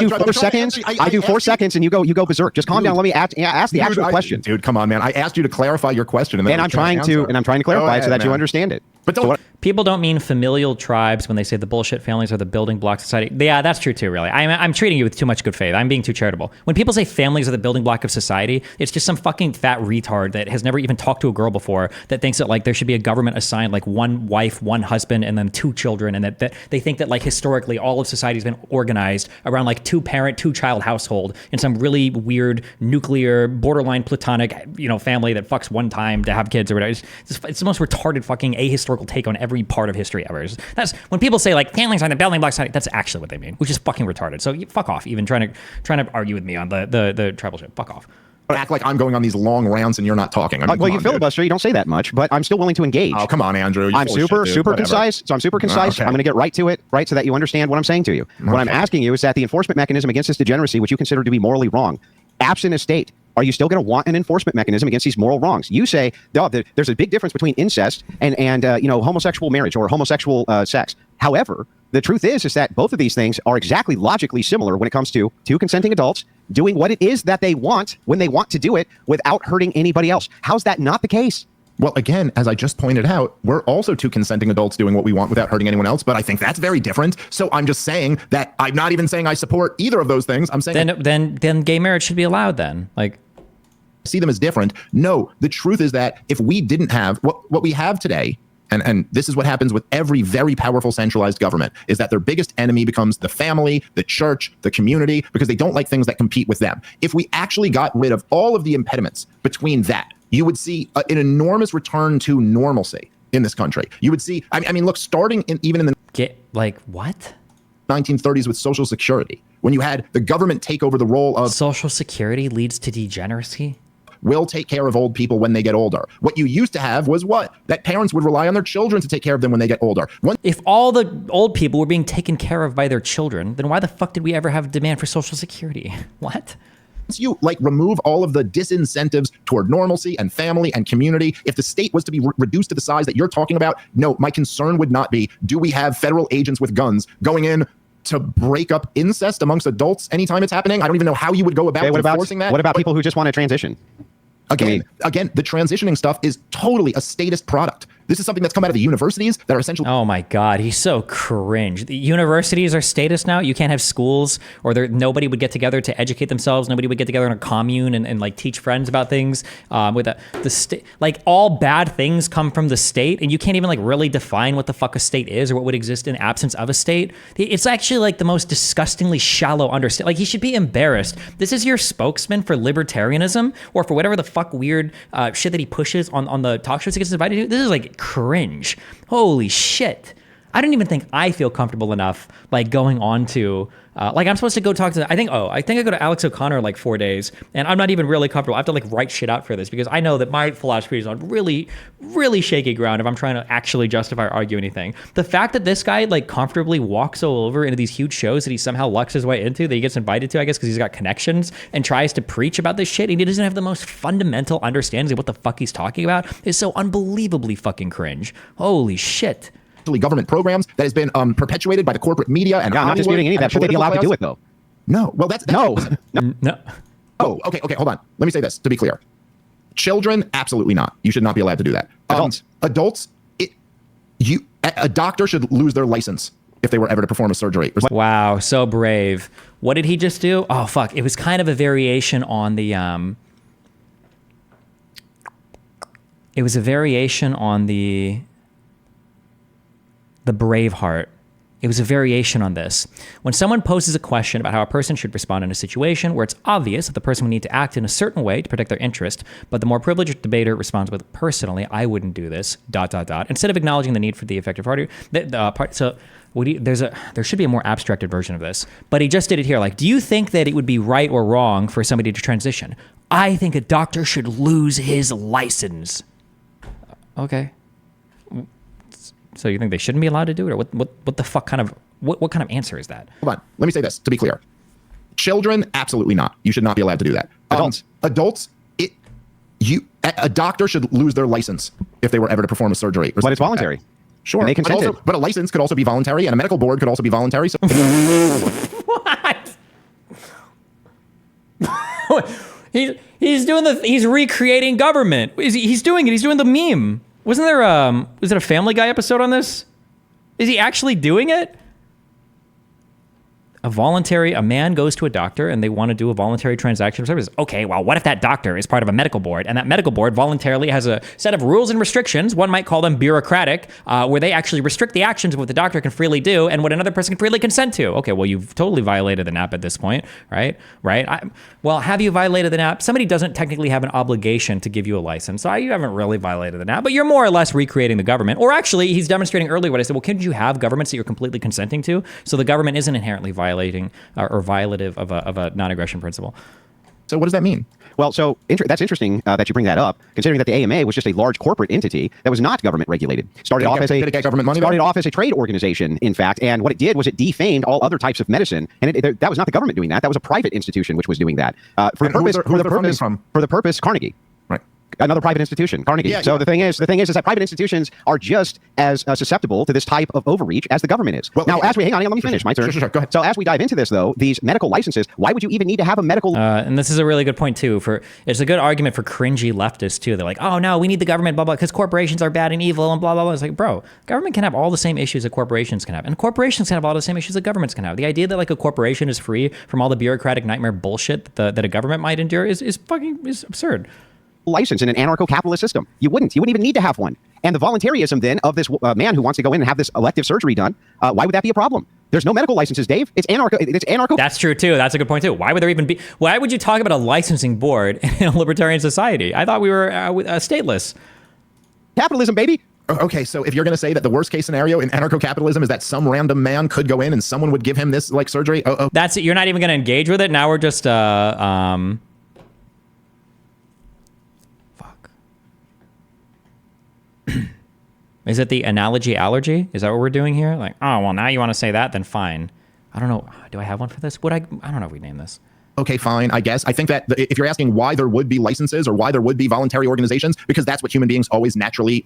4 seconds, I do 4 seconds, and you go berserk. Just calm down. Let me ask the actual question. Dude, come on, man. I asked you to clarify your question, and then I'm trying to clarify it so that you understand it. But people don't mean familial tribes when they say the bullshit families are the building block of society. Yeah, that's true too, really. I'm treating you with too much good faith. I'm being too charitable. When people say families are the building block of society, it's just some fucking fat retard that has never even talked to a girl before that thinks that like there should be a government assigned like one wife, one husband, and then 2 children, and that they think that like historically all of society has been organized around like 2-parent, 2-child household in some really weird nuclear, borderline platonic, family that fucks one time to have kids or whatever. It's the most retarded fucking ahistorical take on every part of history ever. That's when people say like families are the building blocks. That's actually what they mean, which is fucking retarded. So fuck off. Even trying to argue with me on the tribal shit. Fuck off. Act like I'm going on these long rants and you're not talking. I mean, well, you filibuster. You don't say that much, but I'm still willing to engage. Oh, come on, Andrew. I'm super concise. So I'm super concise. I'm going to get right to it, right, so that you understand what I'm saying to you. What I'm asking you is that the enforcement mechanism against this degeneracy, which you consider to be morally wrong, absent a state, are you still going to want an enforcement mechanism against these moral wrongs? You say there's a big difference between incest and homosexual marriage or homosexual sex. However, the truth is that both of these things are exactly logically similar when it comes to 2 consenting adults doing what it is that they want when they want to do it without hurting anybody else. How's that not the case? Well, again, as I just pointed out, we're also 2 consenting adults doing what we want without hurting anyone else, but I think that's very different. So I'm just saying that I'm not even saying I support either of those things. I'm saying then gay marriage should be allowed then. Like, see them as different. No, the truth is that if we didn't have what we have today, and this is what happens with every very powerful centralized government, is that their biggest enemy becomes the family, the church, the community, because they don't like things that compete with them. If we actually got rid of all of the impediments between that, you would see an enormous return to normalcy in this country. You would see, I mean, look, starting even in the what? 1930s with Social Security, when you had the government take over the role of Social Security leads to degeneracy. Will take care of old people when they get older. What you used to have was that parents would rely on their children to take care of them when they get older. If all the old people were being taken care of by their children, then why the fuck did we ever have a demand for Social Security? What? Once you remove all of the disincentives toward normalcy and family and community, if the state was to be reduced to the size that you're talking about, no, my concern would not be, do we have federal agents with guns going in to break up incest amongst adults anytime it's happening? I don't even know how you would go about enforcing that. What about people who just want to transition? Again, the transitioning stuff is totally a statist product. This is something that's come out of the universities that are essentially... Oh my God, he's so cringe. The universities are statist now. You can't have schools, or nobody would get together to educate themselves. Nobody would get together in a commune and like teach friends about things. With the state, like all bad things come from the state, and you can't even like really define what the fuck a state is or what would exist in absence of a state. It's actually like the most disgustingly shallow understanding. Like he should be embarrassed. This is your spokesman for libertarianism or for whatever the fuck weird shit that he pushes on the talk shows he gets invited to. This is like cringe. Holy shit. I don't even think I feel comfortable enough like going on to like I'm supposed to go talk to I think I go to Alex O'Connor like 4 days, and I'm not even really comfortable. I have to like write shit out for this because I know that my philosophy is on really, really shaky ground if I'm trying to actually justify or argue anything. The fact that this guy like comfortably walks all over into these huge shows that he somehow lucks his way into, that he gets invited to, I guess because he's got connections, and tries to preach about this shit, and he doesn't have the most fundamental understanding of what the fuck he's talking about, is so unbelievably fucking cringe. Holy shit. Government programs that has been perpetuated by the corporate media and I'm not disputing any of that. Should they be allowed to do it though? No. Well, that's no. Oh, okay. Hold on. Let me say this to be clear. Children, absolutely not. You should not be allowed to do that. Adults, a doctor should lose their license if they were ever to perform a surgery. Wow, so brave. What did he just do? Oh fuck! It was kind of a variation on the. It was a variation on the Braveheart. It was a variation on this. When someone poses a question about how a person should respond in a situation where it's obvious that the person would need to act in a certain way to protect their interest, but the more privileged debater responds with, personally, I wouldn't do this, ... Instead of acknowledging the need for the effective party, there should be a more abstracted version of this, but he just did it here. Like, do you think that it would be right or wrong for somebody to transition? I think a doctor should lose his license. Okay. So you think they shouldn't be allowed to do it, or what the fuck kind of what kind of answer is that? Hold on. Let me say this to be clear. Children, absolutely not. You should not be allowed to do that. Adults, a doctor should lose their license if they were ever to perform a surgery. But it's voluntary. Sure, And they but, consented. but a license could also be voluntary, and a medical board could also be voluntary. So What? He's recreating government. He's doing it. He's doing the meme. Wasn't there was it a Family Guy episode on this? Is he actually doing it? A man goes to a doctor and they want to do a voluntary transaction of services. Okay, well, what if that doctor is part of a medical board and that medical board voluntarily has a set of rules and restrictions, one might call them bureaucratic, where they actually restrict the actions of what the doctor can freely do and what another person can freely consent to? Okay, well, you've totally violated the NAP at this point, right? Well, have you violated the NAP? Somebody doesn't technically have an obligation to give you a license, so you haven't really violated the NAP, but you're more or less recreating the government. Or actually, he's demonstrating earlier what I said, well, couldn't you have governments that you're completely consenting to? So the government isn't inherently violating or violative of a non-aggression principle. what does that mean? Well, so that's interesting that you bring that up, considering that the AMA was just a large corporate entity that was not government regulated. Started off as a trade organization, in fact, and what it did was it defamed all other types of medicine, and that was not the government doing that. That was a private institution which was doing that for the purpose Carnegie. Another private institution, Carnegie. Yeah, so yeah. the thing is that private institutions are just as susceptible to this type of overreach as the government is. Well, now, let me finish. My turn. Sure, go ahead. So as we dive into this, though, these medical licenses, why would you even need to have a medical? And this is a really good point too. It's a good argument for cringy leftists too. They're like, oh no, we need the government, blah blah, because corporations are bad and evil and blah blah blah. It's like, bro, government can have all the same issues that corporations can have, and corporations can have all the same issues that governments can have. The idea that like a corporation is free from all the bureaucratic nightmare bullshit that a government might endure is absurd. License in an anarcho-capitalist system. You wouldn't even need to have one. And the voluntaryism then of this man who wants to go in and have this elective surgery done, why would that be a problem? There's no medical licenses, Dave. It's anarcho. That's true too. That's a good point too. Why would you talk about a licensing board in a libertarian society? I thought we were stateless. Capitalism, baby. Okay, so if you're going to say that the worst case scenario in anarcho-capitalism is that some random man could go in and someone would give him this like surgery, That's it. You're not even going to engage with it. Now we're just Is it the analogy allergy? Is that what we're doing here? Like, oh, well, now you want to say that? Then fine. I don't know. Do I have one for this? I don't know if we name this. Okay, fine, I guess. I think that if you're asking why there would be licenses or why there would be voluntary organizations, because that's what human beings always naturally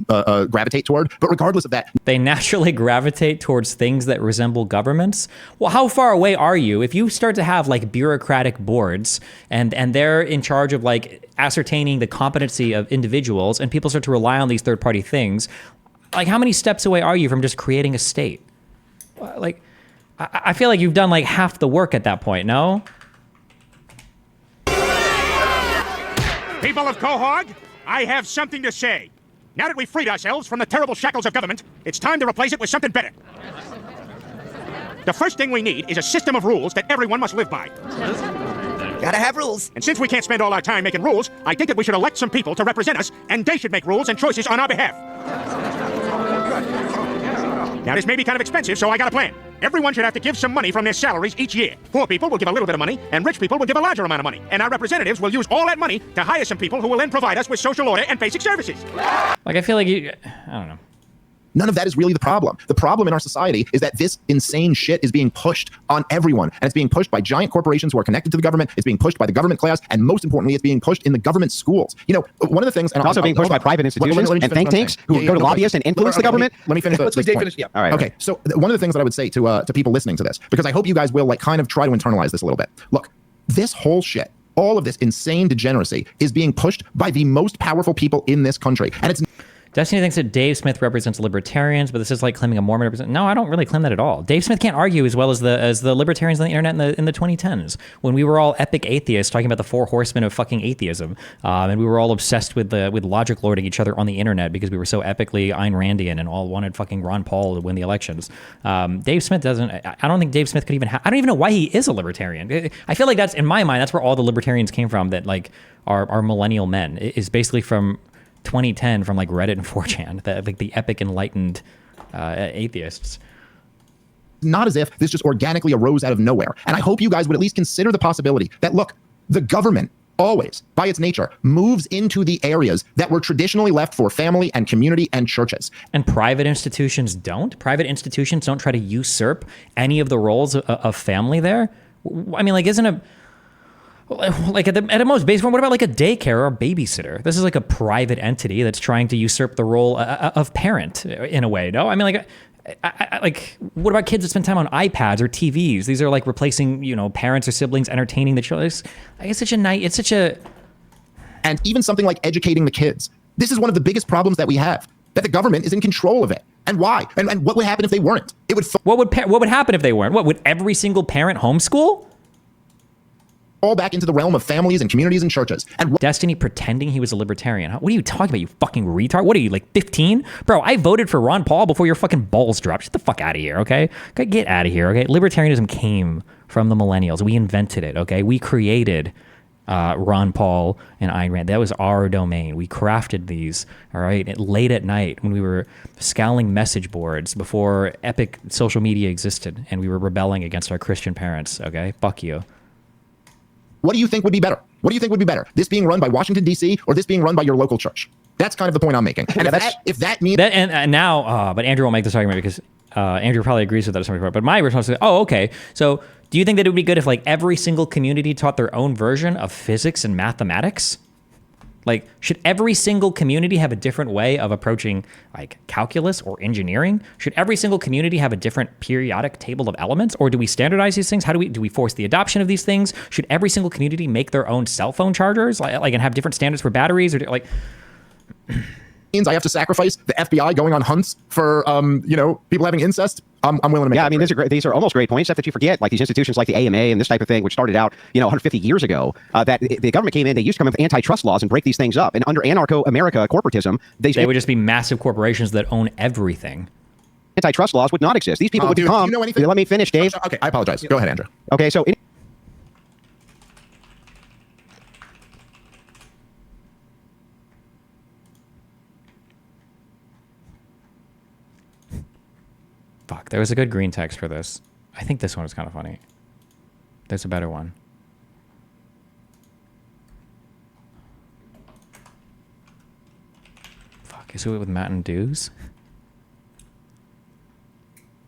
gravitate toward. But regardless of that, they naturally gravitate towards things that resemble governments. Well, how far away are you? If you start to have like bureaucratic boards and they're in charge of like ascertaining the competency of individuals and people start to rely on these third-party things, like how many steps away are you from just creating a state? Like, I feel like you've done like half the work at that point, no? People of Quahog, I have something to say. Now that we've freed ourselves from the terrible shackles of government, it's time to replace it with something better. The first thing we need is a system of rules that everyone must live by. Gotta have rules. And since we can't spend all our time making rules, I think that we should elect some people to represent us, and they should make rules and choices on our behalf. Now, this may be kind of expensive, so I got a plan. Everyone should have to give some money from their salaries each year. Poor people will give a little bit of money, and rich people will give a larger amount of money. And our representatives will use all that money to hire some people who will then provide us with social order and basic services. Like, I feel like I don't know. none of that is really the problem. The problem in our society is that this insane shit is being pushed on everyone. And it's being pushed by giant corporations who are connected to the government. It's being pushed by the government class. And most importantly, it's being pushed in the government schools. You know, one of the things... And also being pushed by private institutions and think tanks who go to lobbyists and influence the government. Let me finish Let's this Dave point. finish. Yeah. All right. Okay, so one of the things that I would say to people listening to this, because I hope you guys will like kind of try to internalize this a little bit. Look, this whole shit, all of this insane degeneracy is being pushed by the most powerful people in this country. And it's... Destiny thinks that Dave Smith represents libertarians, but this is like claiming a Mormon represent. No, I don't really claim that at all. Dave Smith can't argue as well as the libertarians on the internet in the 2010s, when we were all epic atheists talking about the four horsemen of fucking atheism, and we were all obsessed with logic lording each other on the internet because we were so epically Ayn Randian and all wanted fucking Ron Paul to win the elections. Dave Smith doesn't. I don't think Dave Smith could even. I don't even know why he is a libertarian. I feel like that's, in my mind, that's where all the libertarians came from. That like are millennial men is basically from 2010, from like Reddit and 4chan, like the epic enlightened atheists. Not as if this just organically arose out of nowhere. And I hope you guys would at least consider the possibility that, look, the government always, by its nature, moves into the areas that were traditionally left for family and community and churches. And private institutions don't? Private institutions don't try to usurp any of the roles of family there? I mean, like, isn't it... Like at a most basic form, what about like a daycare or a babysitter? This is like a private entity that's trying to usurp the role of parent in a way. No, I mean like what about kids that spend time on iPads or TVs? These are like replacing, you know, parents or siblings entertaining the children. It's such a And even something like educating the kids. This is one of the biggest problems that we have, that the government is in control of it. And why? And what would happen if they weren't? It would what would happen if they weren't? What would every single parent homeschool? fall back into the realm of families and communities and churches. And Destiny pretending he was a libertarian. What are you talking about, you fucking retard? What are you, like 15? Bro, I voted for Ron Paul before your fucking balls dropped. Get the fuck out of here, okay? Get out of here, okay? Libertarianism came from the millennials. We invented it, okay? We created Ron Paul and Ayn Rand. That was our domain. We crafted these, all right? Late at night when we were scowling message boards before epic social media existed and we were rebelling against our Christian parents, okay? Fuck you. what do you think would be better? What do you think would be better? This being run by Washington, D.C., or this being run by your local church? That's kind of the point I'm making. And if that means... That, and now, but Andrew won't make this argument because Andrew probably agrees with that at some point. But my response is, oh, okay. So do you think that it would be good if like every single community taught their own version of physics and mathematics? Like, should every single community have a different way of approaching like calculus or engineering? Should every single community have a different periodic table of elements? Or do we standardize these things? Do we force the adoption of these things? Should every single community make their own cell phone chargers, like and have different standards for batteries, or like? Means I have to sacrifice the FBI going on hunts for people having incest. I'm willing to make. Yeah, I mean, these are almost great points. Stuff that you forget, like these institutions like the AMA and this type of thing, which started out 150 years ago. That the government came in, they used to come in with antitrust laws and break these things up. And under anarcho-America corporatism, they would just be massive corporations that own everything. Antitrust laws would not exist. These people would become. Do you know anything? Let me finish, Dave. Okay, I apologize. Go ahead, Andrew. Okay, so. 'Fuck, there was a good green text for this. I think this one is kind of funny. There's a better one. Fuck, is it with Mountain Dews?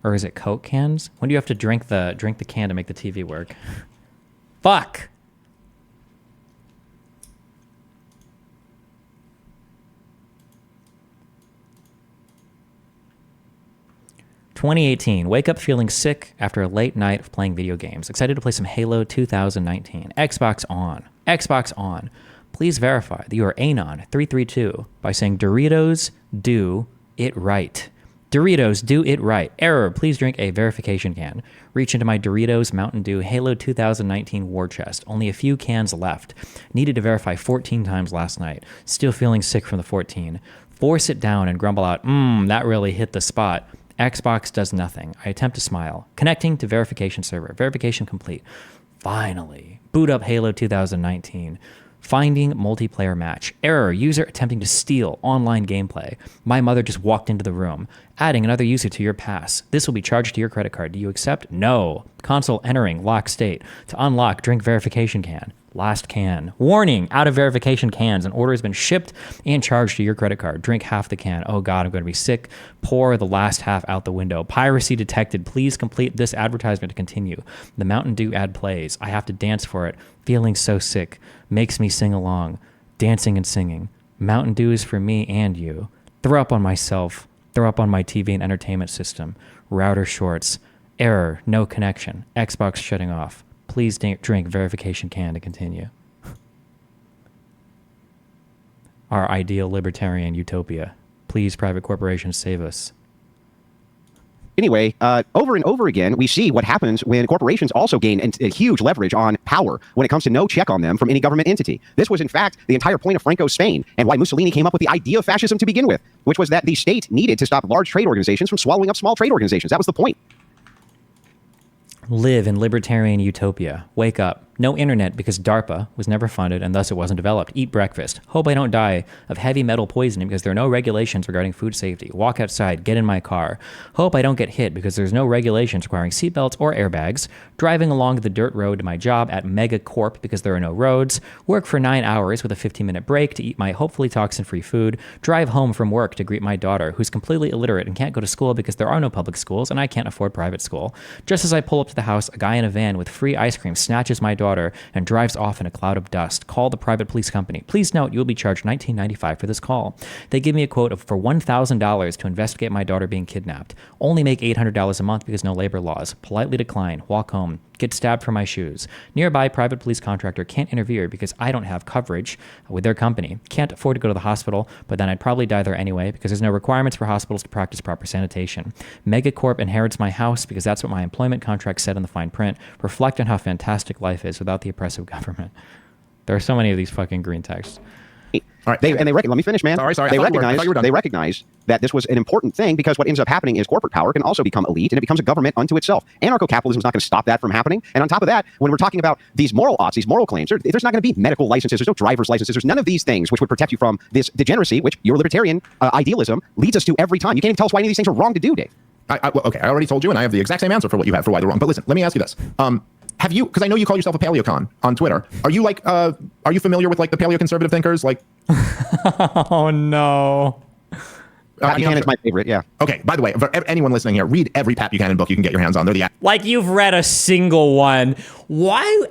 Or is it Coke cans? When do you have to drink the can to make the TV work? Fuck! "2018, wake up feeling sick after a late night of playing video games. Excited to play some Halo 2019. Xbox on. Xbox on. Please verify that you are Anon332 by saying Doritos do it right. Doritos do it right. Error, please drink a verification can. Reach into my Doritos Mountain Dew Halo 2019 war chest. Only a few cans left. Needed to verify 14 times last night. Still feeling sick from the 14. Force it down and grumble out, that really hit the spot. Xbox does nothing. I attempt to smile. Connecting to verification server. Verification complete. Finally. Boot up Halo 2019. Finding multiplayer match. Error. User attempting to steal online gameplay. My mother just walked into the room. Adding another user to your pass. This will be charged to your credit card. Do you accept? No. Console entering. Lock state. To unlock, drink verification can. Last can. Warning, out of verification cans. An order has been shipped and charged to your credit card. Drink half the can. Oh God, I'm going to be sick. Pour the last half out the window. Piracy detected. Please complete this advertisement to continue. The Mountain Dew ad plays. I have to dance for it. Feeling so sick. Makes me sing along. Dancing and singing. Mountain Dew is for me and you. Throw up on myself. Throw up on my TV and entertainment system. Router shorts. Error. No connection. Xbox shutting off. Please drink verification can to continue. Our ideal libertarian utopia. Please, private corporations, save us. Anyway, over and over again, we see what happens when corporations also gain a huge leverage on power when it comes to no check on them from any government entity. This was, in fact, the entire point of Franco's Spain and why Mussolini came up with the idea of fascism to begin with, which was that the state needed to stop large trade organizations from swallowing up small trade organizations. That was the point. Live in libertarian utopia. Wake up. No internet because DARPA was never funded and thus it wasn't developed. Eat breakfast. Hope I don't die of heavy metal poisoning because there are no regulations regarding food safety. Walk outside. Get in my car. Hope I don't get hit because there's no regulations requiring seatbelts or airbags. Driving along the dirt road to my job at Mega Corp because there are no roads. Work for 9 hours with a 15-minute break to eat my hopefully toxin-free food. Drive home from work to greet my daughter who's completely illiterate and can't go to school because there are no public schools and I can't afford private school. Just as I pull up to the house, a guy in a van with free ice cream snatches my daughter daughter and drives off in a cloud of dust. Call the private police company. Please note you will be charged $19.95 for this call. They give me a quote for $1,000 to investigate my daughter being kidnapped. Only make $800 a month because no labor laws. Politely decline. Walk home. Get stabbed for my shoes. Nearby private police contractor can't interfere because I don't have coverage with their company. Can't afford to go to the hospital, but then I'd probably die there anyway because there's no requirements for hospitals to practice proper sanitation. Megacorp inherits my house because that's what my employment contract said in the fine print. Reflect on how fantastic life is without the oppressive government. There are so many of these fucking green texts. All right. Let me finish, man. Sorry. They recognize that this was an important thing because what ends up happening is corporate power can also become elite and it becomes a government unto itself. Anarcho-capitalism is not going to stop that from happening. And on top of that, when we're talking about these moral oughts, these moral claims, there's not going to be medical licenses, there's no driver's licenses, there's none of these things which would protect you from this degeneracy, which your libertarian idealism leads us to every time. You can't even tell us why any of these things are wrong to do, Dave. Okay, I already told you, and I have the exact same answer for what you have for why they're wrong. But listen, let me ask you this. Have you, because I know you call yourself a paleocon on Twitter, are you like, are you familiar with like the paleoconservative thinkers? Like, oh no. Pat Buchanan's my favorite, yeah. Okay, by the way, for anyone listening here, read every Pat Buchanan book you can get your hands on. They're the Like you've read a single one. Why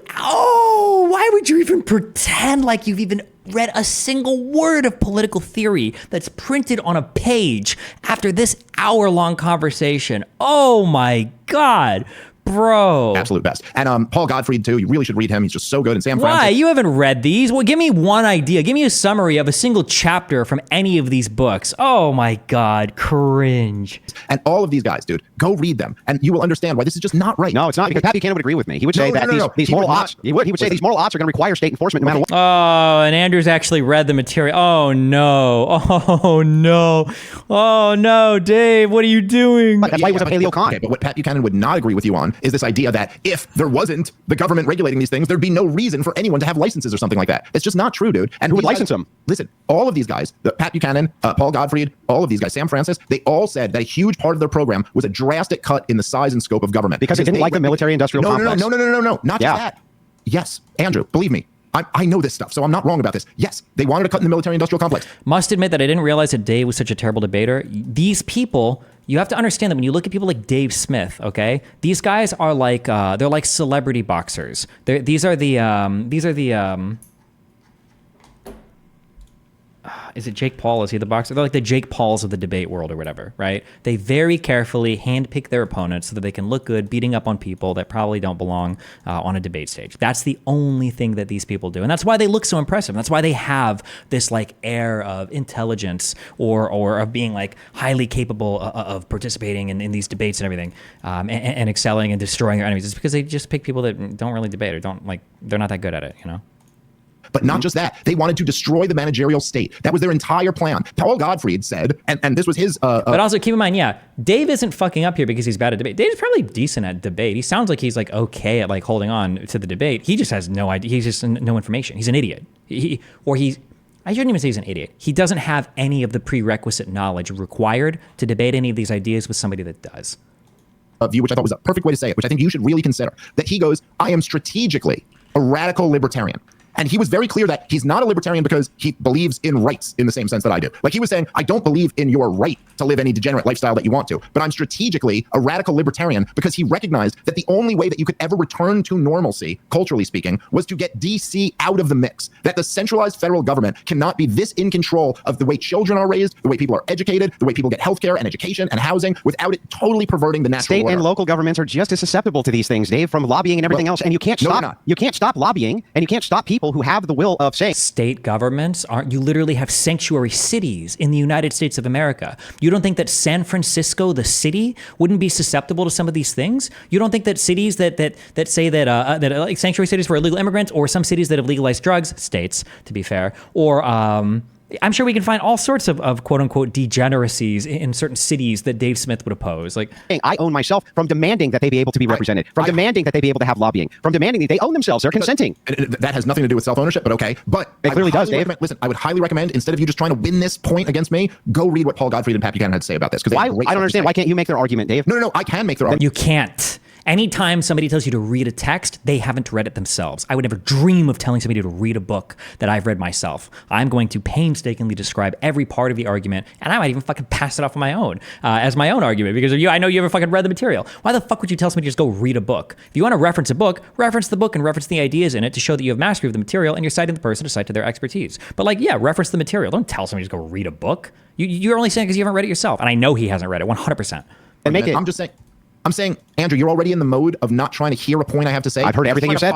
would you even pretend like you've even read a single word of political theory that's printed on a page after this hour-long conversation? Oh my God. Bro. absolute best. And Paul Gottfried, too. You really should read him. He's just so good. And Sam Francis. Why? You haven't read these? Well, give me one idea. Give me a summary of a single chapter from any of these books. Oh, my God. Cringe. And all of these guys, dude, go read them. And you will understand why this is just not right. No, it's not, because Pat Buchanan would agree with me. He would say these moral oughts. He would say these moral oughts are going to require state enforcement no matter what. Oh, and Andrew's actually read the material. Oh, no. Oh, no. Oh, no. Dave, what are you doing? But that's why he was a paleocon. Okay, but what Pat Buchanan would not agree with you on is this idea that if there wasn't the government regulating these things, there'd be no reason for anyone to have licenses or something like that. It's just not true, dude. And who would license them? Listen, all of these guys, Pat Buchanan, Paul Gottfried, all of these guys, Sam Francis, they all said that a huge part of their program was a drastic cut in the size and scope of government. Because they didn't like the military-industrial complex. No, not just that. Yes, Andrew, believe me. I know this stuff, so I'm not wrong about this. Yes, they wanted to cut in the military-industrial complex. Must admit that I didn't realize that Dave was such a terrible debater. These people, you have to understand that when you look at people like Dave Smith, okay, these guys are like they're like celebrity boxers. These are the is it Jake Paul? Is he the boxer? They're like the Jake Pauls of the debate world or whatever, right? They very carefully handpick their opponents so that they can look good beating up on people that probably don't belong on a debate stage. That's the only thing that these people do. And that's why they look so impressive. That's why they have this like air of intelligence or of being like highly capable of participating in these debates and everything and excelling and destroying their enemies. It's because they just pick people that don't really debate or don't like, they're not that good at it, you know? But not just that. They wanted to destroy the managerial state. That was their entire plan. Paul Gottfried said, and this was his... but also keep in mind, yeah, Dave isn't fucking up here because he's bad at debate. Dave's probably decent at debate. He sounds like he's like okay at like holding on to the debate. He just has no idea. He's just no information. He's an idiot. I shouldn't even say he's an idiot. He doesn't have any of the prerequisite knowledge required to debate any of these ideas with somebody that does. View, which I thought was a perfect way to say it, which I think you should really consider, that he goes, I am strategically a radical libertarian. And he was very clear that he's not a libertarian because he believes in rights in the same sense that I do. Like he was saying, I don't believe in your right to live any degenerate lifestyle that you want to, but I'm strategically a radical libertarian because he recognized that the only way that you could ever return to normalcy, culturally speaking, was to get DC out of the mix. That the centralized federal government cannot be this in control of the way children are raised, the way people are educated, the way people get healthcare and education and housing without it totally perverting the natural order. State and local governments are just as susceptible to these things, Dave, from lobbying and everything else. And you can't stop lobbying and you can't stop people who have the will of saying. State governments aren't, you literally have sanctuary cities in the United States of America. You don't think that San Francisco, the city, wouldn't be susceptible to some of these things? You don't think that cities that say that like sanctuary cities for illegal immigrants, or some cities that have legalized drugs, states to be fair, or I'm sure we can find all sorts of quote unquote degeneracies in certain cities that Dave Smith would oppose. Like, I own myself from demanding that they be able to be represented, from demanding that they be able to have lobbying, from demanding that they own themselves. They're consenting. That has nothing to do with self-ownership, but okay. But it clearly does, Dave. Listen, I would highly recommend, instead of you just trying to win this point against me, go read what Paul Gottfried and Pat Buchanan had to say about this. Why? I don't understand. Why can't you make their argument, Dave? No. I can make their argument. You can't. Anytime somebody tells you to read a text, they haven't read it themselves. I would never dream of telling somebody to read a book that I've read myself. I'm going to painstakingly describe every part of the argument, and I might even fucking pass it off on my own as my own argument because of you. I know you haven't fucking read the material. Why the fuck would you tell somebody to just go read a book? If you want to reference a book, reference the book and reference the ideas in it to show that you have mastery of the material, and you're citing the person to cite to their expertise. But like, yeah, reference the material. Don't tell somebody to go read a book. You're only saying because you haven't read it yourself, and I know he hasn't read it 100%. And make it. I'm saying, Andrew, you're already in the mode of not trying to hear a point I have to say. I've heard everything you said.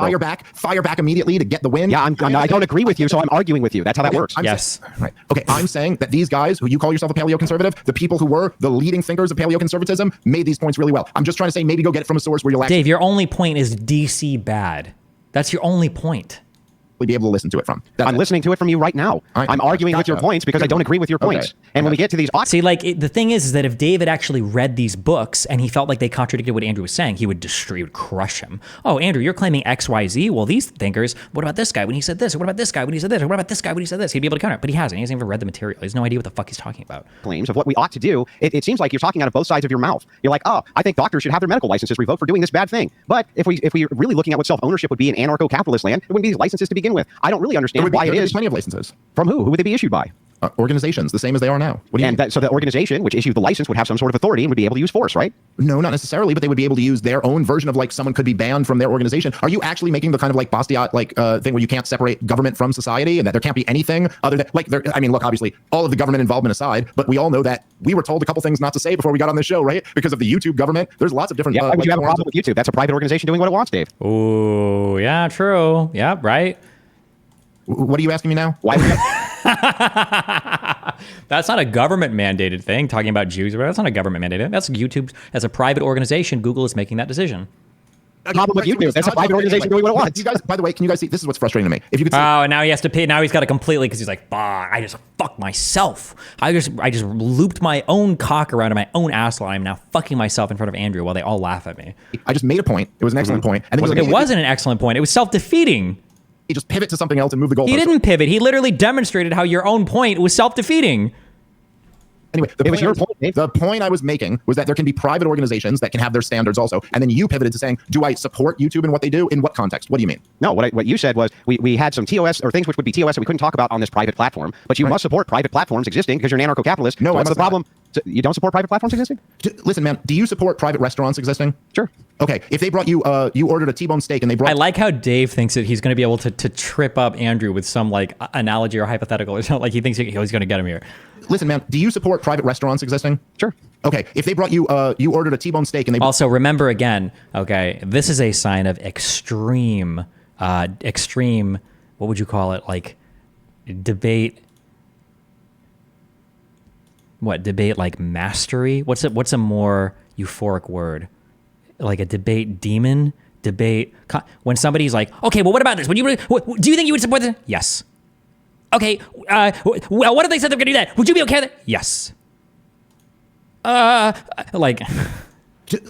Fire back immediately to get the win. Yeah, I don't agree with you, so I'm arguing with you. That's how that works. Yes. Right. Okay, I'm saying that these guys who you call yourself a paleoconservative, the people who were the leading thinkers of paleoconservatism, made these points really well. I'm just trying to say maybe go get it from a source where you'll actually... Dave, your only point is DC bad. That's your only point. be able to listen to it from. I'm listening to it from you right now. I'm arguing with your points because I don't agree with your points. And when we get to these... See, like, the thing is that if David actually read these books and he felt like they contradicted what Andrew was saying, he would crush him. Oh, Andrew, you're claiming X, Y, Z. Well, these thinkers, what about this guy when he said this? Or what about this guy when he said this? Or what about this guy when he said this? He'd be able to counter it. But he hasn't. He hasn't even read the material. He has no idea what the fuck he's talking about. Claims of what we ought to do. It seems like you're talking out of both sides of your mouth. You're like, oh, I think doctors should have their medical licenses revoked for doing this bad thing. But if we're really looking at what self-ownership would be in anarcho-capitalist land, it wouldn't be these licenses to begin with. I don't really understand why it is. Plenty of licenses. From who? Who would they be issued by? Organizations, the same as they are now. What do you mean? So the organization which issued the license would have some sort of authority and would be able to use force, right? No, not necessarily, but they would be able to use their own version of, like, someone could be banned from their organization. Are you actually making the kind of like Bastiat thing where you can't separate government from society and that there can't be anything other than like I mean, look, obviously all of the government involvement aside, but we all know that we were told a couple things not to say before we got on this show, right? Because of the YouTube government. There's lots of different. Yeah, why would you have a problem with YouTube? That's a private organization doing what it wants, Dave. Oh, yeah, true. Yeah, right. What are you asking me now? Why? That's not a government mandated thing. Talking about Jews, that's not a government mandated. That's YouTube as a private organization. Google is making that decision. Problem with YouTube. That's a private organization doing what it wants. You guys, by the way, can you guys see? This is what's frustrating to me. If you could see, oh, and now he has to pay. Now he's got to completely because he's like, bah, I just fucked myself. I just looped my own cock around in my own asshole. I'm now fucking myself in front of Andrew while they all laugh at me. I just made a point. It was an excellent point. And it wasn't an excellent point. It was self-defeating. He just pivot to something else and move the goalpost. He didn't pivot. He literally demonstrated how your own point was self-defeating. Anyway, the point I was making was that there can be private organizations that can have their standards also. And then you pivoted to saying, do I support YouTube and what they do? In what context? What do you mean? No, what you said was we had some TOS or things which would be TOS that we couldn't talk about on this private platform. But you must support private platforms existing because you're an anarcho-capitalist. No, so what's the problem? So you don't support private platforms existing? Listen, man, do you support private restaurants existing? Sure. Okay, if they brought you, you ordered a T-bone steak and they brought... I like how Dave thinks that he's going to be able to trip up Andrew with some like analogy or hypothetical or something. Like he thinks he's going to get him here. Listen, man, do you support private restaurants existing? Sure. Okay, if they brought you, you ordered a T-bone steak and they... Also, remember again, okay, this is a sign of extreme, what would you call it? Like debate... What, debate like mastery? What's a more euphoric word? Like a debate demon? Debate... When somebody's like, okay, well, what about this? Do you think you would support this? Yes. Okay, well, what if they said they're going to do that? Would you be okay with it? Yes. Like...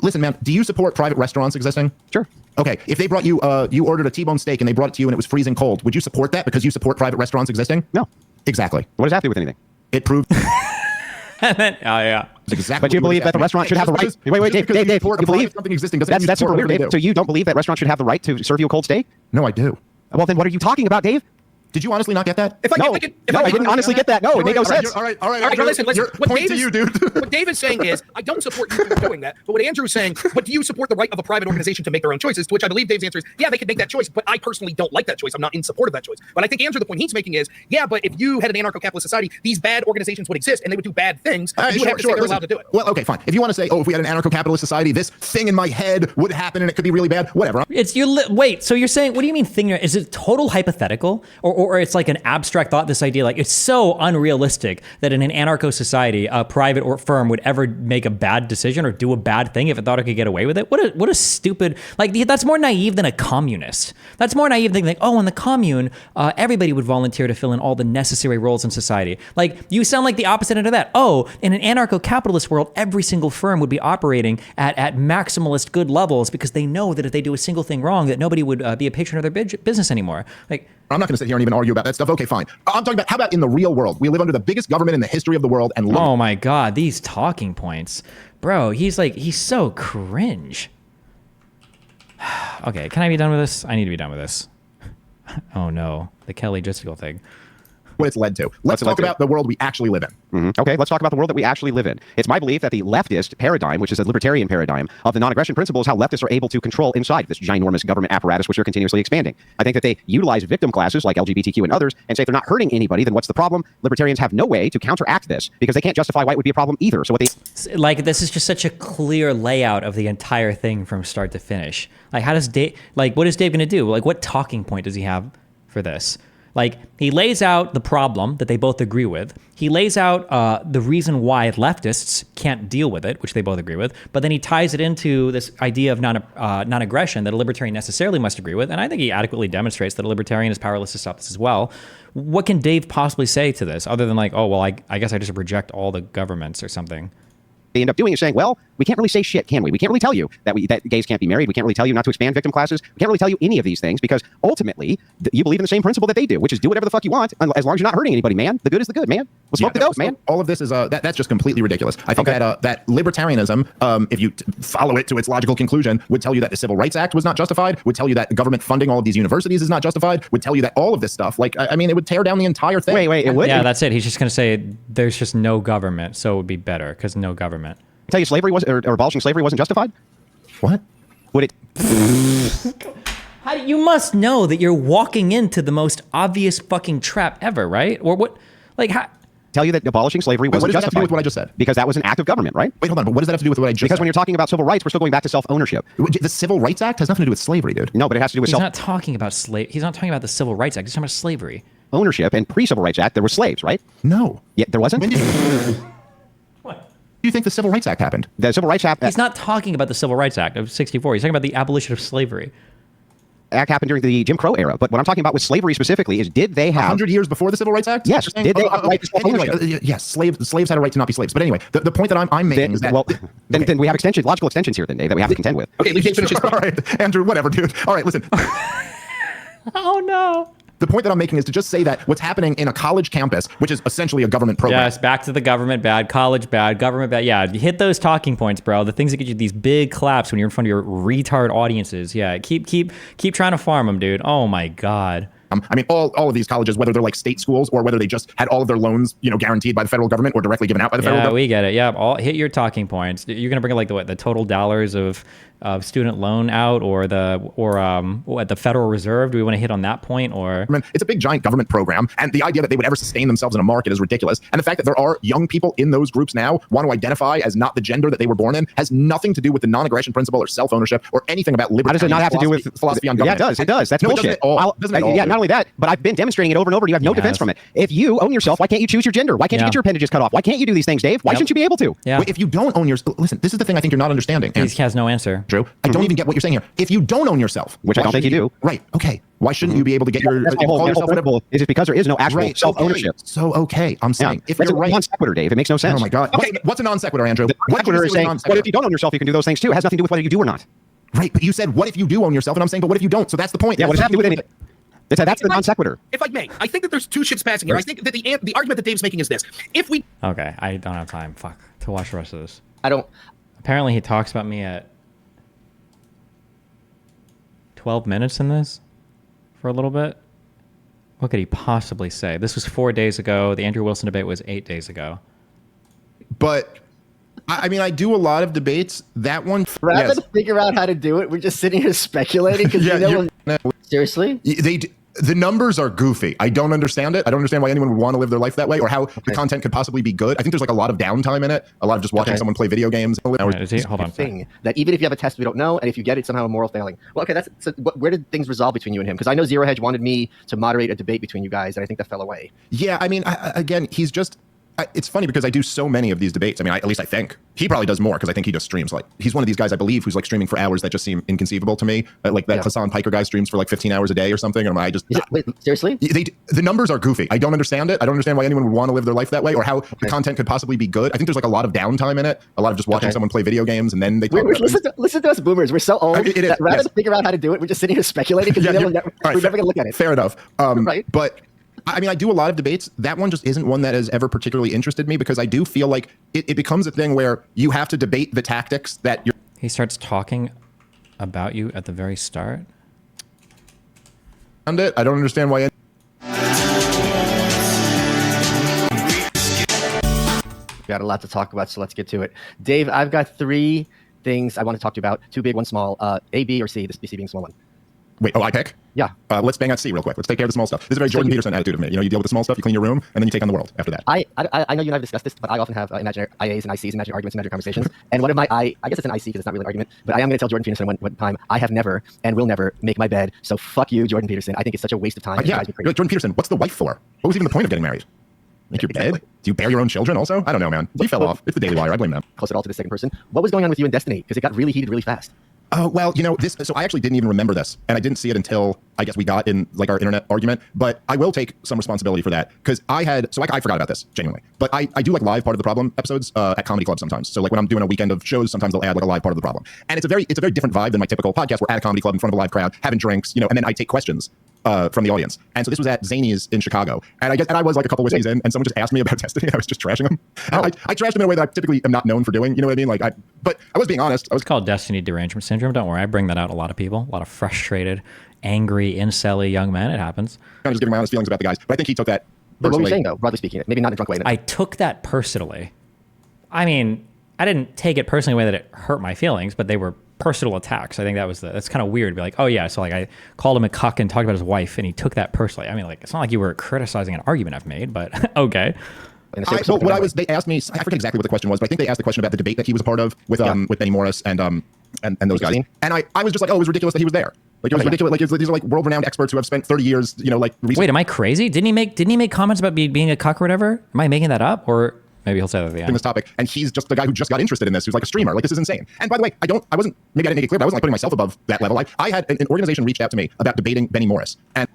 Listen, man, do you support private restaurants existing? Sure. Okay, if they brought you, you ordered a T-bone steak and they brought it to you and it was freezing cold, would you support that because you support private restaurants existing? No. Exactly. What does that have to do with anything? It proved... Oh, yeah. Exactly. But you believe that the restaurant should have the right... Wait, Dave, you believe... something existing that's super weird, Dave. So you don't believe that restaurants should have the right to serve you a cold steak? No, I do. Well, then what are you talking about, Dave? Did you honestly not get that? I didn't honestly get that. No, it made no sense. All right. Listen. Point to you, dude. What Dave is saying is, I don't support you doing that. But what Andrew's saying, but do you support the right of a private organization to make their own choices? To which I believe Dave's answer is, yeah, they could make that choice, but I personally don't like that choice. I'm not in support of that choice. But I think Andrew, the point he's making is, yeah, but if you had an anarcho-capitalist society, these bad organizations would exist and they would do bad things. You would have to say they're allowed to do it. Well, okay, fine. If you want to say, oh, if we had an anarcho-capitalist society, this thing in my head would happen and it could be really bad, whatever. Wait, so you're saying, what do you mean thing? Is it total hypothetical? Or it's like an abstract thought, this idea, like it's so unrealistic that in an anarcho society, a private or firm would ever make a bad decision or do a bad thing if it thought it could get away with it? What a stupid, like that's more naive than a communist. That's more naive than like, oh, in the commune, everybody would volunteer to fill in all the necessary roles in society. Like you sound like the opposite end of that. Oh, in an anarcho-capitalist world, every single firm would be operating at maximalist good levels because they know that if they do a single thing wrong, that nobody would be a patron of their business anymore. Like, I'm not going to sit here and even argue about that stuff. Okay, fine. I'm talking about, how about in the real world? We live under the biggest government in the history of the world. And oh my God, these talking points. Bro, he's so cringe. Okay, can I be done with this? I need to be done with this. Oh no, the Kelly logistical thing. What it's led to. Let's talk about the world we actually live in. Okay, let's talk about the world that we actually live in. It's my belief that the leftist paradigm, which is a libertarian paradigm of the non-aggression principle, is how leftists are able to control inside this ginormous government apparatus, which they're continuously expanding. I think that they utilize victim classes like LGBTQ and others and say if they're not hurting anybody, then what's the problem? Libertarians have no way to counteract this because they can't justify why it would be a problem either. So what they... Like, this is just such a clear layout of the entire thing from start to finish. Like, how does Dave, like, what is Dave going to do? Like, what talking point does he have for this? Like, he lays out the problem that they both agree with. He lays out the reason why leftists can't deal with it, which they both agree with. But then he ties it into this idea of non-aggression that a libertarian necessarily must agree with. And I think he adequately demonstrates that a libertarian is powerless to stop this as well. What can Dave possibly say to this other than like, oh, well, I guess I just reject all the governments or something? They end up doing is saying, well, we can't really say shit, can we? We can't really tell you that gays can't be married. We can't really tell you not to expand victim classes. We can't really tell you any of these things because ultimately you believe in the same principle that they do, which is do whatever the fuck you want as long as you're not hurting anybody, man. The good is the good, man. We'll smoke the dope, man. All of this is that's just completely ridiculous. I think that libertarianism, if you follow it to its logical conclusion, would tell you that the Civil Rights Act was not justified, would tell you that government funding all of these universities is not justified, would tell you that all of this stuff, like, I mean, it would tear down the entire thing. Wait, it would? Yeah, that's it. He's just going to say there's just no government, so it would be better because no government. Tell you slavery was or abolishing slavery wasn't justified? What? Would it? You must know that you're walking into the most obvious fucking trap ever, right? Or what? Like, how? Tell you that abolishing slavery wasn't what does that have to do justified with what I just said? Because that was an act of government, right? Wait, hold on. But what does that have to do with what I just Because said? when you're talking about civil rights, we're still going back to self-ownership. The Civil Rights Act has nothing to do with slavery, dude. No, but it has to do with He's not talking about He's not talking about the Civil Rights Act. He's talking about slavery. ownership. And pre-Civil Rights Act, there were slaves, right? No. Yeah, there wasn't? When did do you think the Civil Rights Act happened? The Civil Rights Act... He's not talking about the Civil Rights Act of 64. He's talking about the abolition of slavery. Act happened during the Jim Crow era. But what I'm talking about with slavery specifically is, did they have... 100 years before the Civil Rights Act? Yes. Did they have a right to self-ownership? Anyway, yes, slaves had a right to not be slaves. But anyway, the point that I'm making is that... Well, then we have logical extensions here then, Dave, that we have to contend with. Okay, we can't finish this. All right, Andrew, whatever, dude. All right, listen. Oh, no. The point that I'm making is to just say that what's happening in a college campus, which is essentially a government program. Yes, back to the government bad, college bad, government bad. Yeah, you hit those talking points, bro. The things that get you these big claps when you're in front of your retard audiences. Yeah, keep trying to farm them, dude. Oh my God. I mean, all of these colleges, whether they're like state schools or whether they just had all of their loans, guaranteed by the federal government or directly given out by the federal government. Yeah, we get it. Yeah, all hit your talking points. You're gonna bring like the total dollars of student loan out or the Federal Reserve? Do we want to hit on that point or? I mean, it's a big giant government program, and the idea that they would ever sustain themselves in a market is ridiculous. And the fact that there are young people in those groups now want to identify as not the gender that they were born in has nothing to do with the non-aggression principle or self-ownership or anything about liberty. How does it not have to do with philosophy on government? Yeah, it does. That's bullshit. Yeah, not only that, but I've been demonstrating it over and over, and you have no defense from it. If you own yourself, why can't you choose your gender? Why can't you get your appendages cut off? Why can't you do these things, Dave? Why shouldn't you be able to? Yeah. Wait, if you don't own yourself, listen, this is the thing I think you're not understanding. He has no answer. Drew, I don't even get what you're saying here. If you don't own yourself, which I don't think you do. Right. Okay. Why shouldn't you be able to get your whole principle? Is it because there is no actual self-ownership? So okay, I'm saying if that's you're right, non sequitur, Dave. It makes no sense. Oh my God. Okay, what's a non sequitur, Andrew? What sequitur is saying, what if you don't own yourself? You can do those things too. It has nothing to do with whether you do or not. Right, but you said what if you do own yourself, and I'm saying, but what if you don't? So that's the point. Yeah, what does that have to do with anything? That's the non sequitur. If I may, I think that there's two ships passing here. I think that the argument that Dave's making is this: if we Okay, I don't have time. Fuck to watch the rest of this. I don't. Apparently, he talks about me at 12 minutes in this for a little bit. What could he possibly say? This was 4 days ago. The Andrew Wilson debate was 8 days ago. But I mean, I do a lot of debates. That one, Rather than figure out how to do it, we're just sitting here speculating because seriously, the numbers are goofy. I don't understand it. I don't understand why anyone would want to live their life that way or how the content could possibly be good. I think there's like a lot of downtime in it. A lot of just watching someone play video games. Hold on. Thing that even if you have a test we don't know, and if you get it, somehow a moral failing. Well, okay, where did things resolve between you and him? Because I know Zero Hedge wanted me to moderate a debate between you guys, and I think that fell away. Yeah, I mean, again, he's just. It's funny because I do so many of these debates. I mean, at least I think he probably does more because I think he just streams like he's one of these guys I believe who's like streaming for hours that just seem inconceivable to me. Like that Hassan Piker guy streams for like 15 hours a day or something, and I just wait, seriously, the numbers are goofy. I don't understand it. I don't understand why anyone would want to live their life that way or how the content could possibly be good. I think there's like a lot of downtime in it, a lot of just watching someone play video games, and then they talk listen to us boomers. We're so old. Rather than figure out how to do it, we're just sitting here speculating because we're never going to look at it. Fair enough. Right. But I mean, I do a lot of debates. That one just isn't one that has ever particularly interested me because I do feel like it becomes a thing where you have to debate the tactics that you're. He starts talking about you at the very start? I don't understand why. We got a lot to talk about, so let's get to it. Dave, I've got 3 things I want to talk to you about. 2 big, 1 small. A, B, or C. This C being small one. Wait, I pick? Yeah. Let's bang out C real quick. Let's take care of the small stuff. This is a very Jordan Peterson attitude of me. You know, you deal with the small stuff, you clean your room, and then you take on the world after that. I know you and I have discussed this, but I often have imaginary IAs and ICs, imaginary arguments, imaginary conversations. And one of my I guess it's an IC because it's not really an argument, but I am going to tell Jordan Peterson one time, I have never and will never make my bed. So fuck you, Jordan Peterson. I think it's such a waste of time. Yeah, you're like, Jordan Peterson, what's the wife for? What was even the point of getting married? Make your bed? Do you bear your own children also? I don't know, man. You fell off. It's the Daily Wire. I blame them. Close it all to the second person. What was going on with you in Destiny? Because it got really heated really fast. Well, you know, so I actually didn't even remember this, and I didn't see it until I guess we got in like our internet argument, but I will take some responsibility for that, because I forgot about this, genuinely. But I do like live part of the problem episodes at comedy clubs sometimes. So like when I'm doing a weekend of shows, sometimes they'll add like a live part of the problem. And it's a very different vibe than my typical podcast. We're at a comedy club in front of a live crowd, having drinks, you know, and then I take questions from the audience. And so this was at Zany's in Chicago. And I was like a couple whiskeys in, and someone just asked me about Destiny. I was just trashing them. Oh. I trashed them in a way that I typically am not known for doing, you know what I mean? But I was being honest. It's called Destiny derangement syndrome. Don't worry, I bring that out a lot of people, a lot of frustrated, angry, incel-y young men. It happens. I'm just giving my honest feelings about the guys. But I think he took that But what were you personally. saying, though, broadly speaking? Maybe not in a drunk way. I took that personally. I mean, I didn't take it personally in a way that it hurt my feelings, but they were personal attacks. I think that's kind of weird to be like, oh yeah, so like I called him a cuck and talked about his wife, and he took that personally. I mean, like, it's not like you were criticizing an argument I've made, but okay. They asked me, I forget exactly what the question was, but I think they asked the question about the debate that he was a part of with Benny Morris and those guys. And I was just like, oh, it was ridiculous that he was there. Like, it was ridiculous. Like, these are like world-renowned experts who have spent 30 years, you know, like. Wait, am I crazy? Didn't he make comments about being a cuck or whatever? Am I making that up? Or maybe he'll say that at the end. This topic, and he's just the guy who just got interested in this, who's like a streamer. Like, this is insane. And by the way, maybe I didn't make it clear, but I wasn't like putting myself above that level. I had an organization reached out to me about debating Benny Morris, and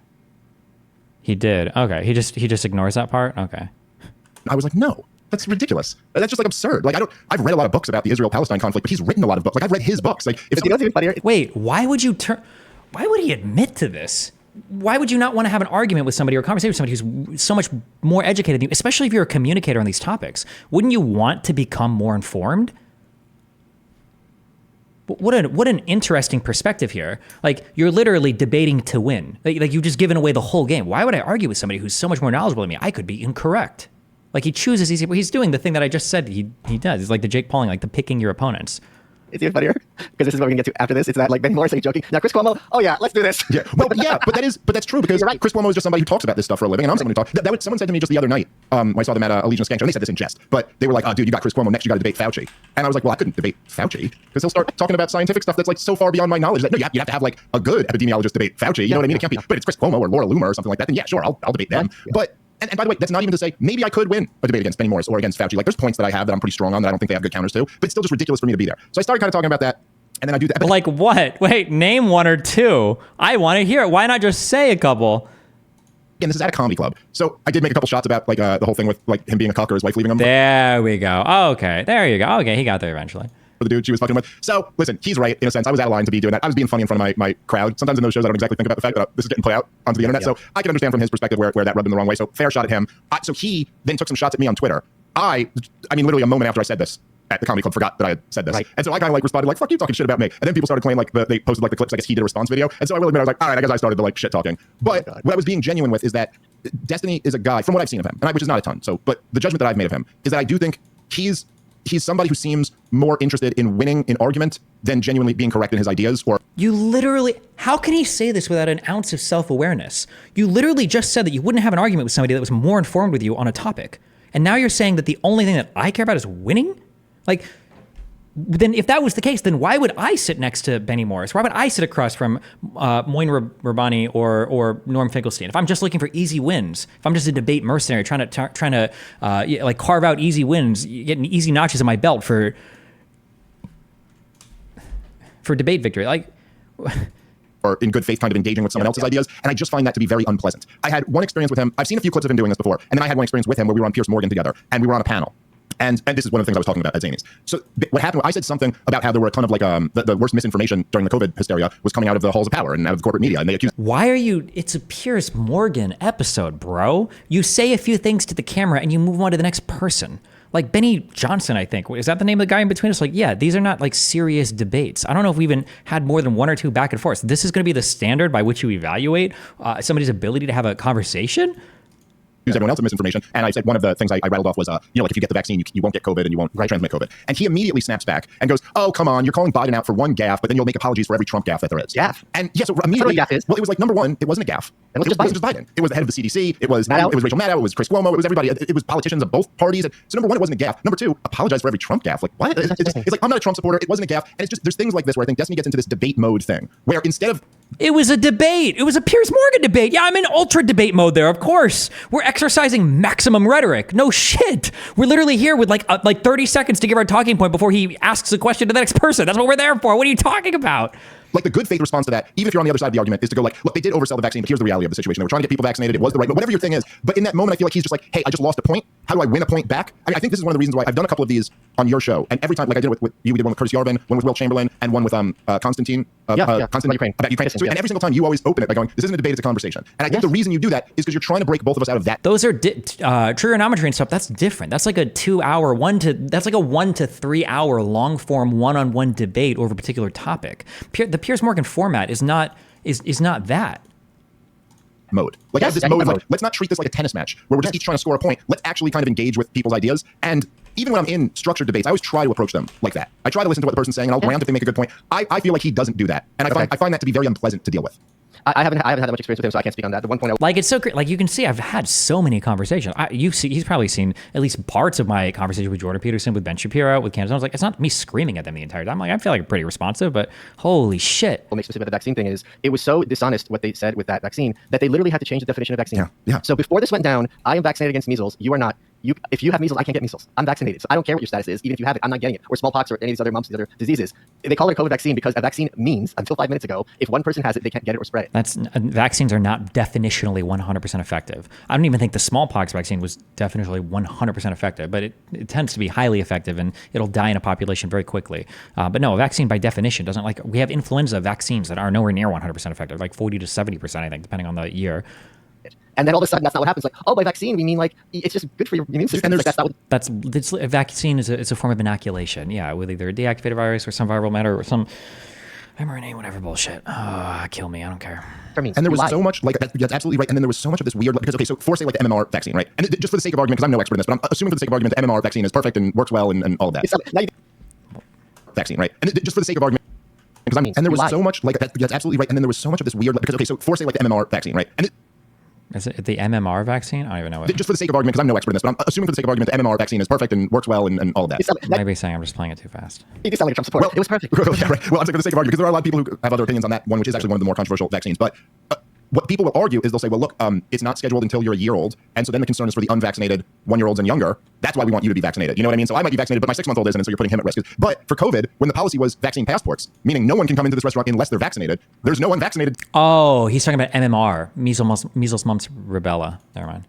he did. Okay, he just ignores that part. Okay, I was like, no, that's ridiculous. That's just like absurd. Like, I've read a lot of books about the Israel-Palestine conflict, but he's written a lot of books. Like, I've read his books. Like, if wait, why would he admit to this? Why would you not want to have an argument with somebody or a conversation with somebody who's so much more educated than you, especially if you're a communicator on these topics? Wouldn't you want to become more informed? What an interesting perspective here. Like, you're literally debating to win. Like you've just given away the whole game. Why would I argue with somebody who's so much more knowledgeable than me? I could be incorrect. Like, he chooses easy. He's doing the thing that I just said he does. It's like the Jake Pauling, like the picking your opponents. It's even funnier because this is what we're gonna get to after this. It's that like Benny Morris joking. Now Chris Cuomo, oh yeah, let's do this. Yeah, well, yeah, but that's true because right. Chris Cuomo is just somebody who talks about this stuff for a living, and I'm someone who talks. Someone said to me just the other night. I saw them at Allegiance Gang Show, and they said this in jest, but they were like, "Oh, dude, you got Chris Cuomo. Next, you got to debate Fauci." And I was like, "Well, I couldn't debate Fauci because he'll start talking about scientific stuff that's like so far beyond my knowledge that no, you have to have like a good epidemiologist debate Fauci. You know what I mean? It can't be. But it's Chris Cuomo or Laura Loomer or something like that. Then yeah, sure, I'll debate them. Yeah. But and by the way, that's not even to say maybe I could win a debate against Benny Morris or against Fauci. Like, there's points that I have that I'm pretty strong on that I don't think they have good counters to, but it's still just ridiculous for me to be there. So I started kind of talking about that. And then I do that. Like what? Wait, name one or two. I want to hear it. Why not just say a couple? And this is at a comedy club. So I did make a couple shots about like the whole thing with like him being a cuck or his wife leaving him. There we go. Oh, okay. There you go. Okay, he got there eventually. For the dude she was fucking with. So listen, he's right in a sense. I was out of line to be doing that. I was being funny in front of my crowd. Sometimes in those shows I don't exactly think about the fact that this is getting put out onto the internet. Yeah. So I can understand from his perspective where that rubbed him the wrong way. So fair shot at him. So he then took some shots at me on Twitter. I mean, literally a moment after I said this at the comedy club, forgot that I had said this. Right. And so I kind of like responded like, fuck you talking shit about me. And then people started claiming like they posted like the clips, I guess he did a response video. And so I will admit, I was like, all right, I guess I started to like shit talking. But what I was being genuine with is that Destiny is a guy, from what I've seen of him, which is not a ton. So, but the judgment that I've made of him is that I do think he's somebody who seems more interested in winning an argument than genuinely being correct in his ideas. Or you literally, how can he say this without an ounce of self-awareness? You literally just said that you wouldn't have an argument with somebody that was more informed with you on a topic. And now you're saying that the only thing that I care about is winning? Like, then if that was the case, then why would I sit next to Benny Morris? Why would I sit across from Moin Rabbani or Norm Finkelstein? If I'm just looking for easy wins, if I'm just a debate mercenary trying to like carve out easy wins, getting easy notches in my belt for debate victory, like. Or in good faith kind of engaging with someone else's ideas. And I just find that to be very unpleasant. I had one experience with him. I've seen a few clips of him doing this before. And then I had one experience with him where we were on Piers Morgan together and we were on a panel. And this is one of the things I was talking about at Zany's. So what happened, I said something about how there were a ton of like the worst misinformation during the COVID hysteria was coming out of the halls of power and out of the corporate media. And they accused. Why are you, it's a Piers Morgan episode, bro. You say a few things to the camera and you move on to the next person. Like Benny Johnson, I think. Is that the name of the guy in between us? Like, yeah, these are not like serious debates. I don't know if we even had more than one or two back and forth. This is going to be the standard by which you evaluate somebody's ability to have a conversation. Use everyone else's misinformation. And I said one of the things I rattled off was, like if you get the vaccine, you won't get COVID and you won't transmit COVID. And he immediately snaps back and goes, oh, come on, you're calling Biden out for one gaffe, but then you'll make apologies for every Trump gaffe that there is. Gaffe. And yeah, so immediately, gaffe is. well, it was like, number one, it wasn't a gaffe. It wasn't just Biden. It was the head of the CDC. It was Rachel Maddow. It was Chris Cuomo. It was everybody. It was politicians of both parties. So number one, it wasn't a gaffe. Number two, apologize for every Trump gaffe. Like, what? It's like, I'm not a Trump supporter. It wasn't a gaffe. And it's just, there's things like this where I think Destiny gets into this debate mode thing, where instead of It was a debate. It was a Piers Morgan debate. Yeah, I'm in ultra debate mode there, of course. We're exercising maximum rhetoric. No shit. We're literally here with like 30 seconds to give our talking point before he asks a question to the next person. That's what we're there for. What are you talking about? Like the good faith response to that, even if you're on the other side of the argument, is to go like, look, they did oversell the vaccine, but here's the reality of the situation. They were trying to get people vaccinated. It was the right, whatever your thing is. But in that moment, I feel like he's just like, hey, I just lost a point. How do I win a point back? I think this is one of the reasons why I've done a couple of these on your show. And every time, like I did with you, we did one with Curtis Yarvin, one with Will Chamberlain, and one with Constantine. Constantine Ukraine. About Ukraine. Yes. And every single time you always open it by going, this isn't a debate, it's a conversation. And I think the reason you do that is because you're trying to break both of us out of that. Those are trigonometry and stuff. That's different. That's like a 2 hour, that's like a 1 to 3 hour long form one-on-one debate over a particular topic. The Piers Morgan format is not that. Mode. Like as this mode, like, let's not treat this like a tennis match where we're just each trying to score a point. Let's actually kind of engage with people's ideas. And even when I'm in structured debates, I always try to approach them like that. I try to listen to what the person's saying, and I'll rant if they make a good point. I feel like he doesn't do that, and I find that to be very unpleasant to deal with. I haven't had that much experience with him, so I can't speak on that. The one point Like, it's so great. Like, you can see I've had so many conversations. He's probably seen at least parts of my conversation with Jordan Peterson, with Ben Shapiro, with Candace. I was like, it's not me screaming at them the entire time. Like, I feel like I'm pretty responsive, but holy shit. What makes me specific about the vaccine thing is it was so dishonest what they said with that vaccine that they literally had to change the definition of vaccine. Yeah. So before this went down, I am vaccinated against measles. You are not. If you have measles, I can't get measles. I'm vaccinated. So I don't care what your status is. Even if you have it, I'm not getting it. Or smallpox or any of these other mumps, these other diseases. They call it a COVID vaccine because a vaccine means, until 5 minutes ago, if one person has it, they can't get it or spread it. Vaccines are not definitionally 100% effective. I don't even think the smallpox vaccine was definitionally 100% effective, but it tends to be highly effective and it'll die in a population very quickly. But no, a vaccine by definition doesn't, like, we have influenza vaccines that are nowhere near 100% effective, like 40 to 70%, I think, depending on the year. And then all of a sudden, that's not what happens. Like, oh, by vaccine, we mean like it's just good for your immune system. Like, a vaccine is a form of inoculation. Yeah, with either a deactivated virus or some viral matter or some mRNA, whatever bullshit. Kill me, I don't care. And there was so much, like, that's absolutely right. And then there was so much of this weird, because, okay, so for, say, like the MMR vaccine, right? And just for the sake of argument, because I'm no expert in this, but I'm assuming for the sake of argument, the MMR vaccine is perfect and works well and all of that. Vaccine, right? And just for the sake of argument, because and there was so much, like, that's absolutely right. And then there was so much of this weird, because, okay, so for, say, like the MMR vaccine, right? And is it the MMR vaccine? I don't even know what. Just for the sake of argument, because I'm no expert in this, but I'm assuming for the sake of argument, the MMR vaccine is perfect and works well and all of that. Maybe saying I'm just playing it too fast. You sound like a Trump supporter. It was perfect. Yeah, right. Well, I'm saying for the sake of argument, because there are a lot of people who have other opinions on that one, which is actually one of the more controversial vaccines. But what people will argue is they'll say, well, look, it's not scheduled until you're a year old. And so then the concern is for the unvaccinated 1-year-olds and younger. That's why we want you to be vaccinated. You know what I mean? So I might be vaccinated, but my 6-month-old isn't, so you're putting him at risk. But for COVID, when the policy was vaccine passports, meaning no one can come into this restaurant unless they're vaccinated, there's no unvaccinated. Oh, he's talking about MMR, measles, mumps, rubella. Never mind.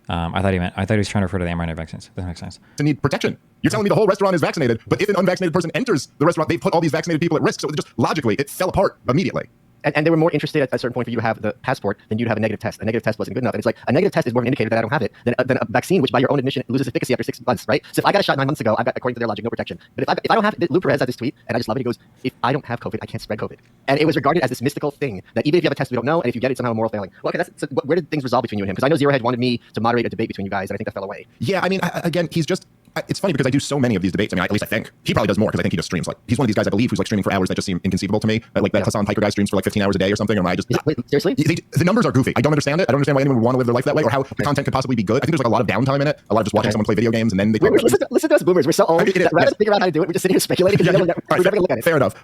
I thought he was trying to refer to the mRNA vaccines. That makes sense. To need protection. You're telling me the whole restaurant is vaccinated, but if an unvaccinated person enters the restaurant, they put all these vaccinated people at risk. So just logically, it fell apart immediately. And they were more interested at a certain point for you to have the passport than you to have a negative test. A negative test wasn't good enough. And it's like a negative test is more of an indicator that I don't have it than a vaccine, which by your own admission loses efficacy after 6 months, right? So if I got a shot 9 months ago, I've got, according to their logic, no protection. But if I don't have it, Lou Perez had this tweet, and I just love it. He goes, if I don't have COVID, I can't spread COVID. And it was regarded as this mystical thing that even if you have a test we don't know, and if you get it, somehow a moral failing. Well, okay, so where did things resolve between you and him? Because I know Zero Head wanted me to moderate a debate between you guys, and I think that fell away. Yeah, I mean, again, he's just... It's funny because I do so many of these debates. I mean, at least I think. He probably does more because I think he just streams. Like, he's one of these guys, I believe, who's like streaming for hours that just seem inconceivable to me. Like that Hassan Piker guy streams for like 15 hours a day or something. And I just... Wait, seriously? The numbers are goofy. I don't understand it. I don't understand why anyone would want to live their life that way or how the content could possibly be good. I think there's like a lot of downtime in it. A lot of just watching someone play video games and then they... Listen to us boomers. We're so old. Rather than figure out how to do it, we're just sitting here speculating because we're never going to look at it. Fair enough.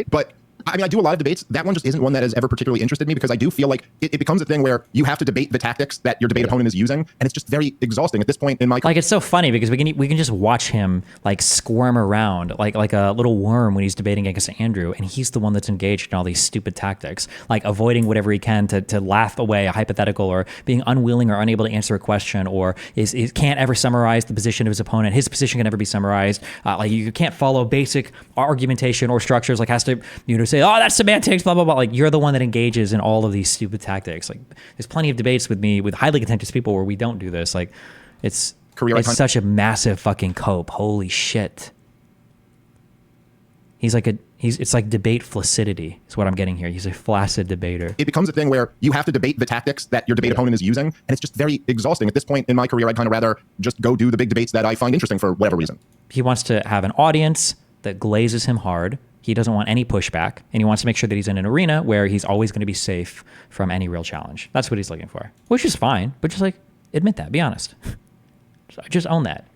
But... I mean, I do a lot of debates. That one just isn't one that has ever particularly interested me because I do feel like it becomes a thing where you have to debate the tactics that your debate opponent is using, and it's just very exhausting at this point in my... Like, it's so funny because we can just watch him like squirm around like a little worm when he's debating against Andrew, and he's the one that's engaged in all these stupid tactics, like avoiding whatever he can to laugh away a hypothetical or being unwilling or unable to answer a question or is can't ever summarize the position of his opponent. His position can never be summarized. Like, you can't follow basic argumentation or structures. Like, has to say, oh, that's semantics, blah, blah, blah. Like, you're the one that engages in all of these stupid tactics. Like, there's plenty of debates with me with highly contentious people where we don't do this. Like, it's career. It's such a massive fucking cope. Holy shit. It's like debate flaccidity is what I'm getting here. He's a flaccid debater. It becomes a thing where you have to debate the tactics that your debate opponent is using, and it's just very exhausting. At this point in my career, I'd kind of rather just go do the big debates that I find interesting for whatever reason. He wants to have an audience that glazes him hard. He doesn't want any pushback, and he wants to make sure that he's in an arena where he's always going to be safe from any real challenge. That's what he's looking for, which is fine, but just like, admit that. Be honest. Just own that.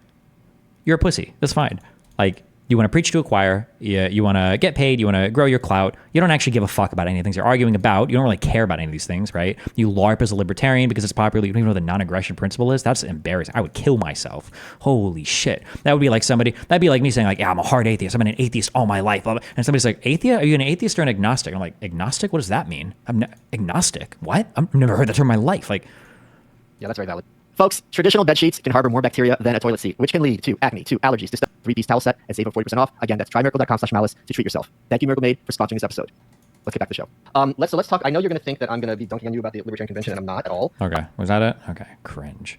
You're a pussy. That's fine. Like, you want to preach to a choir, you want to get paid, you want to grow your clout. You don't actually give a fuck about any of the things you're arguing about. You don't really care about any of these things, right? You LARP as a libertarian because it's popular. You don't even know what the non-aggression principle is. That's embarrassing. I would kill myself. Holy shit. That would be like that'd be like me saying like, yeah, I'm a hard atheist. I've been an atheist all my life. And somebody's like, atheist? Are you an atheist or an agnostic? I'm like, agnostic? What does that mean? Agnostic? What? I've never heard that term in my life. Like, Yeah, that's very valid. Folks, traditional bed sheets can harbor more bacteria than a toilet seat, which can lead to acne, to allergies, to 3-piece towel set, and save them 40% off. Again, that's trymiracle.com/malice to treat yourself. Thank you, Miracle Made, for sponsoring this episode. Let's get back to the show. Let's talk. I know you're going to think that I'm going to be dunking on you about the Libertarian Convention, and I'm not at all. Okay. Was that it? Okay. Cringe.